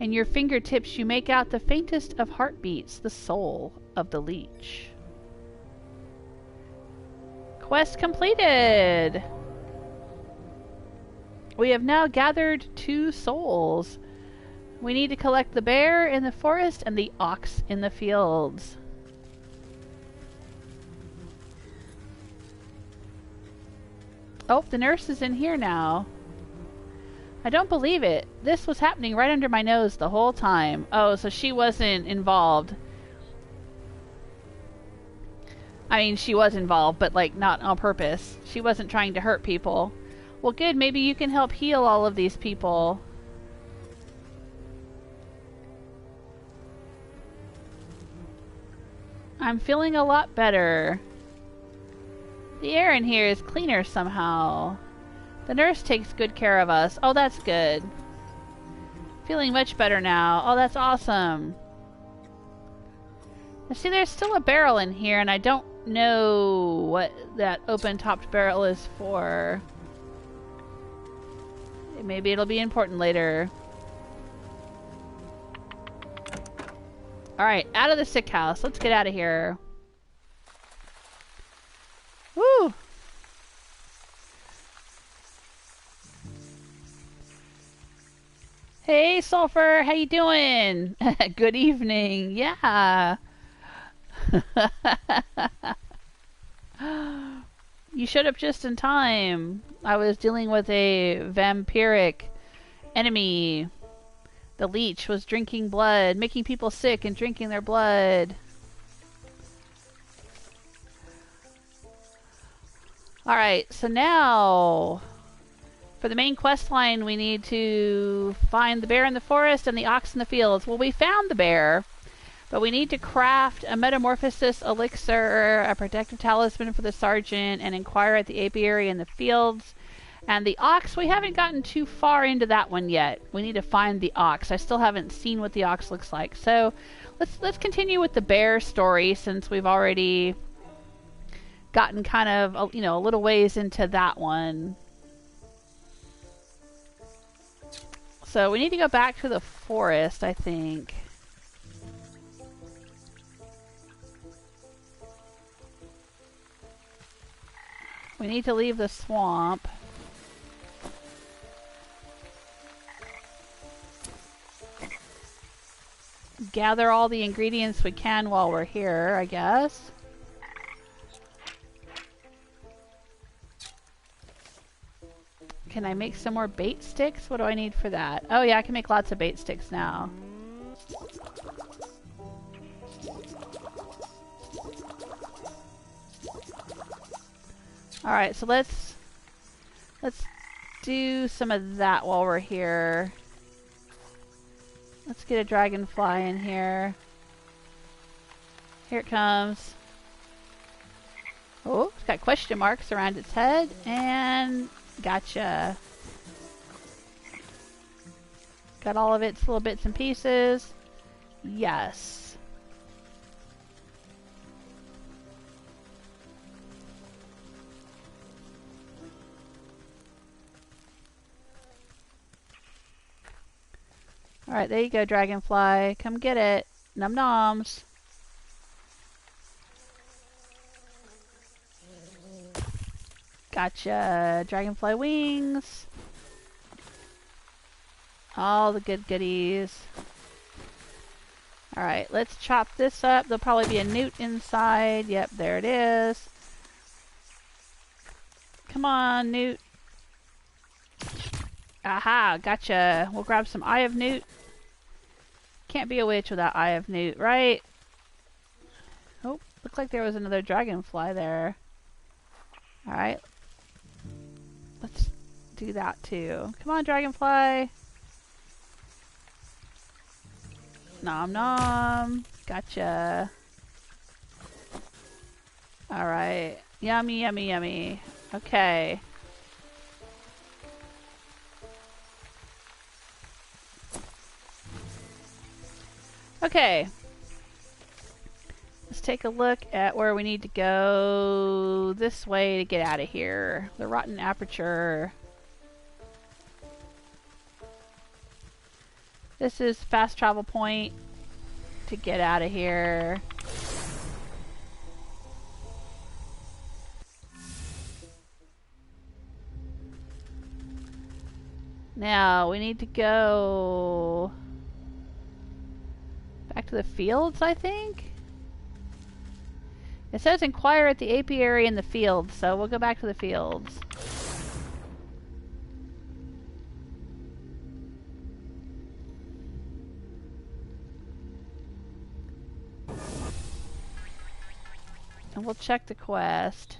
In your fingertips you make out the faintest of heartbeats, the soul of the leech. Quest completed! We have now gathered 2 souls. We need to collect the bear in the forest and the ox in the fields. Oh, the nurse is in here now. I don't believe it. This was happening right under my nose the whole time. Oh, so she wasn't involved. I mean, she was involved, but like not on purpose. She wasn't trying to hurt people. Well, good. Maybe you can help heal all of these people. I'm feeling a lot better. The air in here is cleaner somehow. The nurse takes good care of us. Oh, that's good. Feeling much better now. Oh, that's awesome. Now, see, there's still a barrel in here, and I don't know what that open-topped barrel is for. Maybe it'll be important later. Alright, out of the sick house. Let's get out of here. Woo! Hey, Sulfur, how you doing? Good evening. Yeah. You showed up just in time. I was dealing with a vampiric enemy. The leech was drinking blood, making people sick and drinking their blood. Alright, so now for the main quest line we need to find the bear in the forest and the ox in the fields. Well, we found the bear, but we need to craft a metamorphosis elixir, a protective talisman for the sergeant, and inquire at the apiary in the fields. And the ox, we haven't gotten too far into that one yet. We need to find the ox. I still haven't seen what the ox looks like. So let's continue with the bear story, since we've already gotten kind of, you know, a little ways into that one. So we need to go back to the forest, I think. We need to leave the swamp. Gather all the ingredients we can while we're here, I guess. Can I make some more bait sticks? What do I need for that? Oh yeah, I can make lots of bait sticks now. Alright, so let's do some of that while we're here. Let's get a dragonfly in here. Here it comes. Oh, it's got question marks around its head, and gotcha. Got all of its little bits and pieces. Yes. Alright, there you go, dragonfly. Come get it. Num noms. Gotcha. Dragonfly wings. All the good goodies. Alright, let's chop this up. There'll probably be a newt inside. Yep, there it is. Come on, newt. Aha, gotcha. We'll grab some Eye of Newt. Can't be a witch without Eye of Newt, right? Oh, looked like there was another dragonfly there. Alright. Let's do that too. Come on, dragonfly. Nom nom. Gotcha. Alright. Yummy, yummy, yummy. Okay. Okay. Let's take a look at where we need to go this way to get out of here. The rotten aperture. This is fast travel point to get out of here. Now we need to go back to the fields, I think? It says inquire at the apiary in the fields, so we'll go back to the fields. And we'll check the quest.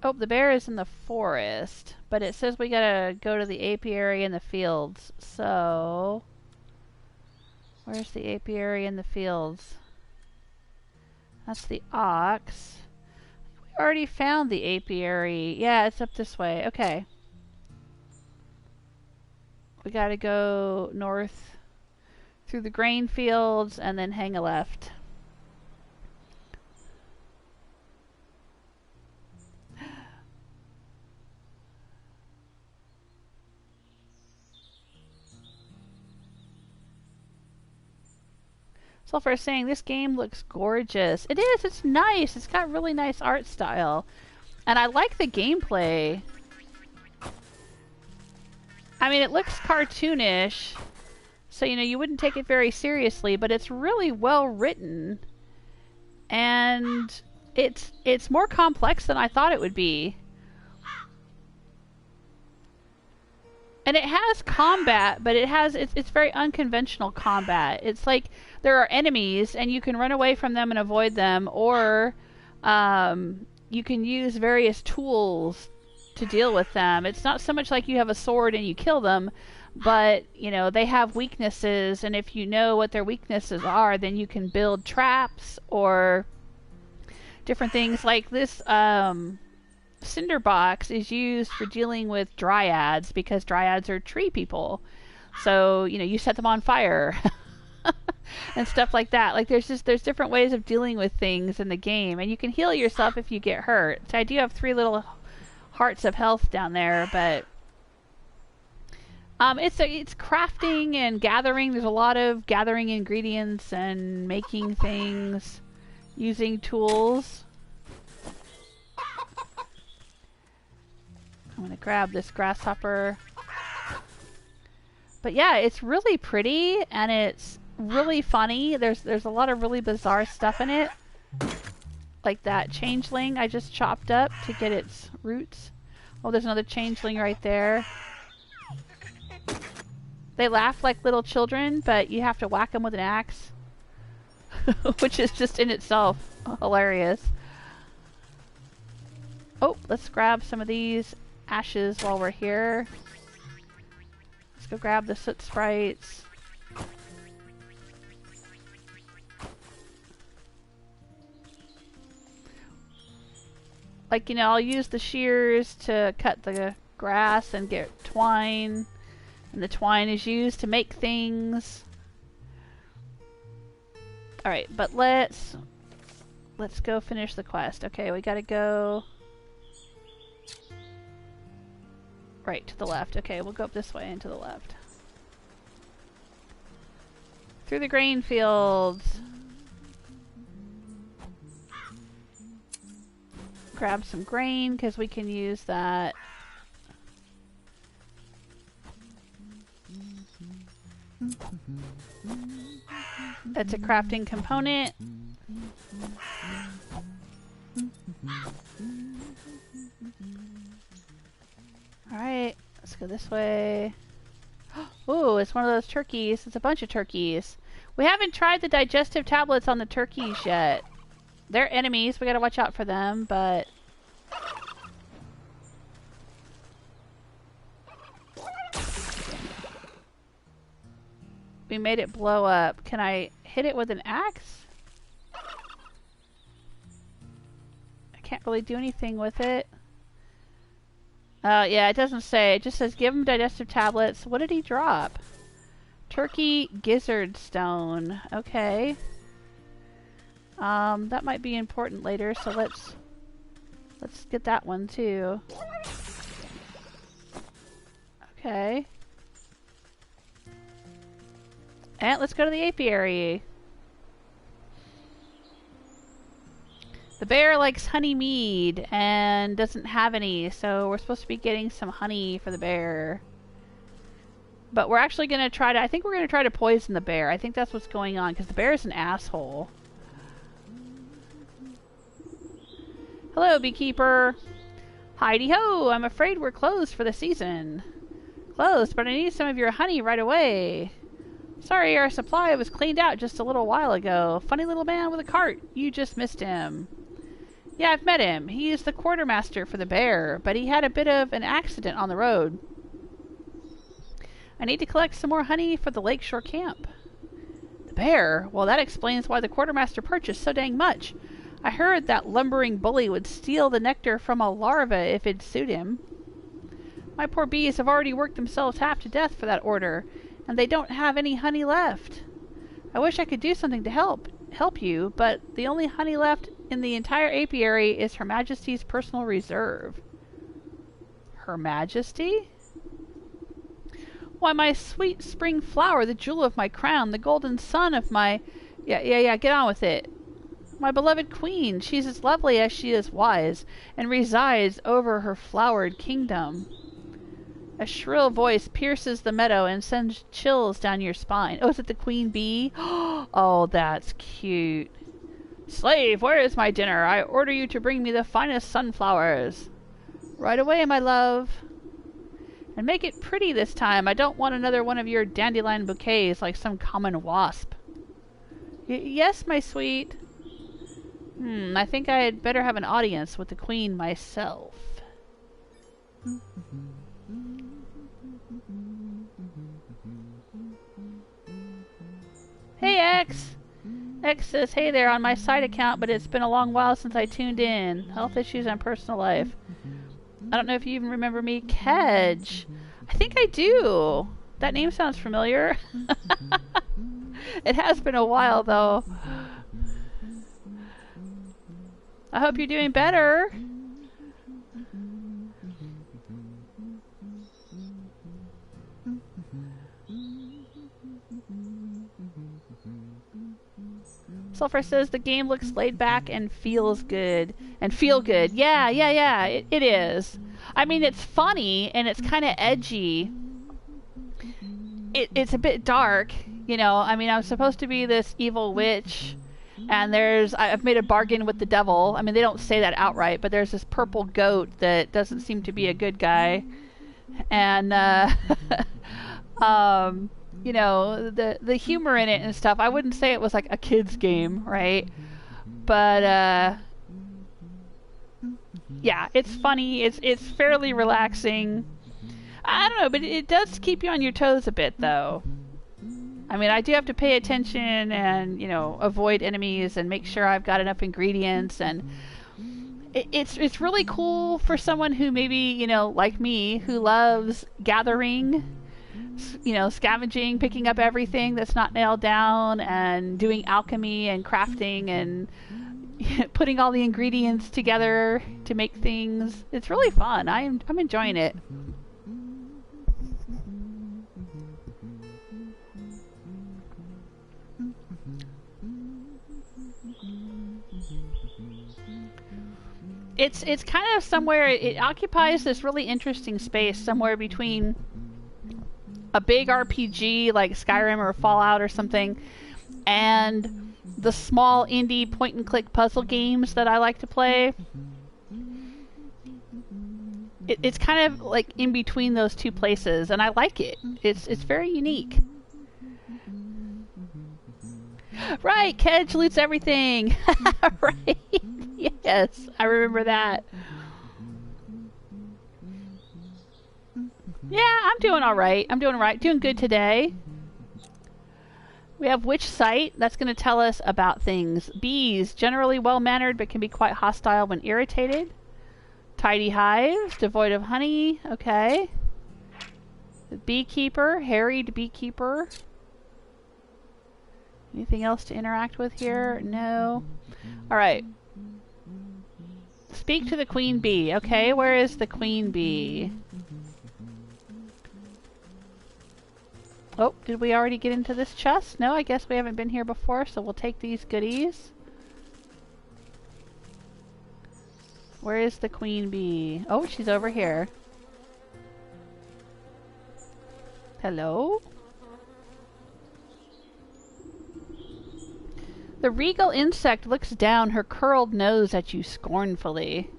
Oh, the bear is in the forest, but it says we gotta go to the apiary in the fields, so... Where's the apiary in the fields? That's the ox. We already found the apiary. Yeah, it's up this way. Okay. We gotta go north through the grain fields and then hang a left. So for saying this game looks gorgeous. It is, it's nice. It's got really nice art style. And I like the gameplay. I mean, it looks cartoonish. So, you know, you wouldn't take it very seriously, but it's really well written. And it's more complex than I thought it would be. And it has combat, but it's very unconventional combat. It's like there are enemies, and you can run away from them and avoid them, or you can use various tools to deal with them. It's not so much like you have a sword and you kill them, but, you know, they have weaknesses, and if you know what their weaknesses are, then you can build traps or different things like this. Cinderbox is used for dealing with dryads because dryads are tree people. So, you know, you set them on fire and stuff like that. Like there's different ways of dealing with things in the game, and you can heal yourself if you get hurt. So I do have 3 little hearts of health down there, but it's crafting and gathering. There's a lot of gathering ingredients and making things using tools. I'm going to grab this grasshopper. But yeah, it's really pretty and it's really funny. There's a lot of really bizarre stuff in it. Like that changeling I just chopped up to get its roots. Oh, there's another changeling right there. They laugh like little children, but you have to whack them with an axe. Which is just in itself hilarious. Oh, let's grab some of these ashes while we're here. Let's go grab the soot sprites. Like, you know, I'll use the shears to cut the grass and get twine. And the twine is used to make things. Alright, but let's go finish the quest. Okay, we gotta go right to the left. Okay, we'll go up this way and to the left. Through the grain fields. Grab some grain because we can use that. That's a crafting component. Alright, let's go this way. Ooh, it's one of those turkeys. It's a bunch of turkeys. We haven't tried the digestive tablets on the turkeys yet. They're enemies, we gotta watch out for them, but... we made it blow up. Can I hit it with an axe? I can't really do anything with it. Yeah, it doesn't say. It just says give him digestive tablets. What did he drop? Turkey gizzard stone. Okay. That might be important later, so let's get that one too. Okay. And let's go to the apiary. The bear likes honey mead and doesn't have any, so we're supposed to be getting some honey for the bear. But we're actually going to try to, I think we're going to try to poison the bear. I think that's what's going on, because the bear is an asshole. Hello, beekeeper. Heidi-ho, I'm afraid we're closed for the season. Closed, but I need some of your honey right away. Sorry, our supply was cleaned out just a little while ago. Funny little man with a cart. You just missed him. Yeah, I've met him. He is the quartermaster for the bear, but he had a bit of an accident on the road. I need to collect some more honey for the lakeshore camp. The bear? Well, that explains why the quartermaster purchased so dang much. I heard that lumbering bully would steal the nectar from a larva if it'd suit him. My poor bees have already worked themselves half to death for that order, and they don't have any honey left. I wish I could do something to help you, but the only honey left in the entire apiary is Her Majesty's personal reserve. Her Majesty? Why, my sweet spring flower, the jewel of my crown, the golden sun of my... Yeah, get on with it. My beloved queen, she's as lovely as she is wise, and resides over her flowered kingdom. A shrill voice pierces the meadow and sends chills down your spine. Oh, is it the queen bee? Oh, that's cute. Slave, where is my dinner? I order you to bring me the finest sunflowers. Right away, my love. And make it pretty this time. I don't want another one of your dandelion bouquets like some common wasp. Yes, my sweet. I think I had better have an audience with the queen myself. Hey, X! X says, hey there, on my side account, but it's been a long while since I tuned in. Health issues and personal life. I don't know if you even remember me. Kedge. I think I do. That name sounds familiar. It has been a while, though. I hope you're doing better. Sulfur says the game looks laid back and feels good. And feel good. Yeah, it is. I mean, it's funny and it's kind of edgy. It's a bit dark, you know. I mean, I'm supposed to be this evil witch, and I've made a bargain with the devil. I mean, they don't say that outright, but there's this purple goat that doesn't seem to be a good guy. And, you know, the humor in it and stuff, I wouldn't say it was like a kid's game, right? But, yeah, it's funny. It's fairly relaxing. I don't know, but it does keep you on your toes a bit, though. I mean, I do have to pay attention and, you know, avoid enemies and make sure I've got enough ingredients. And it's really cool for someone who maybe, you know, like me, who loves gathering, you know, scavenging, picking up everything that's not nailed down, and doing alchemy and crafting and putting all the ingredients together to make things. It's really fun. I'm enjoying it. It's kind of somewhere, it occupies this really interesting space somewhere between a big RPG like Skyrim or Fallout or something, and the small indie point-and-click puzzle games that I like to play. It's kind of like in between those two places, and I like it. It's very unique. Right, Kedge loots everything. Right. Yes, I remember that. Yeah, I'm doing all right. I'm doing all right. Doing good today. We have which site. That's going to tell us about things. Bees, generally well-mannered but can be quite hostile when irritated. Tidy hives, devoid of honey. Okay. Beekeeper, harried beekeeper. Anything else to interact with here? No. Alright. Speak to the queen bee. Okay, where is the queen bee? Oh, did we already get into this chest? No, I guess we haven't been here before, so we'll take these goodies. Where is the queen bee? Oh, she's over here. Hello? The regal insect looks down her curled nose at you scornfully.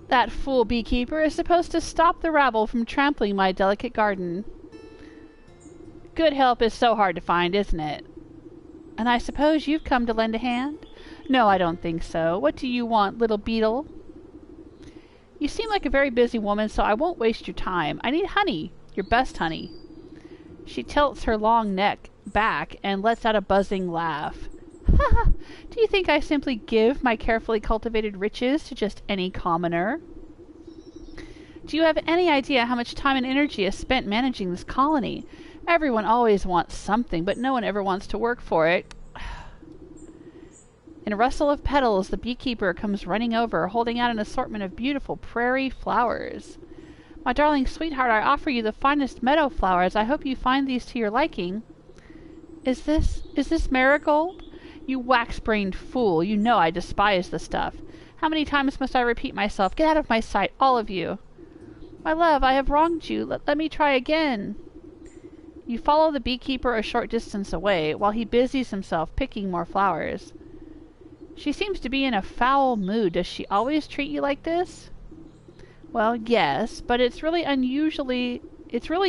That fool beekeeper is supposed to stop the rabble from trampling my delicate garden. Good help is so hard to find, isn't it? And I suppose you've come to lend a hand? No, I don't think so. What do you want, little beetle? You seem like a very busy woman, so I won't waste your time. I need honey. Your best honey. She tilts her long neck back and lets out a buzzing laugh. Ha! Do you think I simply give my carefully cultivated riches to just any commoner? Do you have any idea how much time and energy is spent managing this colony? Everyone always wants something, but no one ever wants to work for it. In a rustle of petals, the beekeeper comes running over, holding out an assortment of beautiful prairie flowers. My darling sweetheart, I offer you the finest meadow flowers. I hope you find these to your liking. Is this marigold? You wax-brained fool, you know I despise the stuff. How many times must I repeat myself? Get out of my sight, all of you. My love, I have wronged you. Let me try again. You follow the beekeeper a short distance away, while he busies himself picking more flowers. She seems to be in a foul mood. Does she always treat you like this? Well, yes, but it's really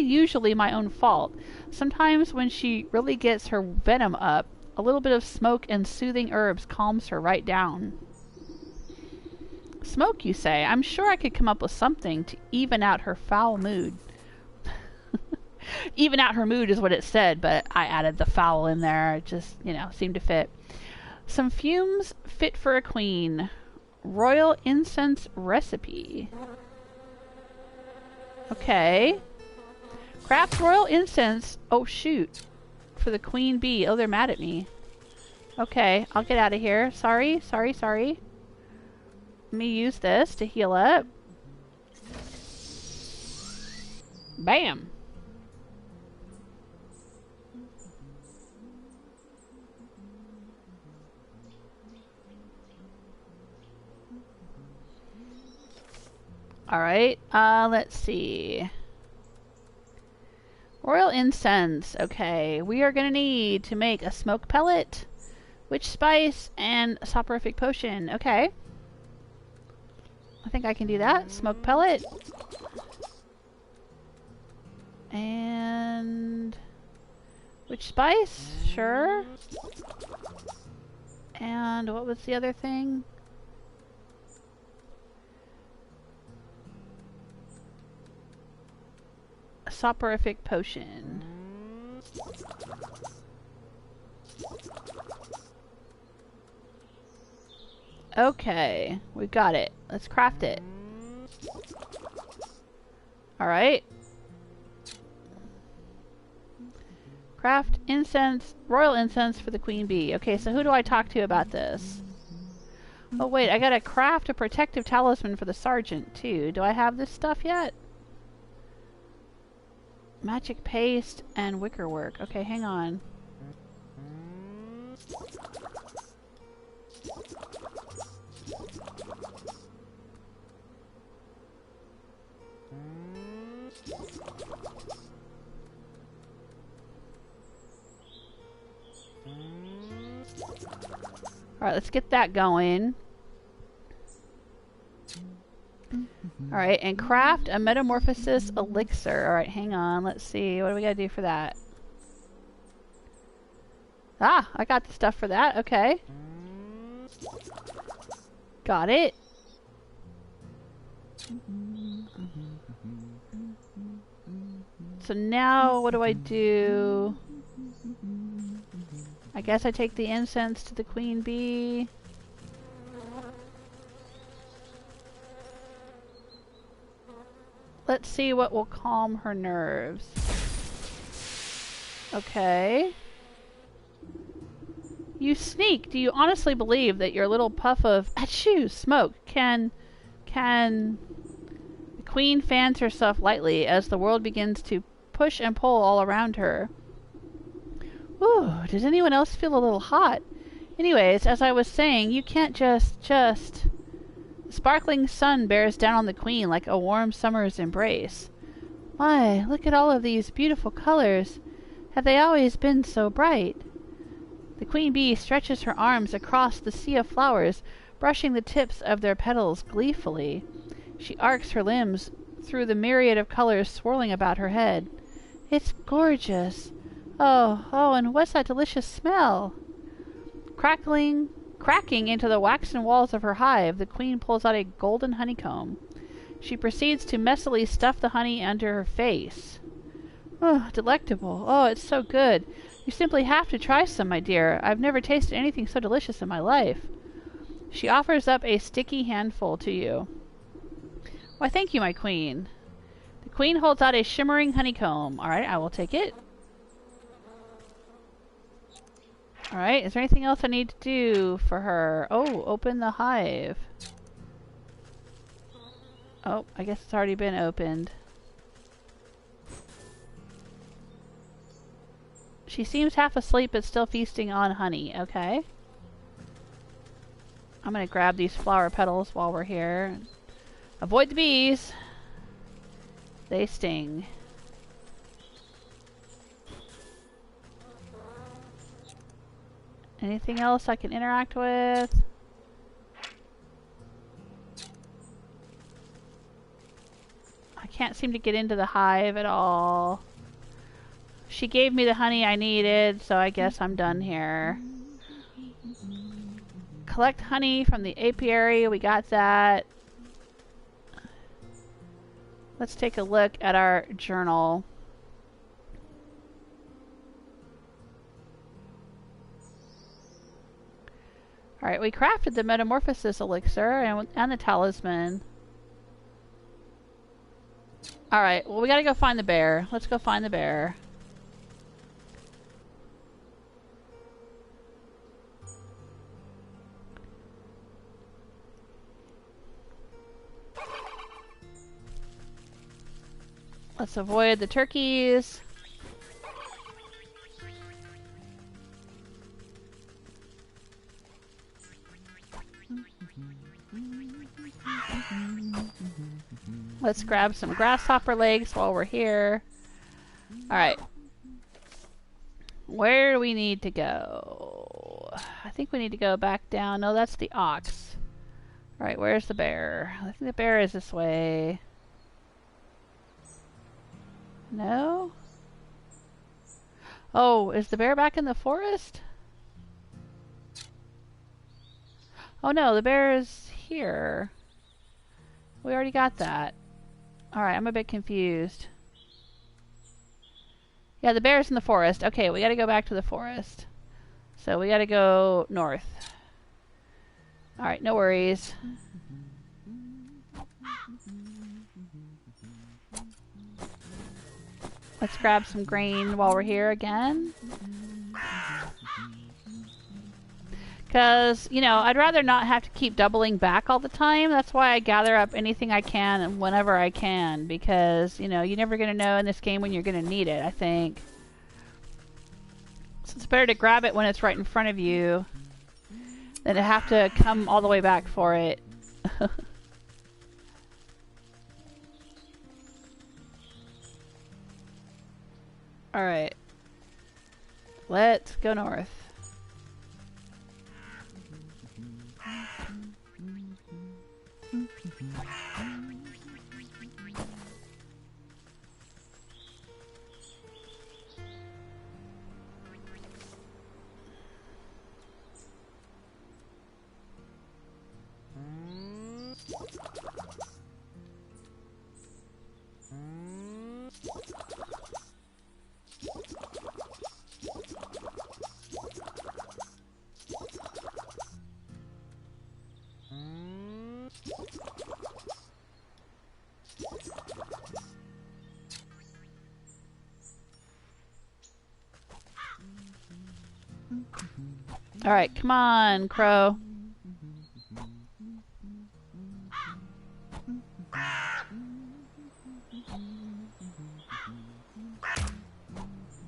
usually my own fault. Sometimes when she really gets her venom up, a little bit of smoke and soothing herbs calms her right down. Smoke, you say? I'm sure I could come up with something to even out her foul mood. Even out her mood is what it said, but I added the foul in there. It just, seemed to fit. Some fumes fit for a queen. Royal incense recipe. Okay. Craft royal incense. Oh, shoot. For the queen bee. Oh, they're mad at me. Okay, I'll get out of here. Sorry. Let me use this to heal up. Bam. Alright, let's see. Royal incense. Okay, we are going to need to make a smoke pellet, witch spice, and a soporific potion. Okay. I think I can do that. Smoke pellet. And witch spice? Sure. And what was the other thing? A soporific potion. Okay, we got it. Let's craft it. Alright. Craft incense, royal incense for the queen bee. Okay, so who do I talk to about this? Oh wait, I gotta craft a protective talisman for the sergeant too. Do I have this stuff yet? Magic paste and wickerwork. Okay, hang on. Alright, let's get that going. Alright, and craft a metamorphosis elixir. Alright, hang on. Let's see. What do we gotta do for that? Ah, I got the stuff for that. Okay. Got it. So now, what do I do? I guess I take the incense to the queen bee. Let's see what will calm her nerves. Okay. You sneak! Do you honestly believe that your little puff of achoo smoke can... The queen fans herself lightly as the world begins to push and pull all around her. Ooh, does anyone else feel a little hot? Anyways, as I was saying, you can't just... The sparkling sun bears down on the queen like a warm summer's embrace. My, look at all of these beautiful colors. Have they always been so bright? The queen bee stretches her arms across the sea of flowers, brushing the tips of their petals gleefully. She arcs her limbs through the myriad of colors swirling about her head. It's gorgeous. Oh, and what's that delicious smell? Cracking into the waxen walls of her hive, the queen pulls out a golden honeycomb. She proceeds to messily stuff the honey under her face. Oh, delectable. Oh, it's so good. You simply have to try some, my dear. I've never tasted anything so delicious in my life. She offers up a sticky handful to you. Why, thank you, my queen. The queen holds out a shimmering honeycomb. Alright, I will take it. Alright, is there anything else I need to do for her? Oh, open the hive. Oh, I guess it's already been opened. She seems half asleep but still feasting on honey. Okay. I'm gonna grab these flower petals while we're here. Avoid the bees. They sting. Anything else I can interact with? I can't seem to get into the hive at all. She gave me the honey I needed, so I guess I'm done here. Collect honey from the apiary. We got that. Let's take a look at our journal. Alright, we crafted the Metamorphosis Elixir and the Talisman. Alright, well we gotta go find the bear. Let's go find the bear. Let's avoid the turkeys. Let's grab some grasshopper legs while we're here. Alright. Where do we need to go? I think we need to go back down. No, that's the ox. Alright, where's the bear? I think the bear is this way. No? Oh, is the bear back in the forest? Oh no, the bear is here. We already got that. Alright, I'm a bit confused. Yeah, the bear's in the forest. Okay, we gotta go back to the forest. So we gotta go north. Alright, no worries. Let's grab some grain while we're here again. Because, you know, I'd rather not have to keep doubling back all the time. That's why I gather up anything I can and whenever I can. Because, you know, you're never going to know in this game when you're going to need it, I think. So it's better to grab it when it's right in front of you than to have to come all the way back for it. Alright. Let's go north. Alright, come on, Crow.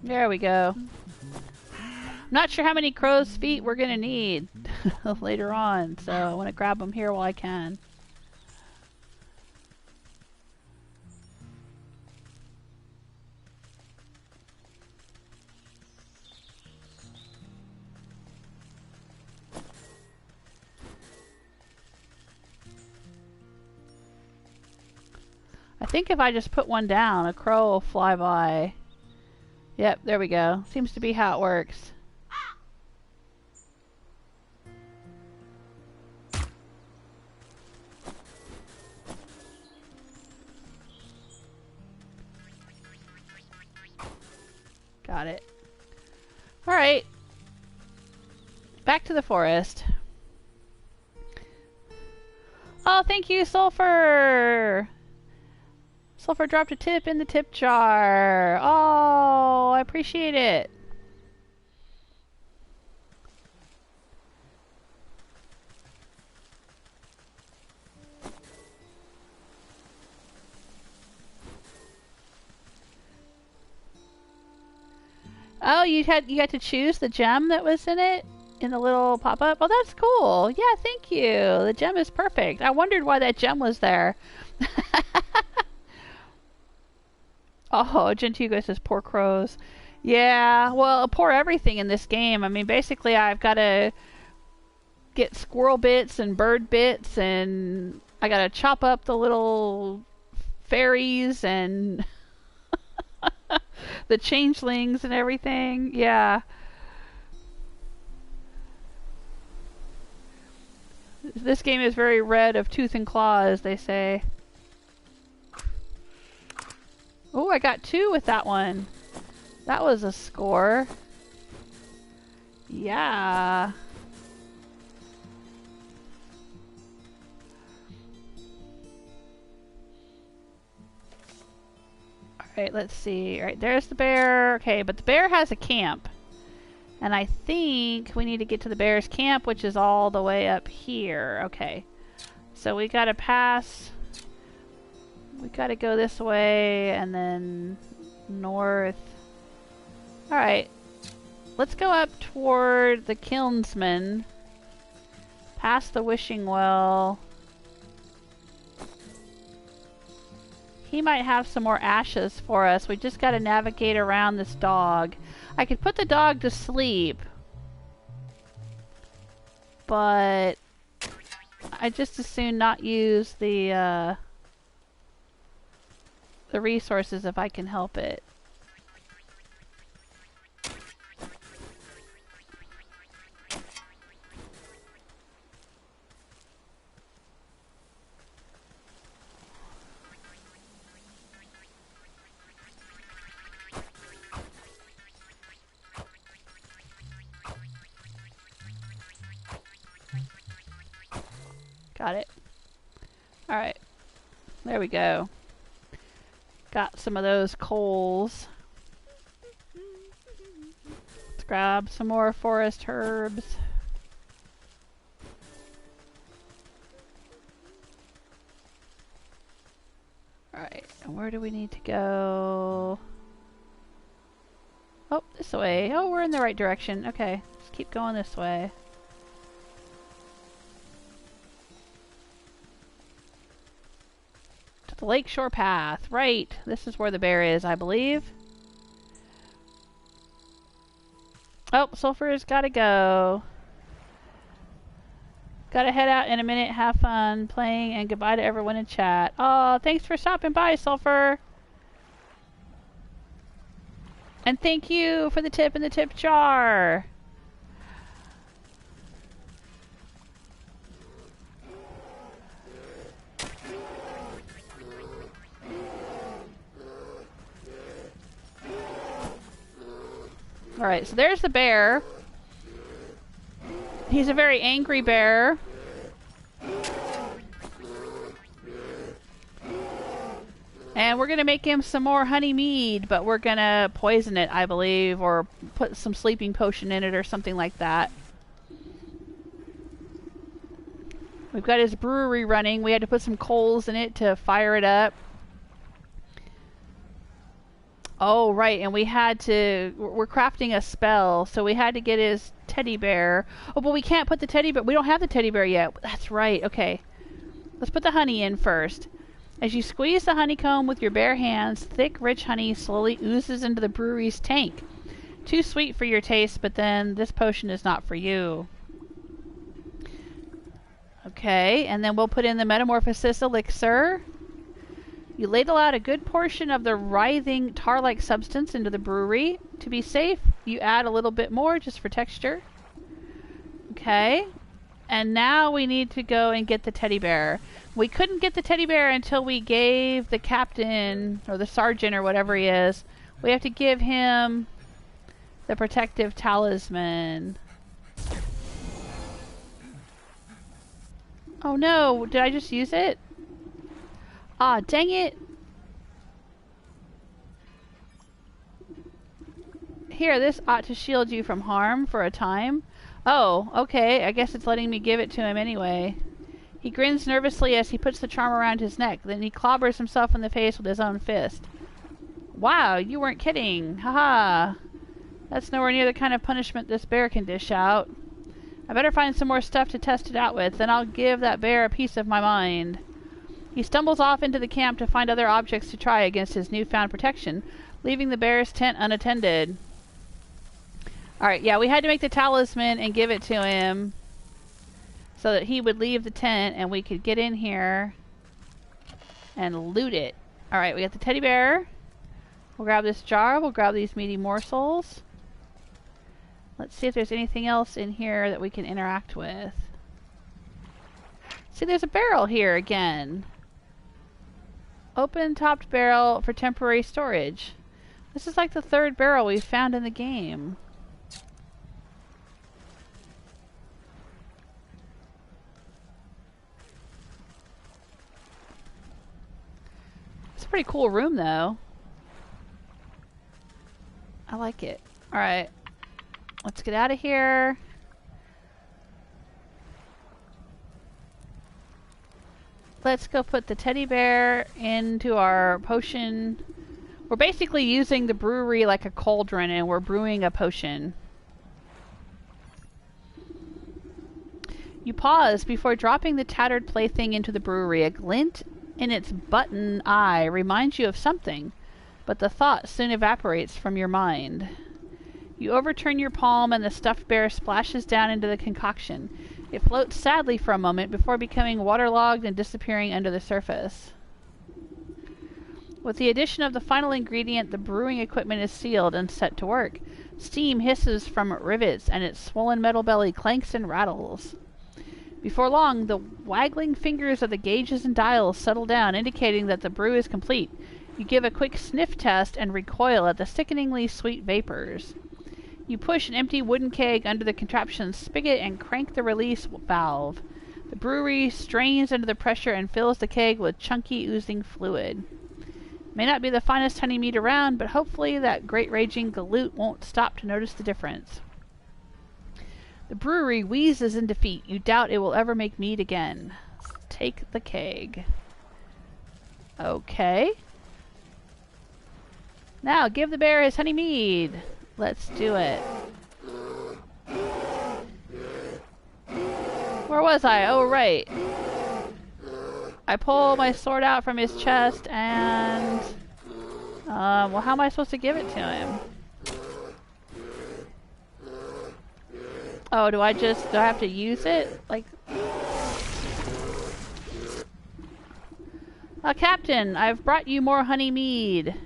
There we go. I'm not sure how many crow's feet we're gonna need later on, so I want to grab them here while I can. I think if I just put one down, a crow will fly by. Yep, there we go. Seems to be how it works. Got it. Alright. Back to the forest. Oh, thank you, Sulfur! Sulfur dropped a tip in the tip jar. Oh, I appreciate it. Oh, you got to choose the gem that was in it? In the little pop-up? Oh, that's cool. Yeah, thank you. The gem is perfect. I wondered why that gem was there. Oh, Gentugo says poor crows. Yeah, well, poor everything in this game. I mean, basically I've got to get squirrel bits and bird bits, and I got to chop up the little fairies and the changelings and everything. Yeah. This game is very red of tooth and claw, as they say. Oh, I got 2 with that one. That was a score. Yeah. Alright, let's see. Alright, there's the bear. Okay, but the bear has a camp. And I think we need to get to the bear's camp, which is all the way up here. Okay. So we gotta pass... We gotta go this way, and then north. Alright. Let's go up toward the Kilnsman. Past the wishing well. He might have some more ashes for us. We just gotta navigate around this dog. I could put the dog to sleep. But... I just as soon not use the resources if I can help it. Got it. Alright. There we go. Got some of those coals. Let's grab some more forest herbs. Alright, and where do we need to go? Oh, this way. Oh, we're in the right direction. Okay, let's keep going this way. The lakeshore path. Right. This is where the bear is, I believe. Oh, Sulfur's gotta go. Gotta head out in a minute, have fun playing, and goodbye to everyone in chat. Oh, thanks for stopping by, Sulfur. And thank you for the tip in the tip jar. Alright, so there's the bear. He's a very angry bear. And we're going to make him some more honey mead, but we're going to poison it, I believe, or put some sleeping potion in it or something like that. We've got his brewery running. We had to put some coals in it to fire it up. Oh, right, and we're crafting a spell, so we had to get his teddy bear. Oh, but we can't put the teddy bear. We don't have the teddy bear yet. That's right, okay. Let's put the honey in first. As you squeeze the honeycomb with your bare hands, thick, rich honey slowly oozes into the brewery's tank. Too sweet for your taste, but then this potion is not for you. Okay, and then we'll put in the Metamorphosis Elixir. You ladle out a good portion of the writhing tar-like substance into the brewery. To be safe, you add a little bit more just for texture. Okay, and now we need to go and get the teddy bear. We couldn't get the teddy bear until we gave the captain, or the sergeant, or whatever he is. We have to give him the protective talisman. Oh no, did I just use it? Ah, dang it! Here, this ought to shield you from harm for a time. Oh, okay, I guess it's letting me give it to him anyway. He grins nervously as he puts the charm around his neck, then he clobbers himself in the face with his own fist. Wow, you weren't kidding. Haha. That's nowhere near the kind of punishment this bear can dish out. I better find some more stuff to test it out with, then I'll give that bear a piece of my mind. He stumbles off into the camp to find other objects to try against his newfound protection, leaving the bear's tent unattended. Alright, yeah, we had to make the talisman and give it to him so that he would leave the tent and we could get in here and loot it. Alright, we got the teddy bear. We'll grab this jar. We'll grab these meaty morsels. Let's see if there's anything else in here that we can interact with. See, there's a barrel here again. Open topped barrel for temporary storage. This is like the third barrel we've found in the game. It's a pretty cool room though. I like it. Alright. Let's get out of here. Let's go put the teddy bear into our potion. We're basically using the brewery like a cauldron and we're brewing a potion. You pause before dropping the tattered plaything into the brewery. A glint in its button eye reminds you of something, but the thought soon evaporates from your mind. You overturn your palm and the stuffed bear splashes down into the concoction. It floats sadly for a moment before becoming waterlogged and disappearing under the surface. With the addition of the final ingredient, the brewing equipment is sealed and set to work. Steam hisses from rivets and its swollen metal belly clanks and rattles. Before long, the waggling fingers of the gauges and dials settle down, indicating that the brew is complete. You give a quick sniff test and recoil at the sickeningly sweet vapors. You push an empty wooden keg under the contraption's spigot and crank the release valve. The brewery strains under the pressure and fills the keg with chunky, oozing fluid. May not be the finest honey mead around, but hopefully that great raging galoot won't stop to notice the difference. The brewery wheezes in defeat. You doubt it will ever make mead again. Take the keg. Okay. Now, give the bear his honey mead. Let's do it. Where was I? Oh, right. I pull my sword out from his chest and... well, how am I supposed to give it to him? Oh, do I have to use it? Like... Captain, I've brought you more honey mead.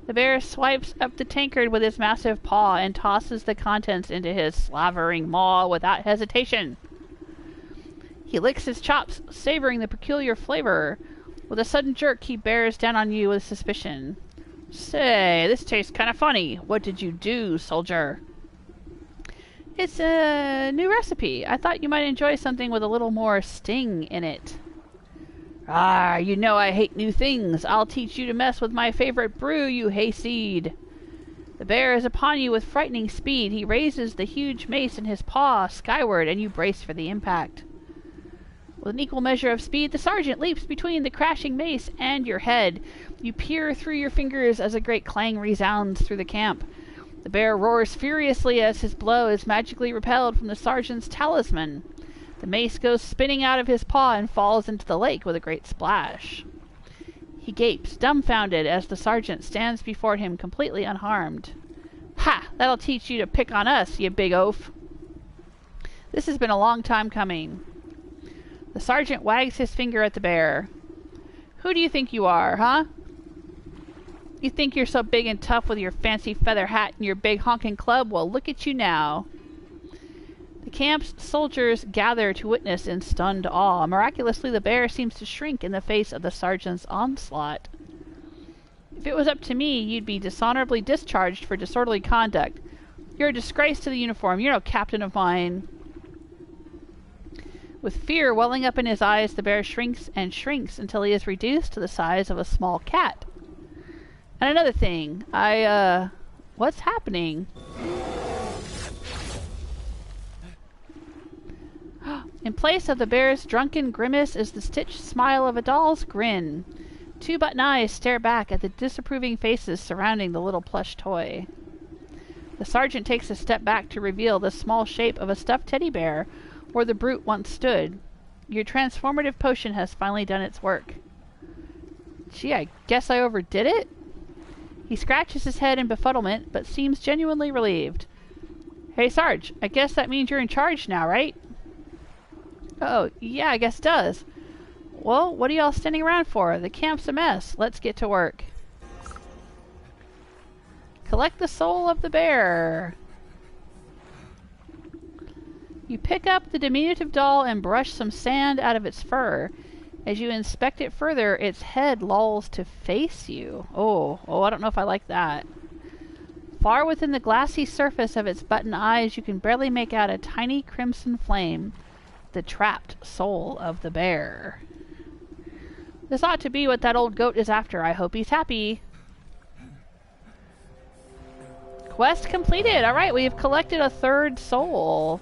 The bear swipes up the tankard with his massive paw and tosses the contents into his slavering maw without hesitation. He licks his chops, savoring the peculiar flavor. With a sudden jerk, he bears down on you with suspicion. Say, this tastes kind of funny. What did you do, soldier? It's a new recipe. I thought you might enjoy something with a little more sting in it. Ah, you know I hate new things. I'll teach you to mess with my favorite brew, you hayseed. The bear is upon you with frightening speed. He raises the huge mace in his paw skyward, and you brace for the impact. With an equal measure of speed, the sergeant leaps between the crashing mace and your head. You peer through your fingers as a great clang resounds through the camp. The bear roars furiously as his blow is magically repelled from the sergeant's talisman. The mace goes spinning out of his paw and falls into the lake with a great splash. He gapes, dumbfounded, as the sergeant stands before him completely unharmed. Ha! That'll teach you to pick on us, you big oaf. This has been a long time coming. The sergeant wags his finger at the bear. Who do you think you are, huh? You think you're so big and tough with your fancy feather hat and your big honking club? Well, look at you now. The camp's soldiers gather to witness in stunned awe. Miraculously, the bear seems to shrink in the face of the sergeant's onslaught. If it was up to me, you'd be dishonorably discharged for disorderly conduct. You're a disgrace to the uniform. You're no captain of mine. With fear welling up in his eyes, the bear shrinks and shrinks until he is reduced to the size of a small cat. And another thing, what's happening? In place of the bear's drunken grimace is the stitched smile of a doll's grin. Two button eyes stare back at the disapproving faces surrounding the little plush toy. The sergeant takes a step back to reveal the small shape of a stuffed teddy bear where the brute once stood. Your transformative potion has finally done its work. Gee, I guess I overdid it? He scratches his head in befuddlement, but seems genuinely relieved. Hey, Sarge, I guess that means you're in charge now, right? Oh, yeah, I guess it does. Well, what are y'all standing around for? The camp's a mess. Let's get to work. Collect the soul of the bear. You pick up the diminutive doll and brush some sand out of its fur. As you inspect it further, its head lolls to face you. Oh, I don't know if I like that. Far within the glassy surface of its button eyes, you can barely make out a tiny crimson flame. The trapped soul of the bear. This ought to be what that old goat is after. I hope he's happy. Quest completed. Alright, we've collected a third soul.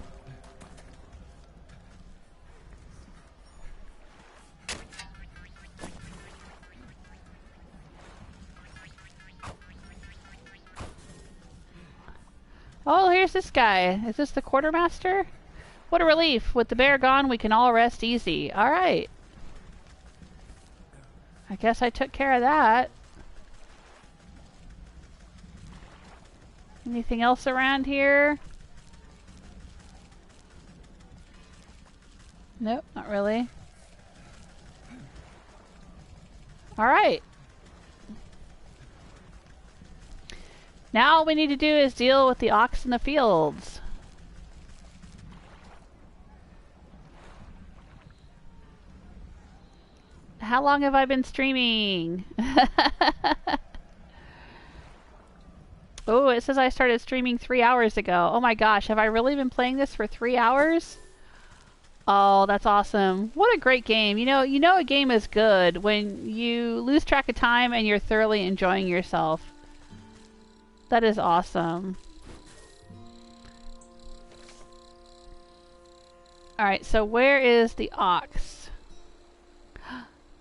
Oh, here's this guy. Is this the quartermaster? What a relief. With the bear gone, we can all rest easy. Alright. I guess I took care of that. Anything else around here? Nope, not really. Alright. Now all we need to do is deal with the ox in the fields. How long have I been streaming? Oh, it says I started streaming 3 hours ago. Oh my gosh, have I really been playing this for 3 hours? Oh, that's awesome. What a great game. You know a game is good when you lose track of time and you're thoroughly enjoying yourself. That is awesome. Alright, so where is the ox?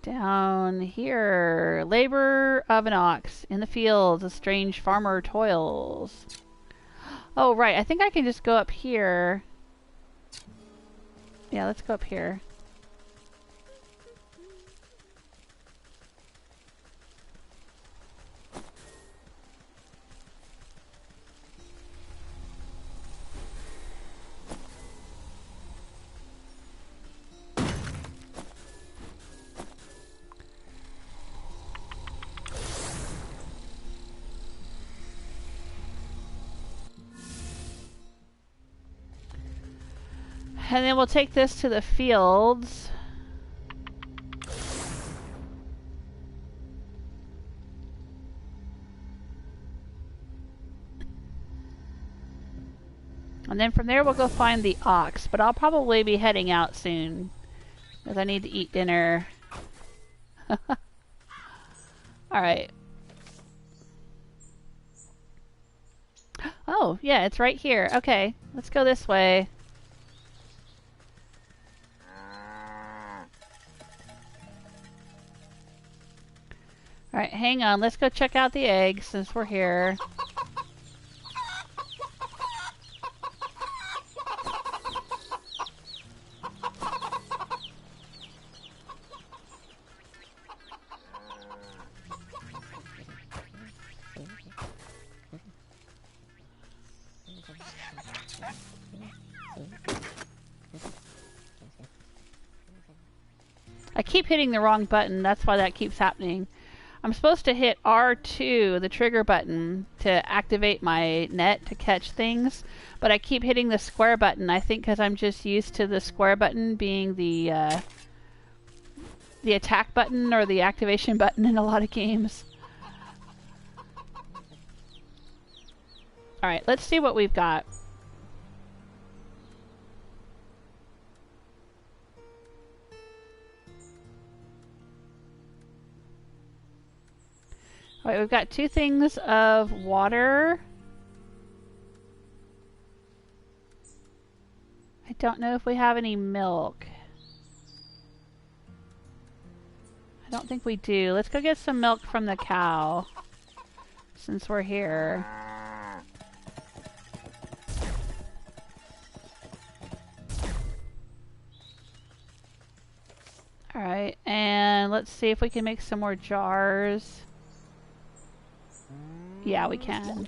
Down here. Labor of an ox. In the fields, a strange farmer toils. Oh, right. I think I can just go up here. Yeah, let's go up here. And then we'll take this to the fields. And then from there we'll go find the ox. But I'll probably be heading out soon, because I need to eat dinner. Alright. Oh, yeah, it's right here. Okay, let's go this way. Alright, hang on. Let's go check out the eggs since we're here. I keep hitting the wrong button. That's why that keeps happening. I'm supposed to hit R2, the trigger button, to activate my net to catch things, but I keep hitting the square button. I think because I'm just used to the square button being the attack button or the activation button in a lot of games. Alright, let's see what we've got. Alright, we've got 2 things of water. I don't know if we have any milk. I don't think we do. Let's go get some milk from the cow, since we're here. Alright, and let's see if we can make some more jars. Yeah, we can.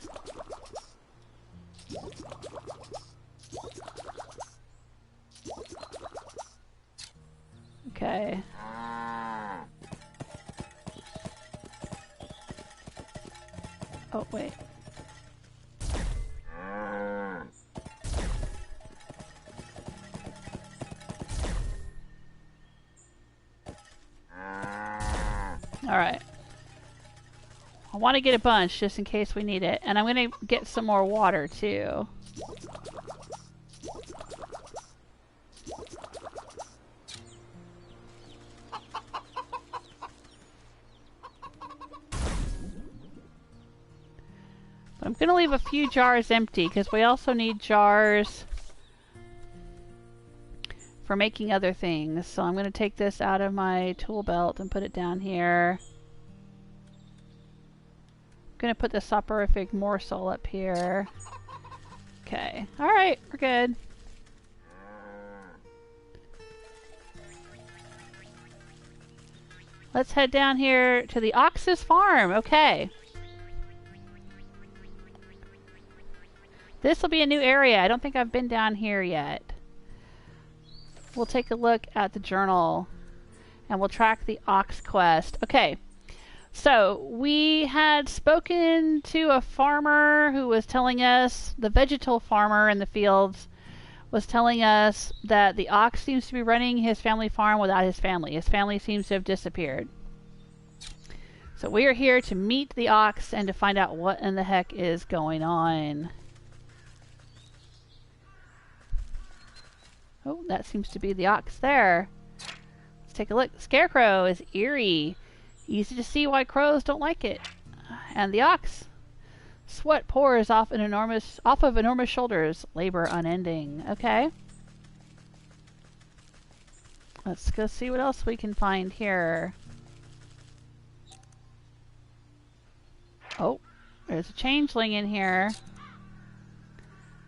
Okay. Oh, wait. Alright. I want to get a bunch just in case we need it. And I'm going to get some more water too. But I'm going to leave a few jars empty because we also need jars for making other things. So I'm going to take this out of my tool belt and put it down here. Gonna put the soporific morsel up here. Okay. Alright, we're good. Let's head down here to the Ox's farm. Okay. This will be a new area. I don't think I've been down here yet. We'll take a look at the journal and we'll track the Ox quest. Okay. So, we had spoken to a farmer who was telling us, the Vegetal Farmer in the fields, was telling us that the Ox seems to be running his family farm without his family. His family seems to have disappeared. So we are here to meet the Ox and to find out what in the heck is going on. Oh, that seems to be the Ox there. Let's take a look. The Scarecrow is eerie. Easy to see why crows don't like it. And the Ox. Sweat pours off of enormous shoulders. Labor unending. Okay. Let's go see what else we can find here. Oh, there's a changeling in here.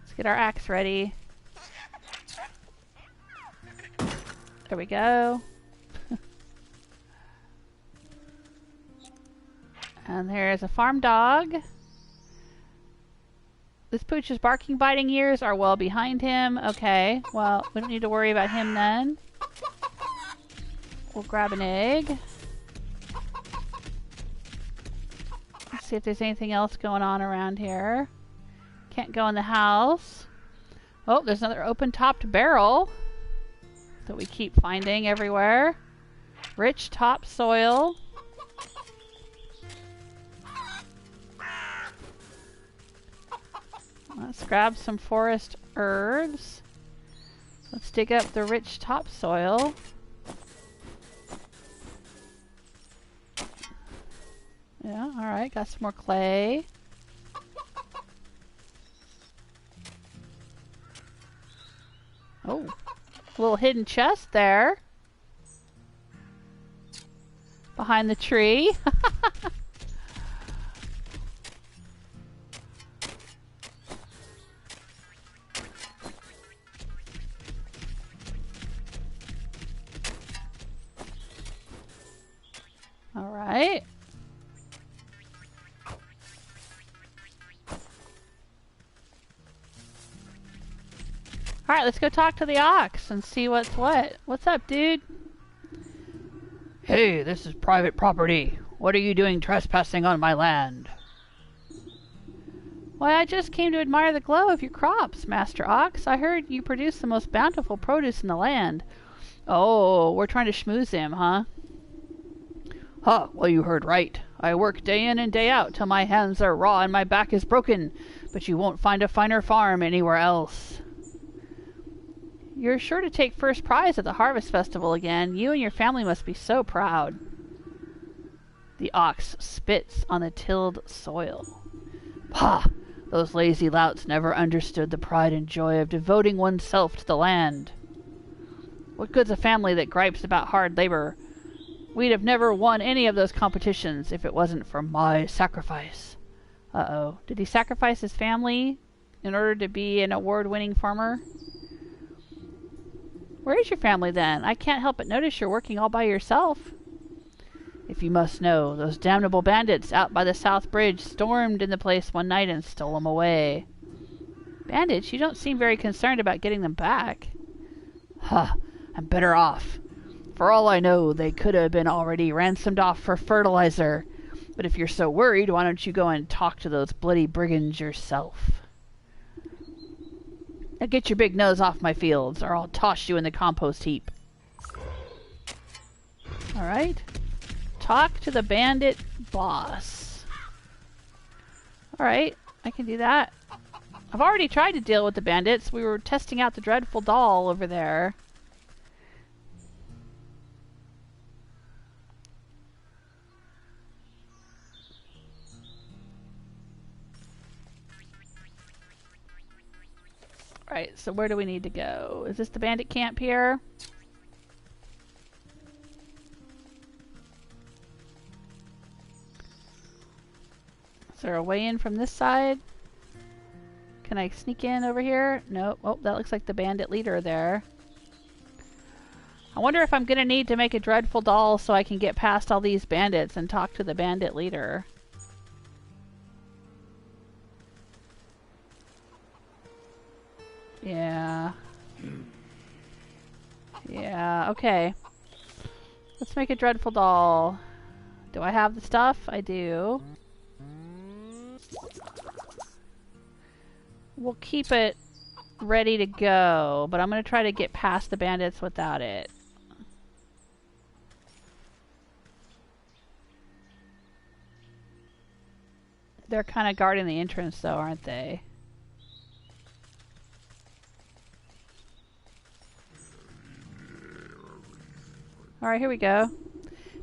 Let's get our axe ready. There we go. And there's a farm dog. This pooch's barking, biting ears are well behind him. Okay, well, we don't need to worry about him then. We'll grab an egg. Let's see if there's anything else going on around here. Can't go in the house. Oh, there's another open-topped barrel that we keep finding everywhere. Rich topsoil. Let's grab some forest herbs. Let's dig up the rich topsoil. Yeah, alright, got some more clay. Oh, a little hidden chest there. Behind the tree. Alright. Alright, let's go talk to the ox and see what's what. What's up, dude? Hey, this is private property. What are you doing trespassing on my land? Why, I just came to admire the glow of your crops, Master Ox. I heard you produce the most bountiful produce in the land. Oh, we're trying to schmooze him, huh? Huh, well you heard right. I work day in and day out till my hands are raw and my back is broken, but you won't find a finer farm anywhere else. You're sure to take first prize at the Harvest Festival again. You and your family must be so proud. The ox spits on the tilled soil. Pah! Those lazy louts never understood the pride and joy of devoting oneself to the land. What good's a family that gripes about hard labor? We'd have never won any of those competitions if it wasn't for my sacrifice. Uh-oh. Did he sacrifice his family in order to be an award-winning farmer? Where is your family then? I can't help but notice you're working all by yourself. If you must know, those damnable bandits out by the South Bridge stormed in the place one night and stole them away. Bandits? You don't seem very concerned about getting them back. Huh, I'm better off. For all I know, they could have been already ransomed off for fertilizer. But if you're so worried, why don't you go and talk to those bloody brigands yourself? Now get your big nose off my fields, or I'll toss you in the compost heap. Alright. Talk to the Bandit Boss. Alright, I can do that. I've already tried to deal with the bandits. We were testing out the dreadful doll over there. Alright, so where do we need to go? Is this the bandit camp here? Is there a way in from this side? Can I sneak in over here? No. Oh, that looks like the bandit leader there. I wonder if I'm gonna need to make a dreadful doll so I can get past all these bandits and talk to the bandit leader. Yeah. Yeah, okay. Let's make a dreadful doll. Do I have the stuff? I do. We'll keep it ready to go, but I'm going to try to get past the bandits without it. They're kind of guarding the entrance though, aren't they? Alright, here we go.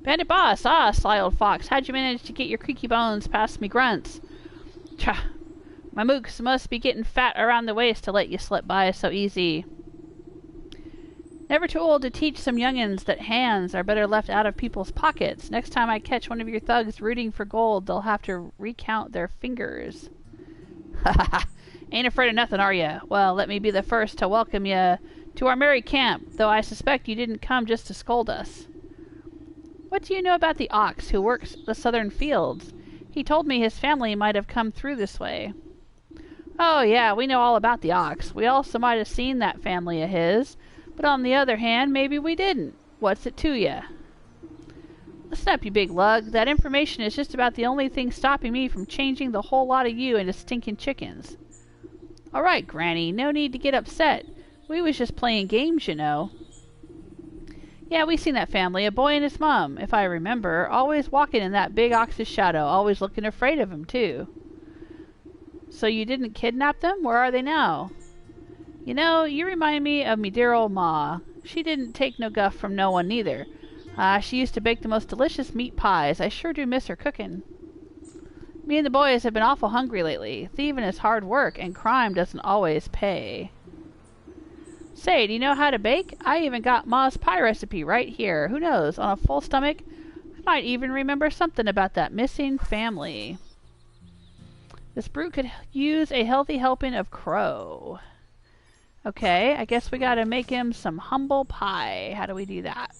Bandit Boss! Ah, sly old fox, how'd you manage to get your creaky bones past me grunts? Tchah! My mooks must be getting fat around the waist to let you slip by so easy. Never too old to teach some young'uns that hands are better left out of people's pockets. Next time I catch one of your thugs rooting for gold, they'll have to recount their fingers. Ha ha ha! Ain't afraid of nothing, are ya? Well, let me be the first to welcome ya to our merry camp, though I suspect you didn't come just to scold us. What do you know about the ox who works the southern fields? He told me his family might have come through this way. Oh yeah, we know all about the ox. We also might have seen that family of his, but on the other hand, maybe we didn't. What's it to ya? Listen up, you big lug. That information is just about the only thing stopping me from changing the whole lot of you into stinking chickens. Alright, Granny, no need to get upset. We was just playing games, you know. Yeah, we seen that family, a boy and his mom, if I remember, always walking in that big ox's shadow, always looking afraid of him, too. So you didn't kidnap them? Where are they now? You know, you remind me of me dear old ma. She didn't take no guff from no one neither. She used to bake the most delicious meat pies. I sure do miss her cooking. Me and the boys have been awful hungry lately. Thieving is hard work, and crime doesn't always pay. Say, do you know how to bake? I even got Ma's pie recipe right here. Who knows, on a full stomach, I might even remember something about that missing family. This brute could use a healthy helping of crow. Okay, I guess we gotta make him some humble pie. How do we do that?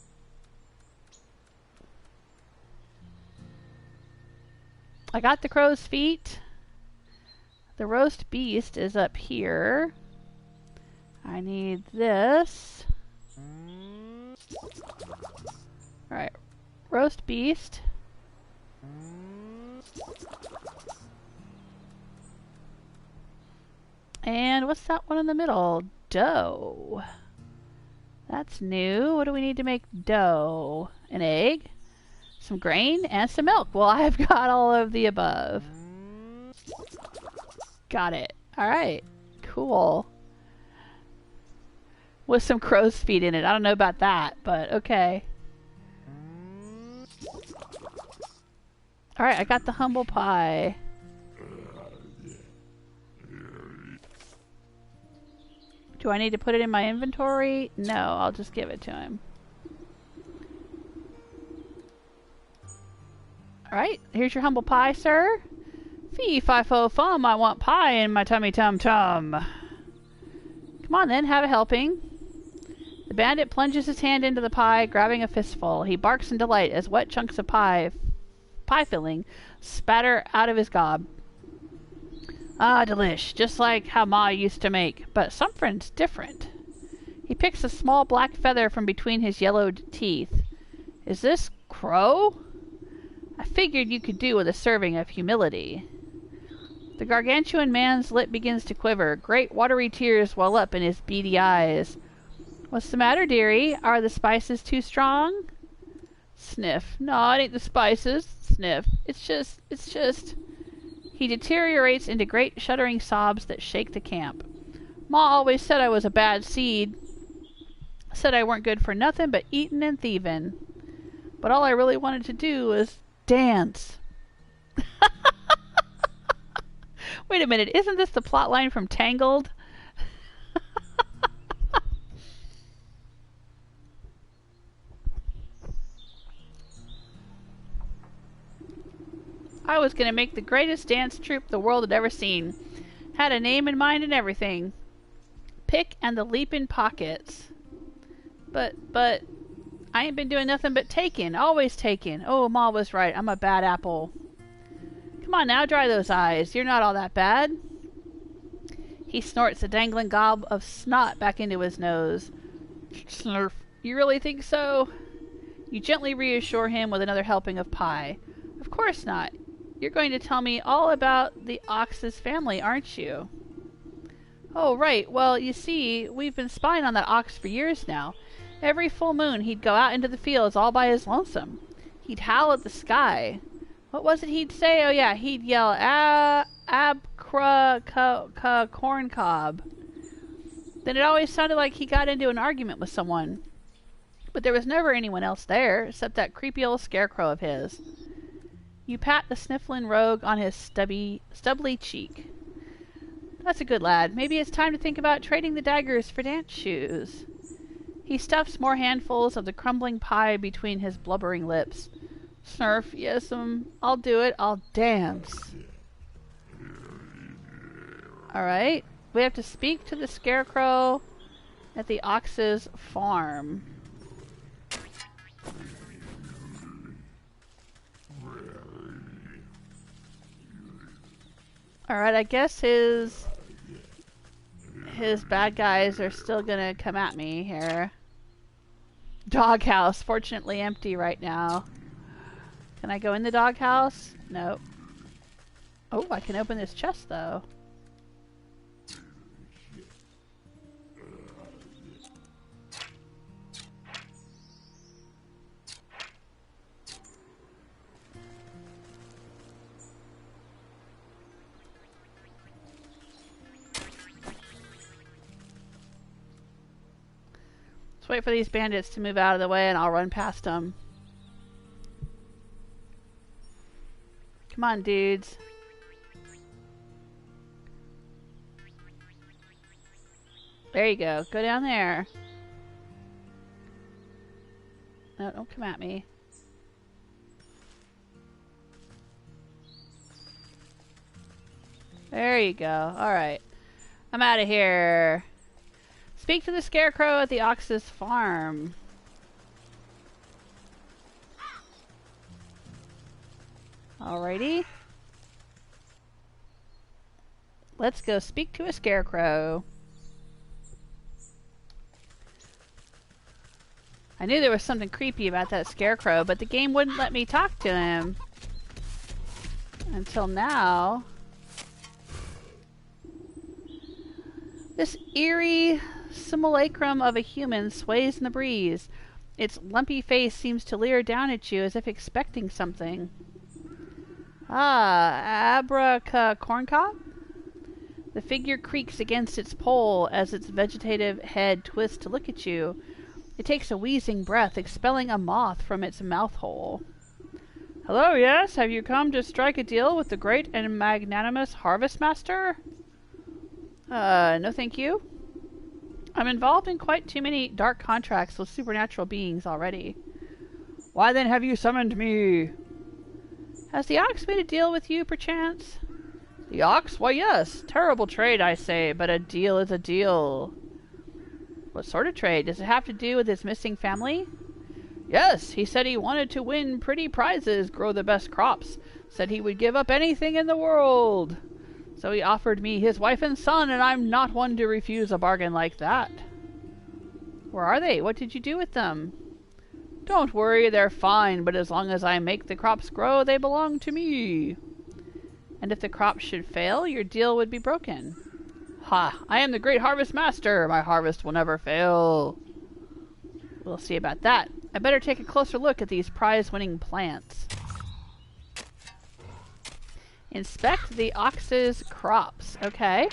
I got the crow's feet. The roast beast is up here. I need this. Alright, roast beast. And what's that one in the middle? Dough. That's new. What do we need to make dough? An egg, some grain, and some milk. Well, I've got all of the above. Got it. Alright. Cool. With some crow's feet in it. I don't know about that, but okay. Alright, I got the humble pie. Do I need to put it in my inventory? No, I'll just give it to him. Alright, here's your humble pie, sir. Fee, fi, fo, fum, I want pie in my tummy tum tum. Come on then, have a helping. The bandit plunges his hand into the pie, grabbing a fistful. He barks in delight as wet chunks of pie filling spatter out of his gob. Ah, delish, just like how Ma used to make, but something's different. He picks a small black feather from between his yellowed teeth. Is this crow? I figured you could do with a serving of humility. The gargantuan man's lip begins to quiver. Great watery tears well up in his beady eyes. What's the matter, dearie? Are the spices too strong? Sniff. No, it ain't the spices. Sniff. It's just... He deteriorates into great shuddering sobs that shake the camp. Ma always said I was a bad seed. Said I weren't good for nothing but eatin' and thievin'. But all I really wanted to do was dance. Wait a minute, isn't this the plot line from Tangled? I was going to make the greatest dance troupe the world had ever seen. Had a name in mind and everything. Pick and the Leapin' Pockets. But, I ain't been doing nothing but taking. Always taking. Oh, Ma was right. I'm a bad apple. Come on now, dry those eyes. You're not all that bad. He snorts a dangling gob of snot back into his nose. Snurf. You really think so? You gently reassure him with another helping of pie. Of course not. You're going to tell me all about the ox's family, aren't you? Oh, right. Well, you see, we've been spying on that ox for years now. Every full moon, he'd go out into the fields all by his lonesome. He'd howl at the sky. What was it he'd say? Oh, yeah, he'd yell, corn cob. Then it always sounded like he got into an argument with someone. But there was never anyone else there, except that creepy old Scarecrow of his. You pat the sniffling rogue on his stubbly cheek. That's a good lad. Maybe it's time to think about trading the daggers for dance shoes. He stuffs more handfuls of the crumbling pie between his blubbering lips. Snurf, yes, I'll do it. I'll dance. Alright. We have to speak to the Scarecrow at the Ox's farm. Alright, I guess his bad guys are still gonna come at me here. Doghouse, fortunately empty right now. Can I go in the doghouse? Nope. Oh, I can open this chest though. Wait for these bandits to move out of the way and I'll run past them. Come on, dudes. There you go. Go down there. No, don't come at me. There you go. Alright. I'm out of here. Speak to the Scarecrow at the Ox's farm. Alrighty. Let's go speak to a Scarecrow. I knew there was something creepy about that Scarecrow, but the game wouldn't let me talk to him. Until now. This eerie simulacrum of a human sways in the breeze. Its lumpy face seems to leer down at you as if expecting something. Ah, Abraca-corncob? The figure creaks against its pole as its vegetative head twists to look at you. It takes a wheezing breath, expelling a moth from its mouth hole. Hello, yes? Have you come to strike a deal with the great and magnanimous Harvest Master? No thank you. I'm involved in quite too many dark contracts with supernatural beings already. Why then have you summoned me? Has the Ox made a deal with you, perchance? The Ox? Why, yes. Terrible trade, I say, but a deal is a deal. What sort of trade? Does it have to do with his missing family? Yes, he said he wanted to win pretty prizes, grow the best crops. Said he would give up anything in the world. So he offered me his wife and son, and I'm not one to refuse a bargain like that. Where are they? What did you do with them? Don't worry, they're fine, but as long as I make the crops grow, they belong to me. And if the crops should fail, your deal would be broken. Ha! I am the great harvest master! My harvest will never fail. We'll see about that. I better take a closer look at these prize-winning plants. Inspect the Ox's crops. Okay.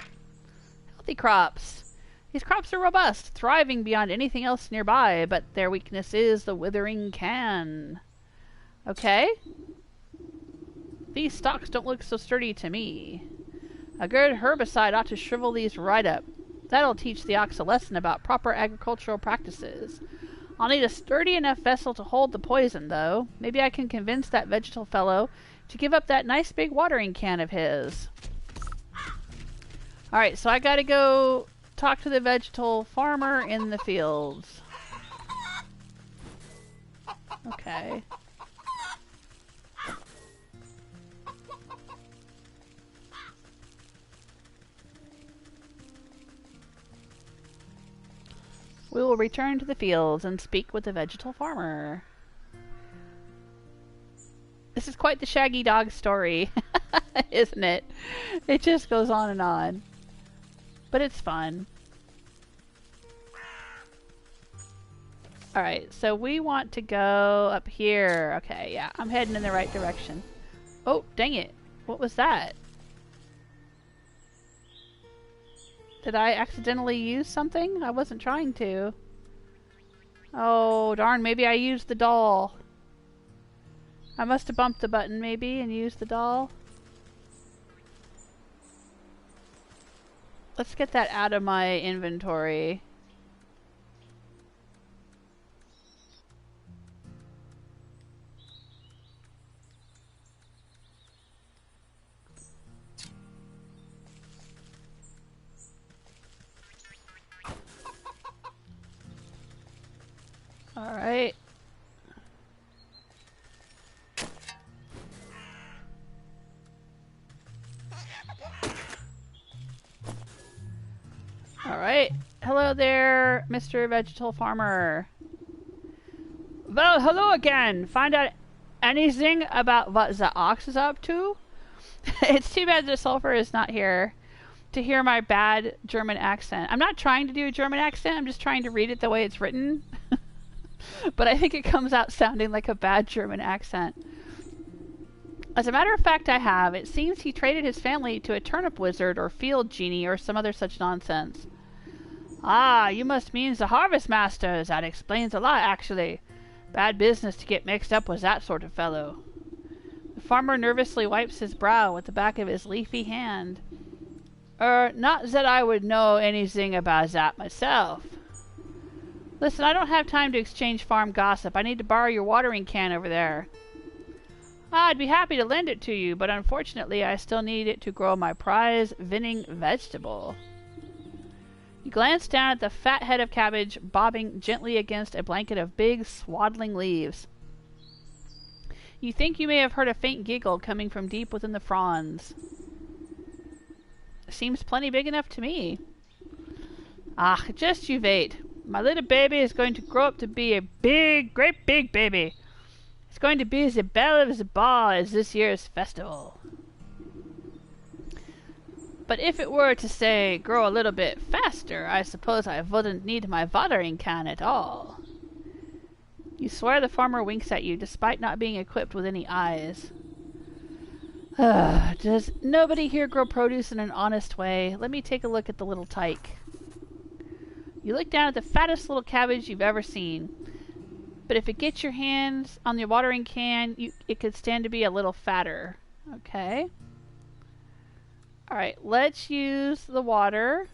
Healthy crops. These crops are robust, thriving beyond anything else nearby, but their weakness is the withering can. Okay. These stalks don't look so sturdy to me. A good herbicide ought to shrivel these right up. That'll teach the Ox a lesson about proper agricultural practices. I'll need a sturdy enough vessel to hold the poison, though. Maybe I can convince that vegetal fellow to give up that nice big watering can of his. Alright, so I gotta go talk to the vegetal farmer in the fields. Okay. We will return to the fields and speak with the vegetal farmer. This is quite the Shaggy Dog story, isn't it? It just goes on and on. But it's fun. Alright, so we want to go up here. Okay, yeah, I'm heading in the right direction. Oh, dang it. What was that? Did I accidentally use something? I wasn't trying to. Oh, darn, maybe I used the doll. I must have bumped the button maybe and used the doll. Let's get that out of my inventory. Alright. Alright. Hello there, Mr. Vegetal Farmer. Well, hello again. Find out anything about what the Ox is up to? It's too bad the Sulfur is not here to hear my bad German accent. I'm not trying to do a German accent. I'm just trying to read it the way it's written. But I think it comes out sounding like a bad German accent. As a matter of fact, I have. It seems he traded his family to a turnip wizard or field genie or some other such nonsense. Ah, you must mean the harvest masters. That explains a lot, actually. Bad business to get mixed up with that sort of fellow. The farmer nervously wipes his brow with the back of his leafy hand. Not that I would know anything about that myself. Listen, I don't have time to exchange farm gossip. I need to borrow your watering can over there. I'd be happy to lend it to you, but unfortunately I still need it to grow my prize vinning vegetable. You glance down at the fat head of Cabbage bobbing gently against a blanket of big, swaddling leaves. You think you may have heard a faint giggle coming from deep within the fronds. Seems plenty big enough to me. Ah, just you wait. My little baby is going to grow up to be a big, great big baby. It's going to be the belle of the ball at this year's festival. But if it were to, say, grow a little bit faster, I suppose I wouldn't need my watering can at all. You swear the farmer winks at you, despite not being equipped with any eyes. Does nobody here grow produce in an honest way? Let me take a look at the little tyke. You look down at the fattest little cabbage you've ever seen. But if it gets your hands on the watering can, it could stand to be a little fatter. Okay. Alright, let's use the water.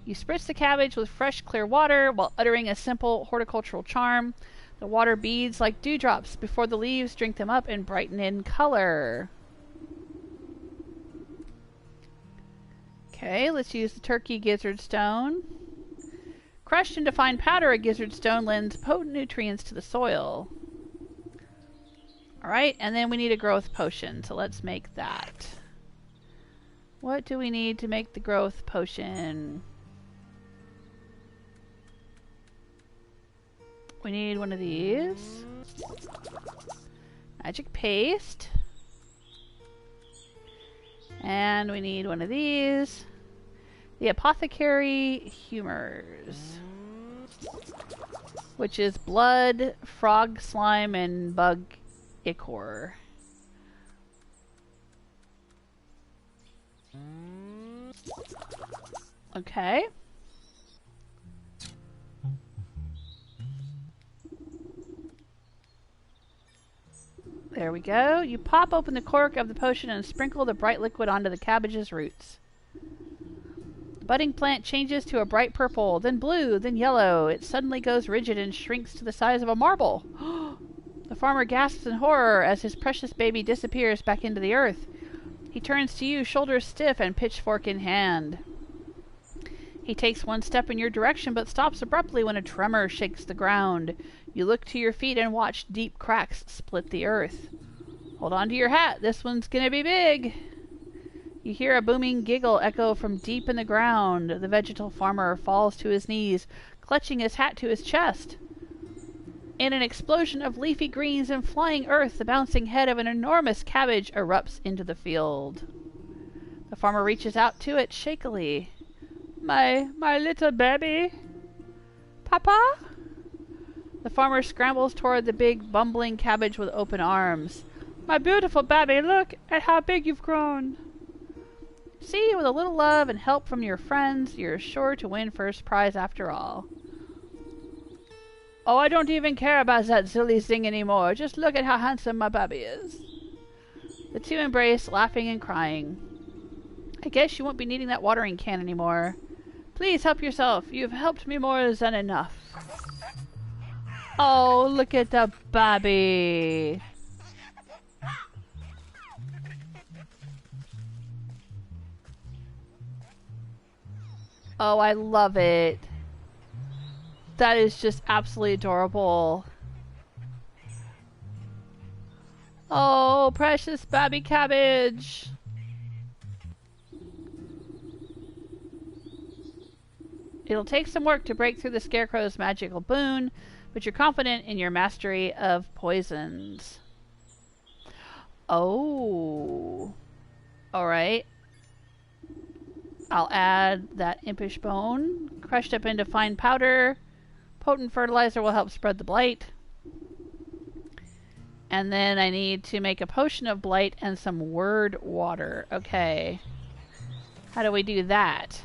You spritz the cabbage with fresh, clear water while uttering a simple horticultural charm. The water beads like dewdrops before the leaves drink them up and brighten in color. Okay, let's use the turkey gizzard stone. Crushed into fine powder, a gizzard stone lends potent nutrients to the soil. Alright, and then we need a growth potion, so let's make that. What do we need to make the growth potion? We need one of these. Magic paste. And we need one of these. The Apothecary Humors. Which is blood, frog slime, and bug ichor. Okay. There we go. You pop open the cork of the potion and sprinkle the bright liquid onto the cabbage's roots. The budding plant changes to a bright purple, then blue, then yellow. It suddenly goes rigid and shrinks to the size of a marble. The farmer gasps in horror as his precious baby disappears back into the earth. He turns to you, shoulders stiff and pitchfork in hand. He takes one step in your direction but stops abruptly when a tremor shakes the ground. You look to your feet and watch deep cracks split the earth. Hold on to your hat, this one's gonna be big. You hear a booming giggle echo from deep in the ground. The Vegetal Farmer falls to his knees, clutching his hat to his chest. In an explosion of leafy greens and flying earth, the bouncing head of an enormous cabbage erupts into the field. The farmer reaches out to it shakily. My little baby? Papa? The farmer scrambles toward the big, bumbling cabbage with open arms. My beautiful baby, look at how big you've grown. See, with a little love and help from your friends, you're sure to win first prize after all. Oh, I don't even care about that silly thing anymore. Just look at how handsome my baby is. The two embrace, laughing and crying. I guess you won't be needing that watering can anymore. Please help yourself. You've helped me more than enough. Oh, look at the baby. Oh, I love it. That is just absolutely adorable. Oh, precious baby cabbage. It'll take some work to break through the Scarecrow's magical boon, but you're confident in your mastery of poisons. Oh. Alright. I'll add that impish bone, crushed up into fine powder. Potent fertilizer will help spread the blight. And then I need to make a potion of blight and some word water. Okay. How do we do that?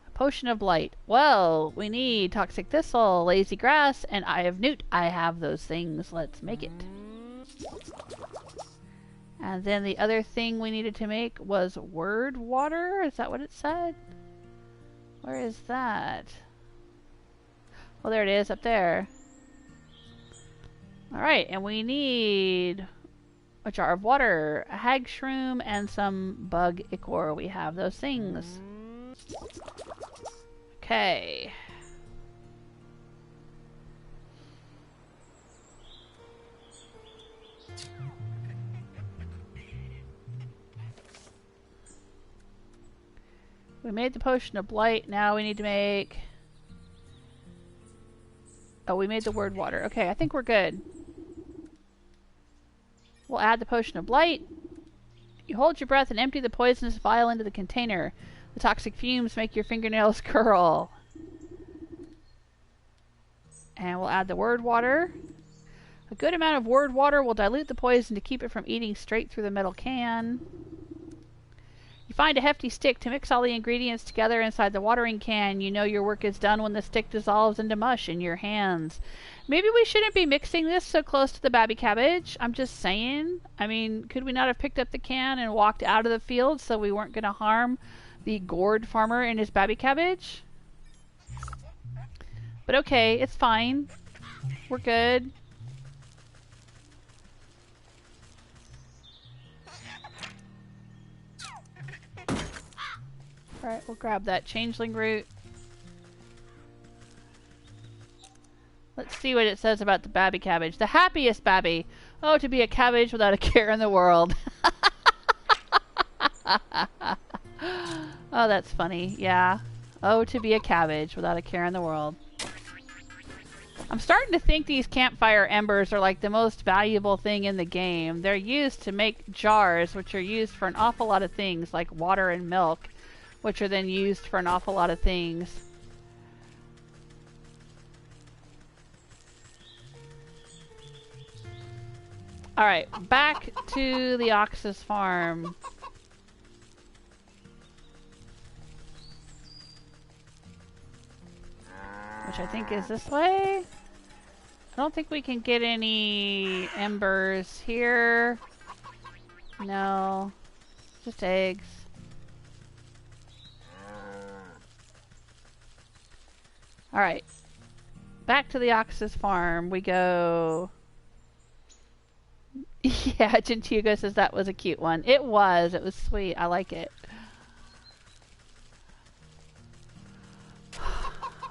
A potion of blight. Well, we need toxic thistle, lazy grass, and eye of Newt. I have those things. Let's make it. And then the other thing we needed to make was word water. Is that what it said? Where is that? Oh, there it is, up there. Alright, and we need a jar of water, a hag shroom, and some bug ichor. We have those things. Okay. We made the potion of blight. Now we need to make... Oh, we made the word water. Okay, I think we're good. We'll add the potion of blight. You hold your breath and empty the poisonous vial into the container. The toxic fumes make your fingernails curl. And we'll add the word water. A good amount of word water will dilute the poison to keep it from eating straight through the metal can. You find a hefty stick to mix all the ingredients together inside the watering can. You know your work is done when the stick dissolves into mush in your hands. Maybe we shouldn't be mixing this so close to the baby cabbage. I'm just saying. I mean, could we not have picked up the can and walked out of the field so we weren't going to harm the gourd farmer and his baby cabbage? But okay, it's fine. We're good. Alright, we'll grab that changeling root. Let's see what it says about the babby cabbage. The happiest babby. Oh, to be a cabbage without a care in the world. Oh, that's funny. Yeah. Oh, to be a cabbage without a care in the world. I'm starting to think these campfire embers are like the most valuable thing in the game. They're used to make jars, which are used for an awful lot of things, like water and milk, which are then used for an awful lot of things. Alright, back to the Ox's farm. Which I think is this way. I don't think we can get any embers here. No. Just eggs. Alright. Back to the Ox's farm we go. Yeah, Gentiugo says that was a cute one. It was. It was sweet. I like it.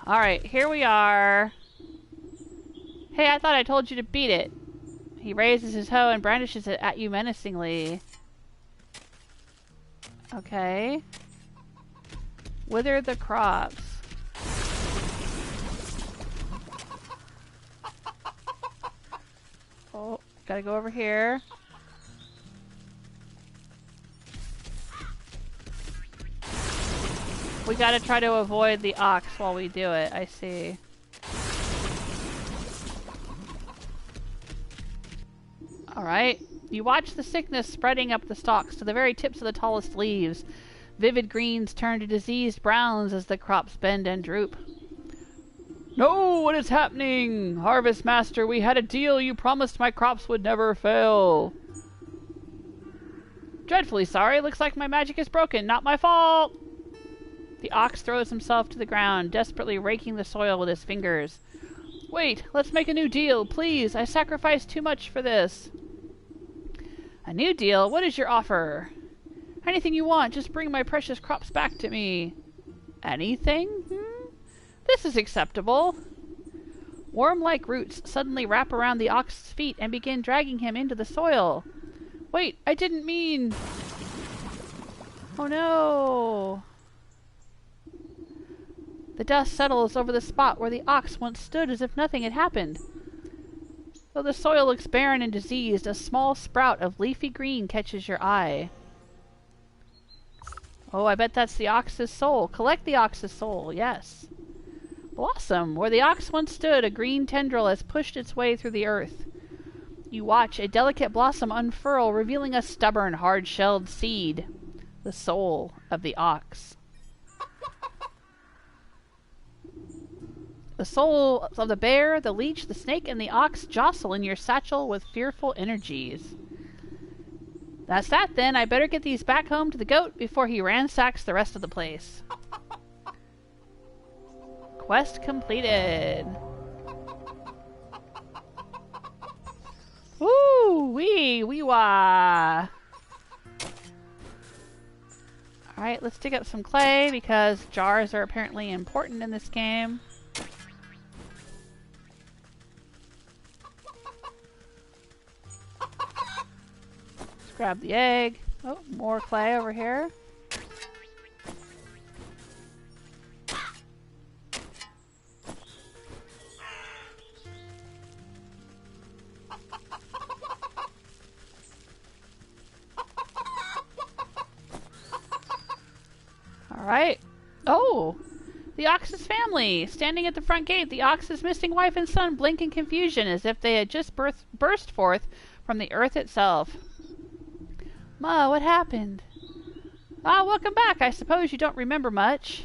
Alright, here we are. Hey, I thought I told you to beat it. He raises his hoe and brandishes it at you menacingly. Okay. Wither the crops. Oh, gotta go over here. We gotta try to avoid the ox while we do it, I see. Alright. You watch the sickness spreading up the stalks to the very tips of the tallest leaves. Vivid greens turn to diseased browns as the crops bend and droop. No, what is happening? Harvest Master, we had a deal. You promised my crops would never fail. Dreadfully sorry. Looks like my magic is broken. Not my fault. The ox throws himself to the ground, desperately raking the soil with his fingers. Wait, let's make a new deal, please. I sacrificed too much for this. A new deal? What is your offer? Anything you want. Just bring my precious crops back to me. Anything? This is acceptable. Worm-like roots suddenly wrap around the ox's feet and begin dragging him into the soil. Wait, I didn't mean... Oh no! The dust settles over the spot where the ox once stood as if nothing had happened. Though the soil looks barren and diseased, a small sprout of leafy green catches your eye. Oh, I bet that's the ox's soul. Collect the ox's soul, yes. Blossom. Where the ox once stood, a green tendril has pushed its way through the earth. You watch a delicate blossom unfurl, revealing a stubborn, hard-shelled seed. The soul of the ox. The souls of the bear, the leech, the snake, and the ox jostle in your satchel with fearful energies. That's that then. I better get these back home to the goat before he ransacks the rest of the place. Quest completed. Woo! Wee-wah! Alright, let's dig up some clay because jars are apparently important in this game. Let's grab the egg. Oh, more clay over here. Alright. Oh! The Ox's family! Standing at the front gate, the Ox's missing wife and son blink in confusion as if they had just burst forth from the earth itself. Ma, what happened? Ah, welcome back. I suppose you don't remember much.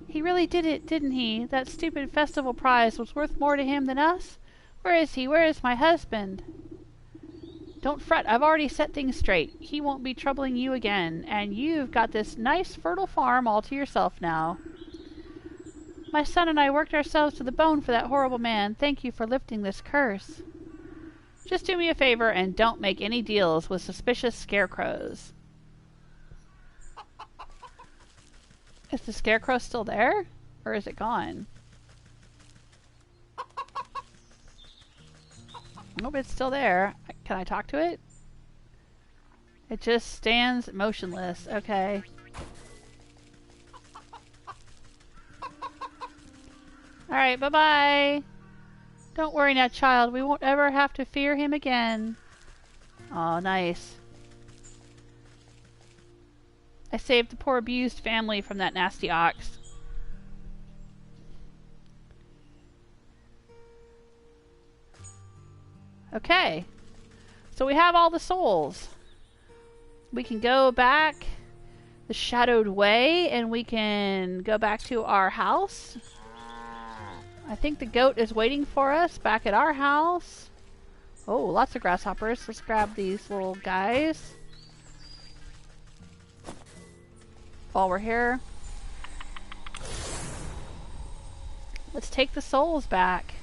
He really did it, didn't he? That stupid festival prize was worth more to him than us? Where is he? Where is my husband? Don't fret, I've already set things straight. He won't be troubling you again, and you've got this nice fertile farm all to yourself now. My son and I worked ourselves to the bone for that horrible man. Thank you for lifting this curse. Just do me a favor and don't make any deals with suspicious scarecrows. Is the scarecrow still there? Or is it gone? Nope, it's still there. Can I talk to it? It just stands motionless. Okay. Alright, bye-bye. Don't worry now, child. We won't ever have to fear him again. Oh, nice. I saved the poor abused family from that nasty ox. Okay. So we have all the souls. We can go back the shadowed way and we can go back to our house. I think the goat is waiting for us back at our house. Oh, lots of grasshoppers. Let's grab these little guys while we're here. Let's take the souls back.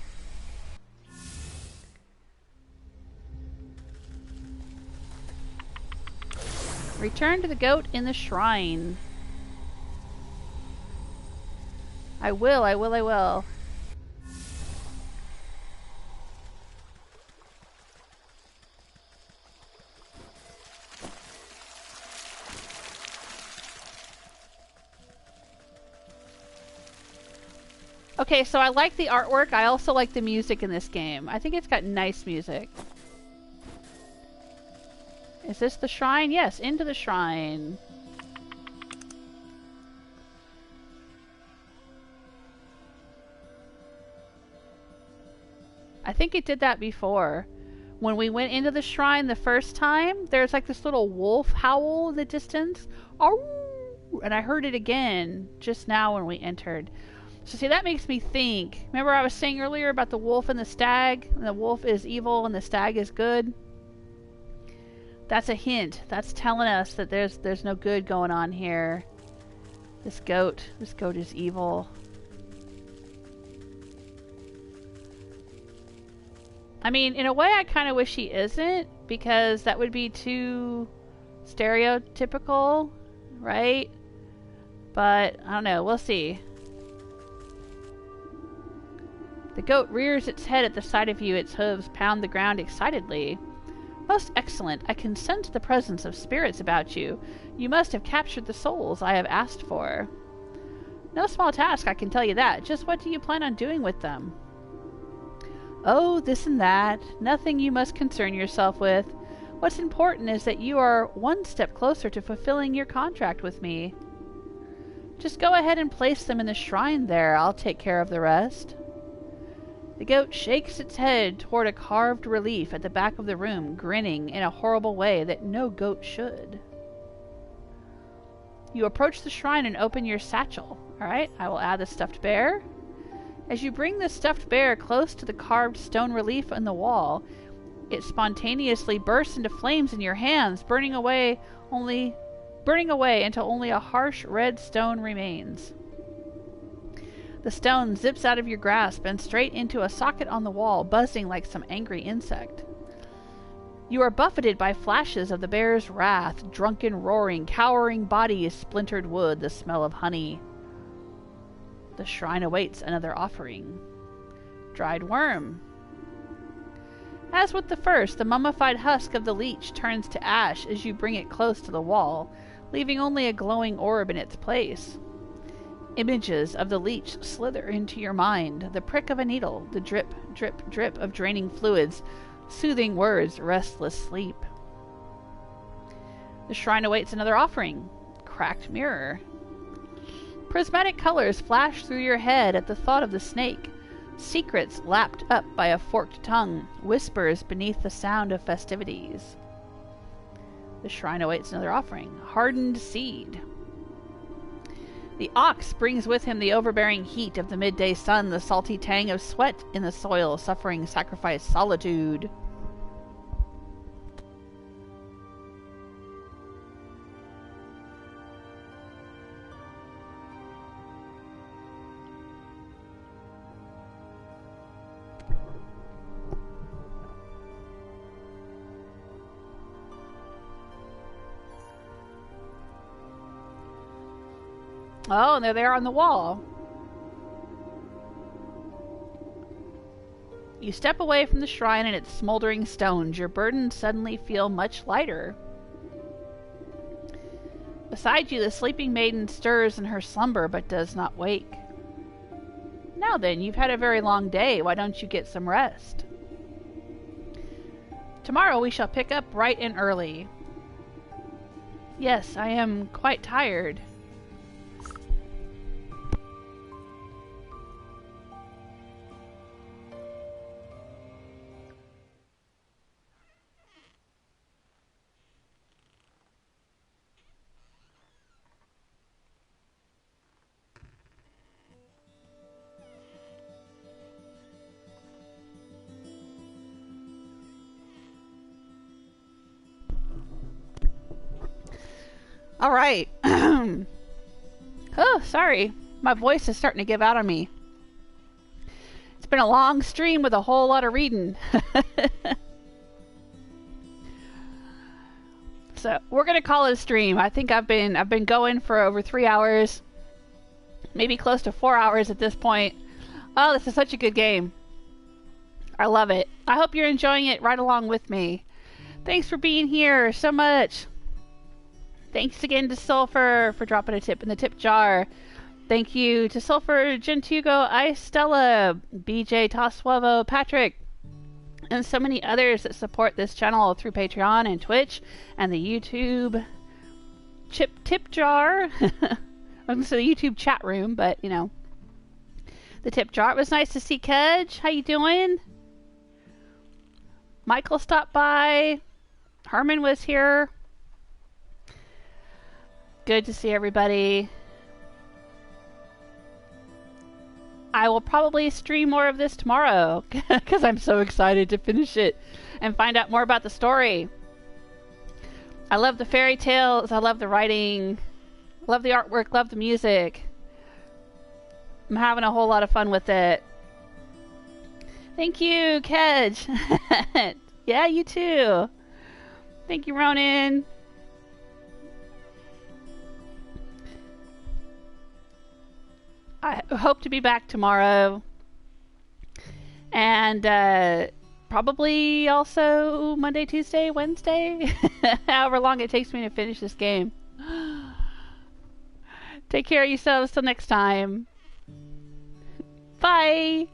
Return to the goat in the shrine. I will. Okay, so I like the artwork. I also like the music in this game. I think it's got nice music. Is this the shrine? Yes, into the shrine. I think it did that before. When we went into the shrine the first time, there's like this little wolf howl in the distance. Oh! And I heard it again just now when we entered. So see, that makes me think. Remember I was saying earlier about the wolf and the stag? And the wolf is evil and the stag is good? That's a hint. That's telling us that there's no good going on here. This goat is evil. I mean, in a way I kind of wish he isn't, because that would be too stereotypical, right? But I don't know, we'll see. The goat rears its head at the sight of you, its hooves pound the ground excitedly. Most excellent. I can sense the presence of spirits about you. You must have captured the souls I have asked for. No small task, I can tell you that. Just what do you plan on doing with them? Oh, this and that. Nothing you must concern yourself with. What's important is that you are one step closer to fulfilling your contract with me. Just go ahead and place them in the shrine there. I'll take care of the rest. The goat shakes its head toward a carved relief at the back of the room, grinning in a horrible way that no goat should. You approach the shrine and open your satchel. Alright, I will add the stuffed bear. As you bring the stuffed bear close to the carved stone relief on the wall, It spontaneously bursts into flames in your hands, burning away until only a harsh red stone remains. The stone zips out of your grasp and straight into a socket on the wall, buzzing like some angry insect. You are buffeted by flashes of the bear's wrath, drunken roaring, cowering bodies, splintered wood, the smell of honey. The shrine awaits another offering. Dried worm. As with the first, the mummified husk of the leech turns to ash as you bring it close to the wall, leaving only a glowing orb in its place. Images of the leech slither into your mind, the prick of a needle, the drip, drip, drip of draining fluids, soothing words, restless sleep. The shrine awaits another offering. Cracked mirror. Prismatic colors flash through your head at the thought of the snake. Secrets lapped up by a forked tongue, whispers beneath the sound of festivities. The shrine awaits another offering. Hardened seed. The ox brings with him the overbearing heat of the midday sun, the salty tang of sweat in the soil, suffering sacrifice, solitude. Oh, and they're there on the wall. You step away from the shrine and its smoldering stones. Your burdens suddenly feel much lighter. Beside you, the sleeping maiden stirs in her slumber but does not wake. Now then, you've had a very long day. Why don't you get some rest? Tomorrow we shall pick up bright and early. Yes, I am quite tired. All right. Oh, sorry. My voice is starting to give out on me. It's been a long stream with a whole lot of reading. So we're gonna call it a stream. I think I've been going for over 3 hours, maybe close to 4 hours at this point. Oh, this is such a good game. I love it. I hope you're enjoying it right along with me. Thanks for being here so much. Thanks again to Sulfur for dropping a tip in the tip jar. Thank you to Sulfur, Gentugo, Stella, BJ, Toswevo, Patrick, and so many others that support this channel through Patreon and Twitch and the YouTube tip jar. I was going to say the YouTube chat room, but you know, the tip jar. It was nice to see Kedge. How you doing? Michael stopped by. Herman was here. Good to see everybody. I will probably stream more of this tomorrow because I'm so excited to finish it and find out more about the story. I love the fairy tales. I love the writing. Love the artwork. Love the music. I'm having a whole lot of fun with it. Thank you, Kedge. Yeah, you too. Thank you, Ronan. I hope to be back tomorrow. And probably also Monday, Tuesday, Wednesday. However long it takes me to finish this game. Take care of yourselves till next time. Bye.